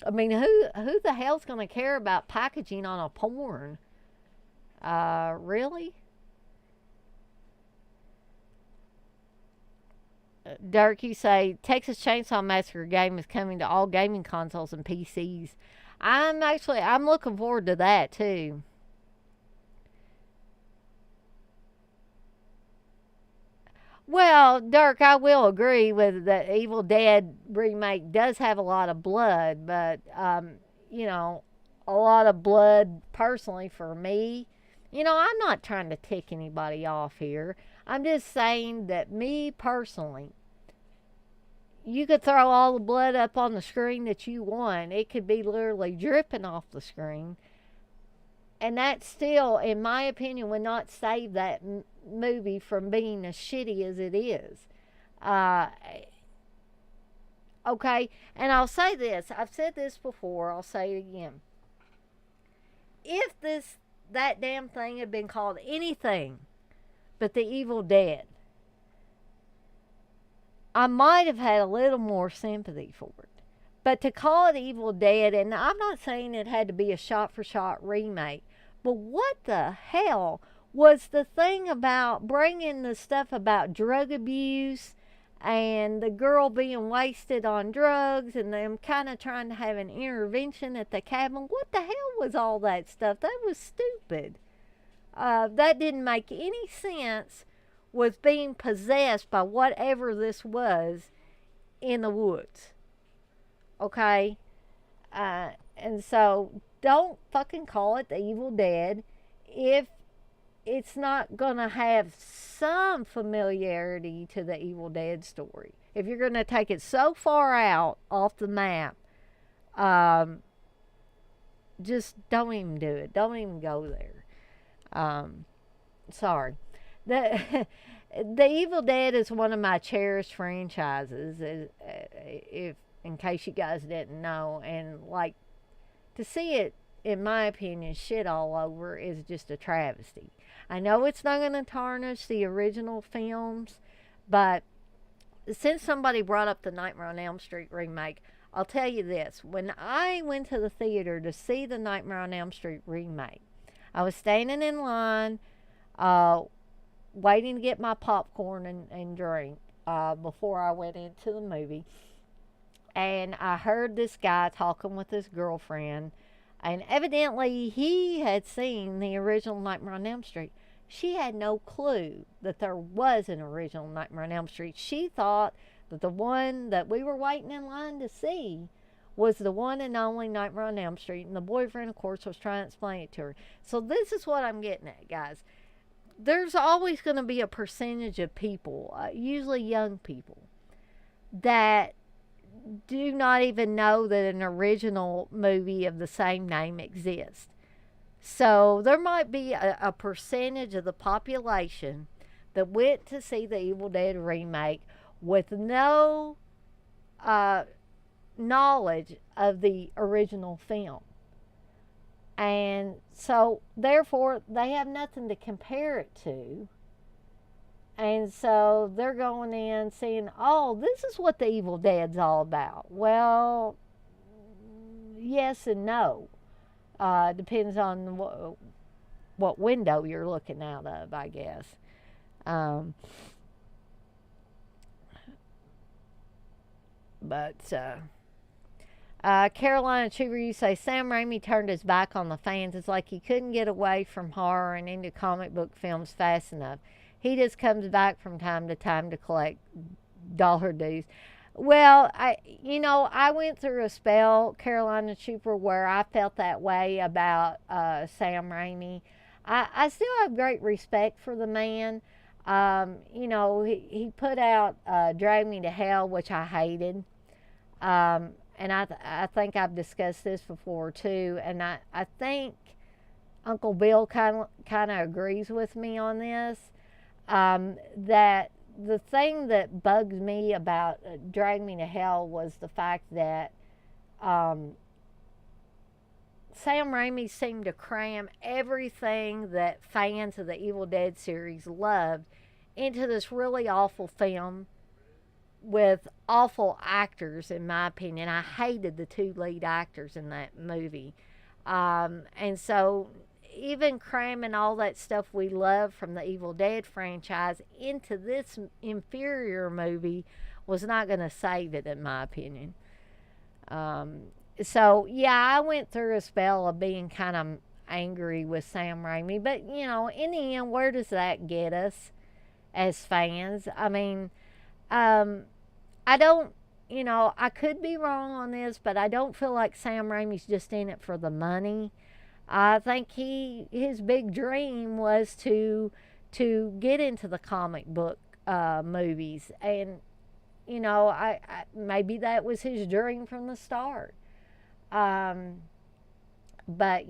I mean, who the hell's going to care about packaging on a porn? Really? Dirk, you say, Texas Chainsaw Massacre game is coming to all gaming consoles and PCs. I'm looking forward to that too. Well, Dirk, I will agree with the Evil Dead remake does have a lot of blood, but you know, a lot of blood personally for me. You know, I'm not trying to tick anybody off here. I'm just saying that me personally, you could throw all the blood up on the screen that you want. It could be literally dripping off the screen. And that still, in my opinion, would not save that movie from being as shitty as it is. Uh, okay, and I'll say this. I've said this before. I'll say it again. If that damn thing had been called anything but The Evil Dead, I might have had a little more sympathy for it. But to call it Evil Dead, and I'm not saying it had to be a shot for shot remake, but what the hell was the thing about bringing the stuff about drug abuse and the girl being wasted on drugs and them kind of trying to have an intervention at the cabin? What the hell was all that stuff? That was stupid. That didn't make any sense with being possessed by whatever this was in the woods. Okay? And so don't fucking call it The Evil Dead if it's not gonna have some familiarity to the Evil Dead story. If you're gonna take it so far out off the map, just don't even do it. Don't even go there. Sorry. The The Evil Dead is one of my cherished franchises. If in case you guys didn't know, and like to see it, in my opinion, shit all over is just a travesty. I know it's not going to tarnish the original films, but since somebody brought up the Nightmare on Elm Street remake, I'll tell you this. When I went to the theater to see the Nightmare on Elm Street remake, I was standing in line, waiting to get my popcorn and drink before I went into the movie. And I heard this guy talking with his girlfriend, and evidently he had seen the original Nightmare on Elm Street. She had no clue that there was an original Nightmare on Elm Street. She thought that the one that we were waiting in line to see was the one and only Nightmare on Elm Street, and the boyfriend, of course, was trying to explain it to her. So this is what I'm getting at, guys. There's always going to be a percentage of people, usually young people, that do not even know that an original movie of the same name exists. So there might be a percentage of the population that went to see the Evil Dead remake with no knowledge of the original film. And so, therefore, they have nothing to compare it to. And so they're going in saying, oh, this is what the Evil Dead's all about. Well, yes and no. Depends on what window you're looking out of, I guess. Carolina Cheever, you say Sam Raimi turned his back on the fans. It's like he couldn't get away from horror and into comic book films fast enough. He just comes back from time to time to collect dollar dues. Well, I went through a spell, Carolina Trooper, where I felt that way about Sam Raimi. I still have great respect for the man. He put out Drag Me to Hell, which I hated. And I think I've discussed this before too. And I think Uncle Bill kind of agrees with me on this. That the thing that bugs me about Drag Me to Hell was the fact that Sam Raimi seemed to cram everything that fans of the Evil Dead series loved into this really awful film with awful actors, in my opinion. I hated the two lead actors in that movie. And so even cramming all that stuff we love from the Evil Dead franchise into this inferior movie was not going to save it, in my opinion. So, yeah, I went through a spell of being kind of angry with Sam Raimi. But, in the end, where does that get us? as fans. I mean, I don't, I could be wrong on this, but I don't feel like Sam Raimi's just in it for the money. I think his big dream was to get into the comic book movies, and I maybe that was his dream from the start. Um, but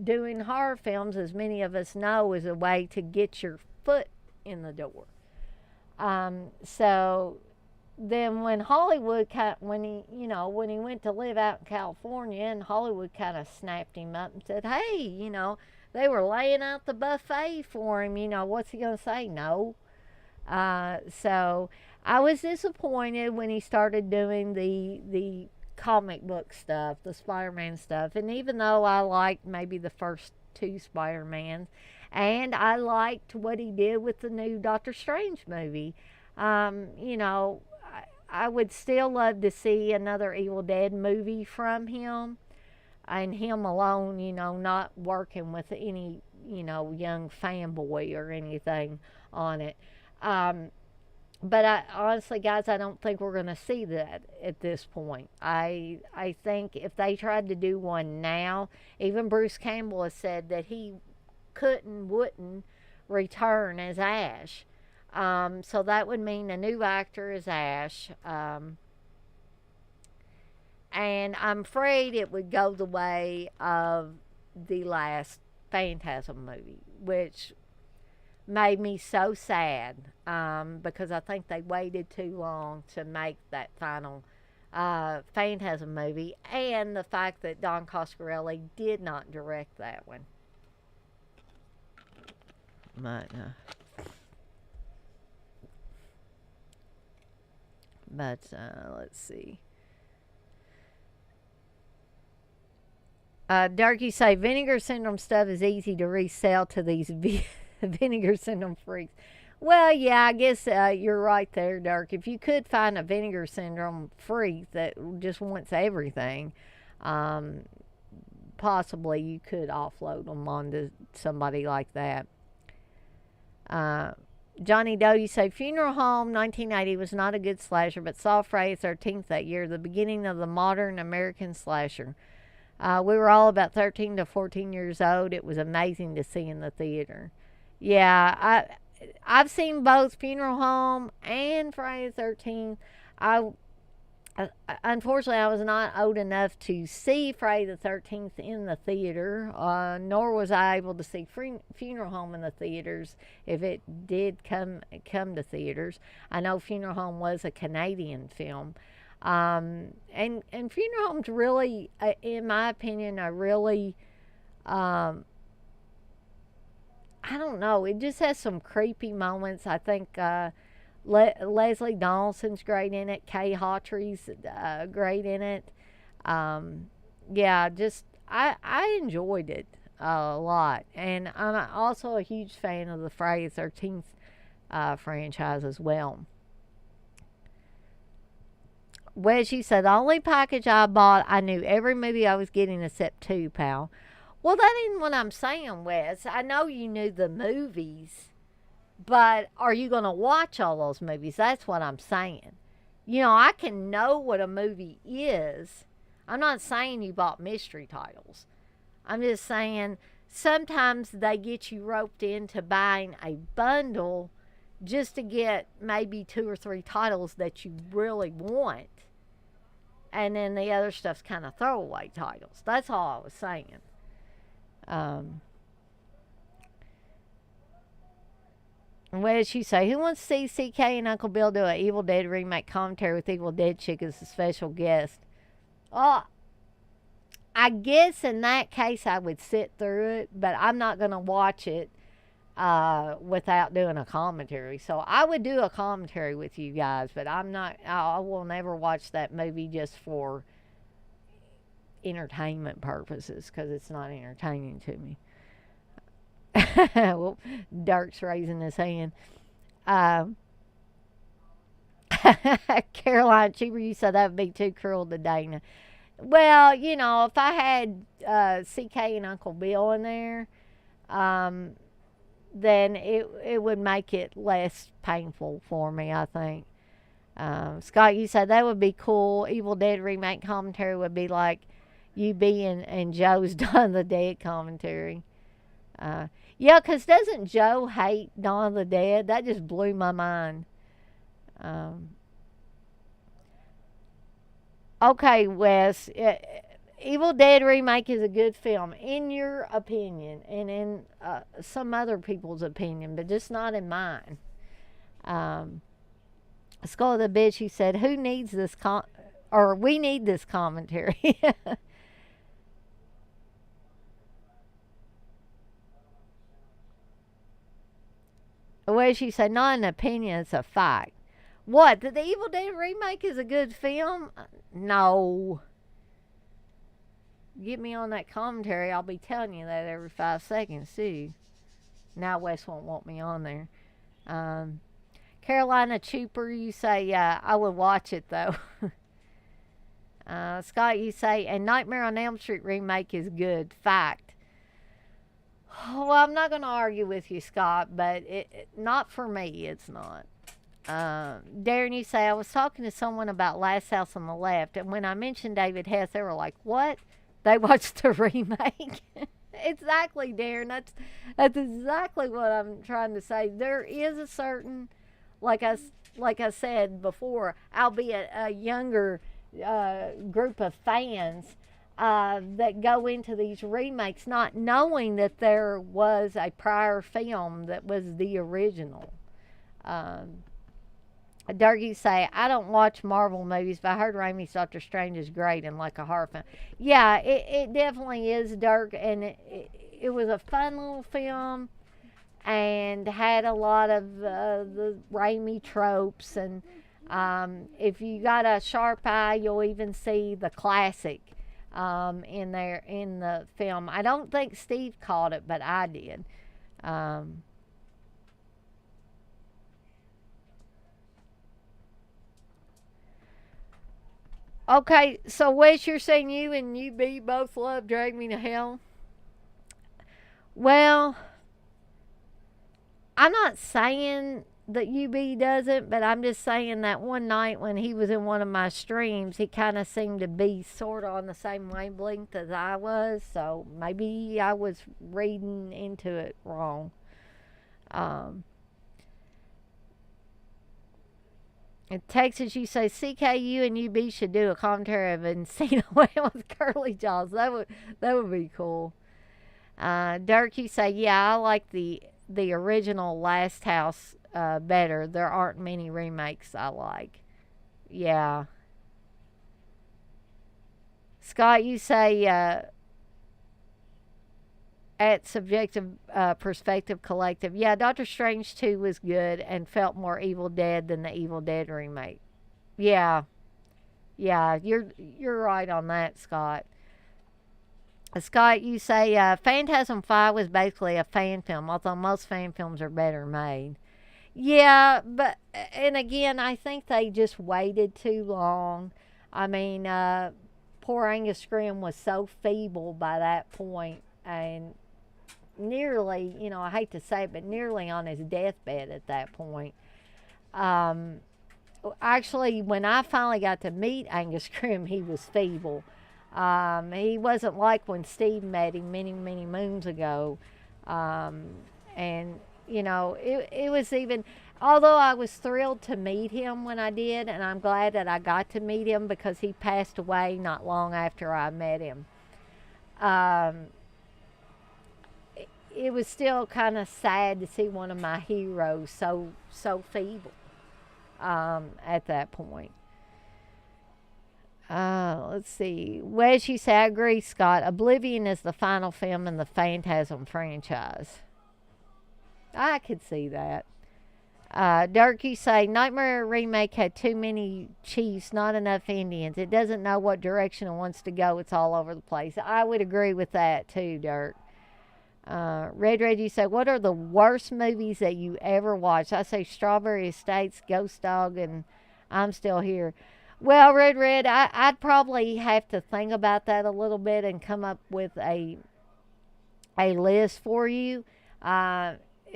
doing horror films, as many of us know, is a way to get your foot in the door. So then when Hollywood when he went to live out in California, and Hollywood kind of snapped him up and said, hey, they were laying out the buffet for him, what's he going to say? No. So I was disappointed when he started doing the comic book stuff, the Spider-Man stuff. And even though I liked maybe the first two Spider-Mans, and I liked what he did with the new Doctor Strange movie, I would still love to see another Evil Dead movie from him, and him alone, not working with any, young fanboy or anything on it. But honestly, guys, I don't think we're going to see that at this point. I think if they tried to do one now, even Bruce Campbell has said that he wouldn't return as Ash. So that would mean a new actor as Ash. And I'm afraid it would go the way of the last Phantasm movie, which made me so sad, because I think they waited too long to make that final Phantasm movie, and the fact that Don Coscarelli did not direct that one. But let's see. Darky say Vinegar Syndrome stuff is easy to resell to these Vinegar Syndrome freaks. Well, yeah, I guess you're right there, Dark. If you could find a Vinegar Syndrome freak that just wants everything, possibly you could offload them onto somebody like that. Johnny Doty say Funeral Home 1980 was not a good slasher, but saw Friday the 13th that year, the beginning of the modern American slasher. We were all about 13 to 14 years old. It was amazing to see in the theater. Yeah, I've seen both Funeral Home and Friday the 13th. Unfortunately, I was not old enough to see Friday the 13th in the theater, nor was I able to see Funeral Home in the theaters if it did come to theaters. I know Funeral Home was a Canadian film. And Funeral Home's really, in my opinion, a really, I don't know, it just has some creepy moments. I think Leslie Donaldson's great in it. Kay Hawtrey's great in it. Yeah, just I enjoyed it a lot, and I'm also a huge fan of the Friday the 13th franchise as well. Wes, you said the only package I bought, I knew every movie I was getting except two, pal. Well, that isn't what I'm saying, Wes. I know you knew the movies, but are you going to watch all those movies? That's what I'm saying. I can know what a movie is. I'm not saying you bought mystery titles. I'm just saying sometimes they get you roped into buying a bundle just to get maybe 2 or 3 titles that you really want. And then the other stuff's kind of throwaway titles. That's all I was saying. What did she say? Who wants to see CK and Uncle Bill do an Evil Dead remake commentary with Evil Dead Chick as a special guest? Oh, I guess in that case I would sit through it, but I'm not going to watch it without doing a commentary. So I would do a commentary with you guys, but I will never watch that movie just for entertainment purposes, because it's not entertaining to me. Well, Dirk's raising his hand. Caroline Cheever, you said that would be too cruel to Dana. Well, if I had CK and Uncle Bill in there, then it would make it less painful for me, I think. Scott, you said that would be cool. Evil Dead remake commentary would be like UB and Joe's Dawn of the Dead commentary. Yeah, because doesn't Joe hate Dawn of the Dead? That just blew my mind. Okay, Wes. Evil Dead remake is a good film, in your opinion, and in some other people's opinion, but just not in mine. Skull of the Bitch, he said, who needs this or we need this commentary. Well, she said, not an opinion, it's a fact. What, that the Evil Dead remake is a good film? No. Get me on that commentary, I'll be telling you that every 5 seconds, too. Now Wes won't want me on there. Carolina Trooper, you say, I would watch it, though. Scott, you say, and Nightmare on Elm Street remake is good. Fact. Well, I'm not going to argue with you, Scott, but not for me, it's not. Darren, you say, I was talking to someone about Last House on the Left, and when I mentioned David Hess, they were like, what? They watched the remake? Exactly, Darren. That's exactly what I'm trying to say. There is a certain, like I said before, albeit a younger group of fans that go into these remakes not knowing that there was a prior film that was the original. Darky say, I don't watch Marvel movies, but I heard Raimi's Doctor Strange is great and like a horror film. Yeah, it definitely is, Dirk, and it was a fun little film and had a lot of the Raimi tropes, and if you got a sharp eye, you'll even see the classic in there in the film. I don't think Steve caught it, but I did. Okay, so Wes, you're saying you and UB both love Drag Me to Hell? Well, I'm not saying that UB doesn't, but I'm just saying that one night when he was in one of my streams, he kind of seemed to be sort of on the same wavelength as I was, so maybe I was reading into it wrong. In Texas, you say CKU and UB should do a commentary of Encino Man with curly jaws. That would be cool. Dirk, you say, yeah, I like the original Last House better. There aren't many remakes I like. Yeah. Scott, you say at Subjective Perspective Collective, yeah, Doctor Strange 2 was good and felt more Evil Dead than the Evil Dead remake. Yeah, you're right on that, Scott. Scott, you say Phantasm 5 was basically a fan film, although most fan films are better made. Yeah, but, and again, I think they just waited too long. I mean, poor Angus Scrimm was so feeble by that point, and nearly, I hate to say it, but nearly on his deathbed at that point. Actually, when I finally got to meet Angus Scrimm, he was feeble. He wasn't like when Steve met him many, many moons ago. And, it was even, although I was thrilled to meet him when I did, and I'm glad that I got to meet him because he passed away not long after I met him. It was still kind of sad to see one of my heroes so feeble at that point. Let's see. Wes, you say, I agree, Scott. Oblivion is the final film in the Phantasm franchise. I could see that. Dirk, you say, Nightmare remake had too many chiefs, not enough Indians. It doesn't know what direction it wants to go. It's all over the place. I would agree with that too, Dirk. Red, you say, what are the worst movies that you ever watched? I say Strawberry Estates, Ghost Dog, and I'm Still Here. Well, Red, I'd probably have to think about that a little bit and come up with a list for you.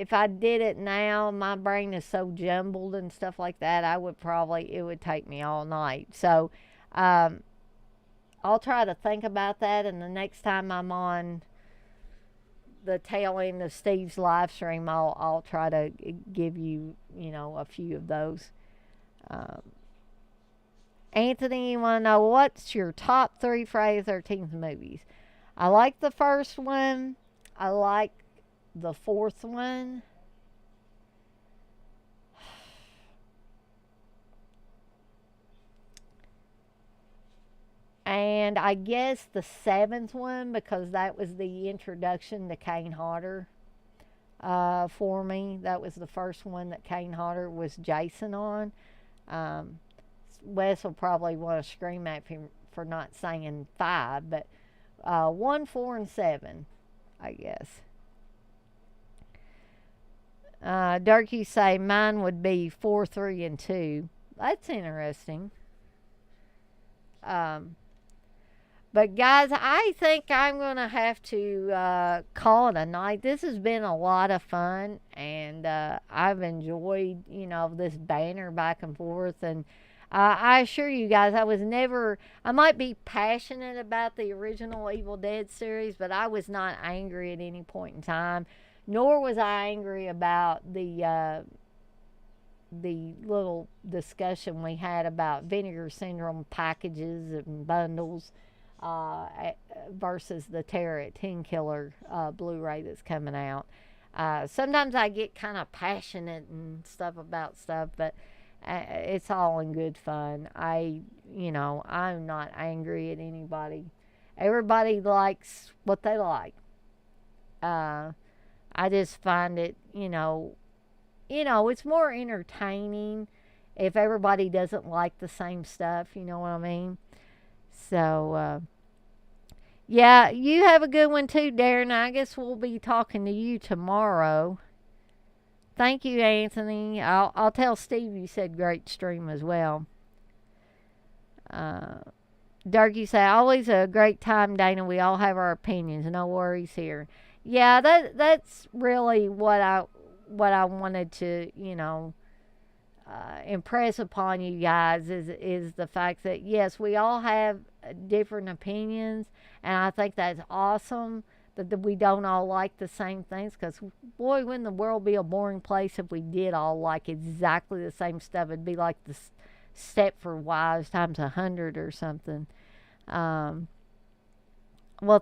if I did it now, my brain is so jumbled and stuff like that. It would take me all night. So, I'll try to think about that, and the next time I'm on the tail end of Steve's live stream, I'll try to give you, a few of those. Anthony, you want to know what's your top 3 Friday the 13th movies? I like the first one. I like the fourth one. And I guess the 7th one, because that was the introduction to Kane Hodder for me. That was the first one that Kane Hodder was Jason on. Wes will probably want to scream at him for not saying 5, but 1, 4, and 7, I guess. Dirk, you say mine would be 4, 3, and 2. That's interesting. But guys, I think I'm going to have to call it a night. This has been a lot of fun, and I've enjoyed, this banter back and forth. And I assure you guys, I might be passionate about the original Evil Dead series, but I was not angry at any point in time, nor was I angry about the little discussion we had about Vinegar Syndrome packages and bundles. Versus the Terror at 10 Killer Blu-ray that's coming out. Sometimes I get kind of passionate and stuff about stuff, but it's all in good fun. I'm not angry at anybody. Everybody likes what they like. I just find it, it's more entertaining if everybody doesn't like the same stuff, you know what I mean? So, yeah, you have a good one too, Darren. I guess we'll be talking to you tomorrow. Thank you, Anthony. I'll tell Steve you said great stream as well. Dirk, you say, always a great time, Dana. We all have our opinions. No worries here. Yeah, that's really what I wanted to, impress upon you guys is the fact that yes, we all have different opinions, and I think that's awesome that we don't all like the same things, because boy, wouldn't the world be a boring place if we did all like exactly the same stuff. It'd be like the Stepford Wives times 100 or something. Well,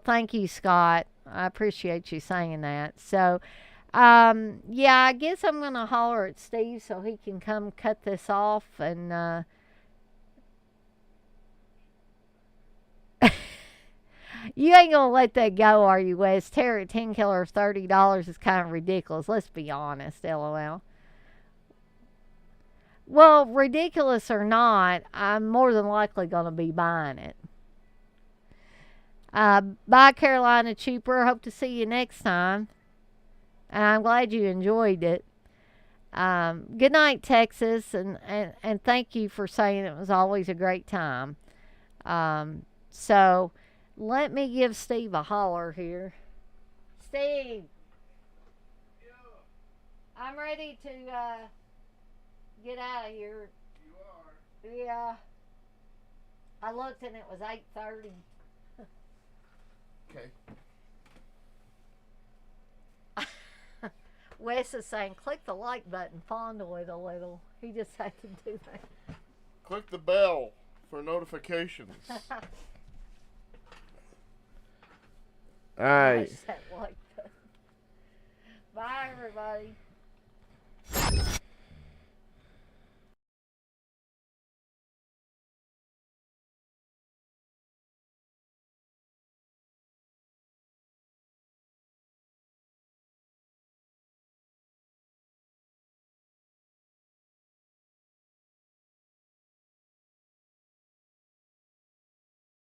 thank you, Scott. I appreciate you saying that. So yeah, I guess I'm going to holler at Steve so he can come cut this off. And you ain't going to let that go, are you, Wes? Terror at 10 Killer of $30 is kind of ridiculous. Let's be honest, LOL. Well, ridiculous or not, I'm more than likely going to be buying it. Bye, Carolina Trooper. Hope to see you next time. And I'm glad you enjoyed it. Good night, Texas, and thank you for saying it was always a great time. So let me give Steve a holler here. Steve, I'm ready to get out of here. You are. Yeah. I looked and it was 8:30. Okay. Wes is saying, click the like button, fondle it a little. He just had to do that. Click the bell for notifications. All right. That like button. Bye, everybody.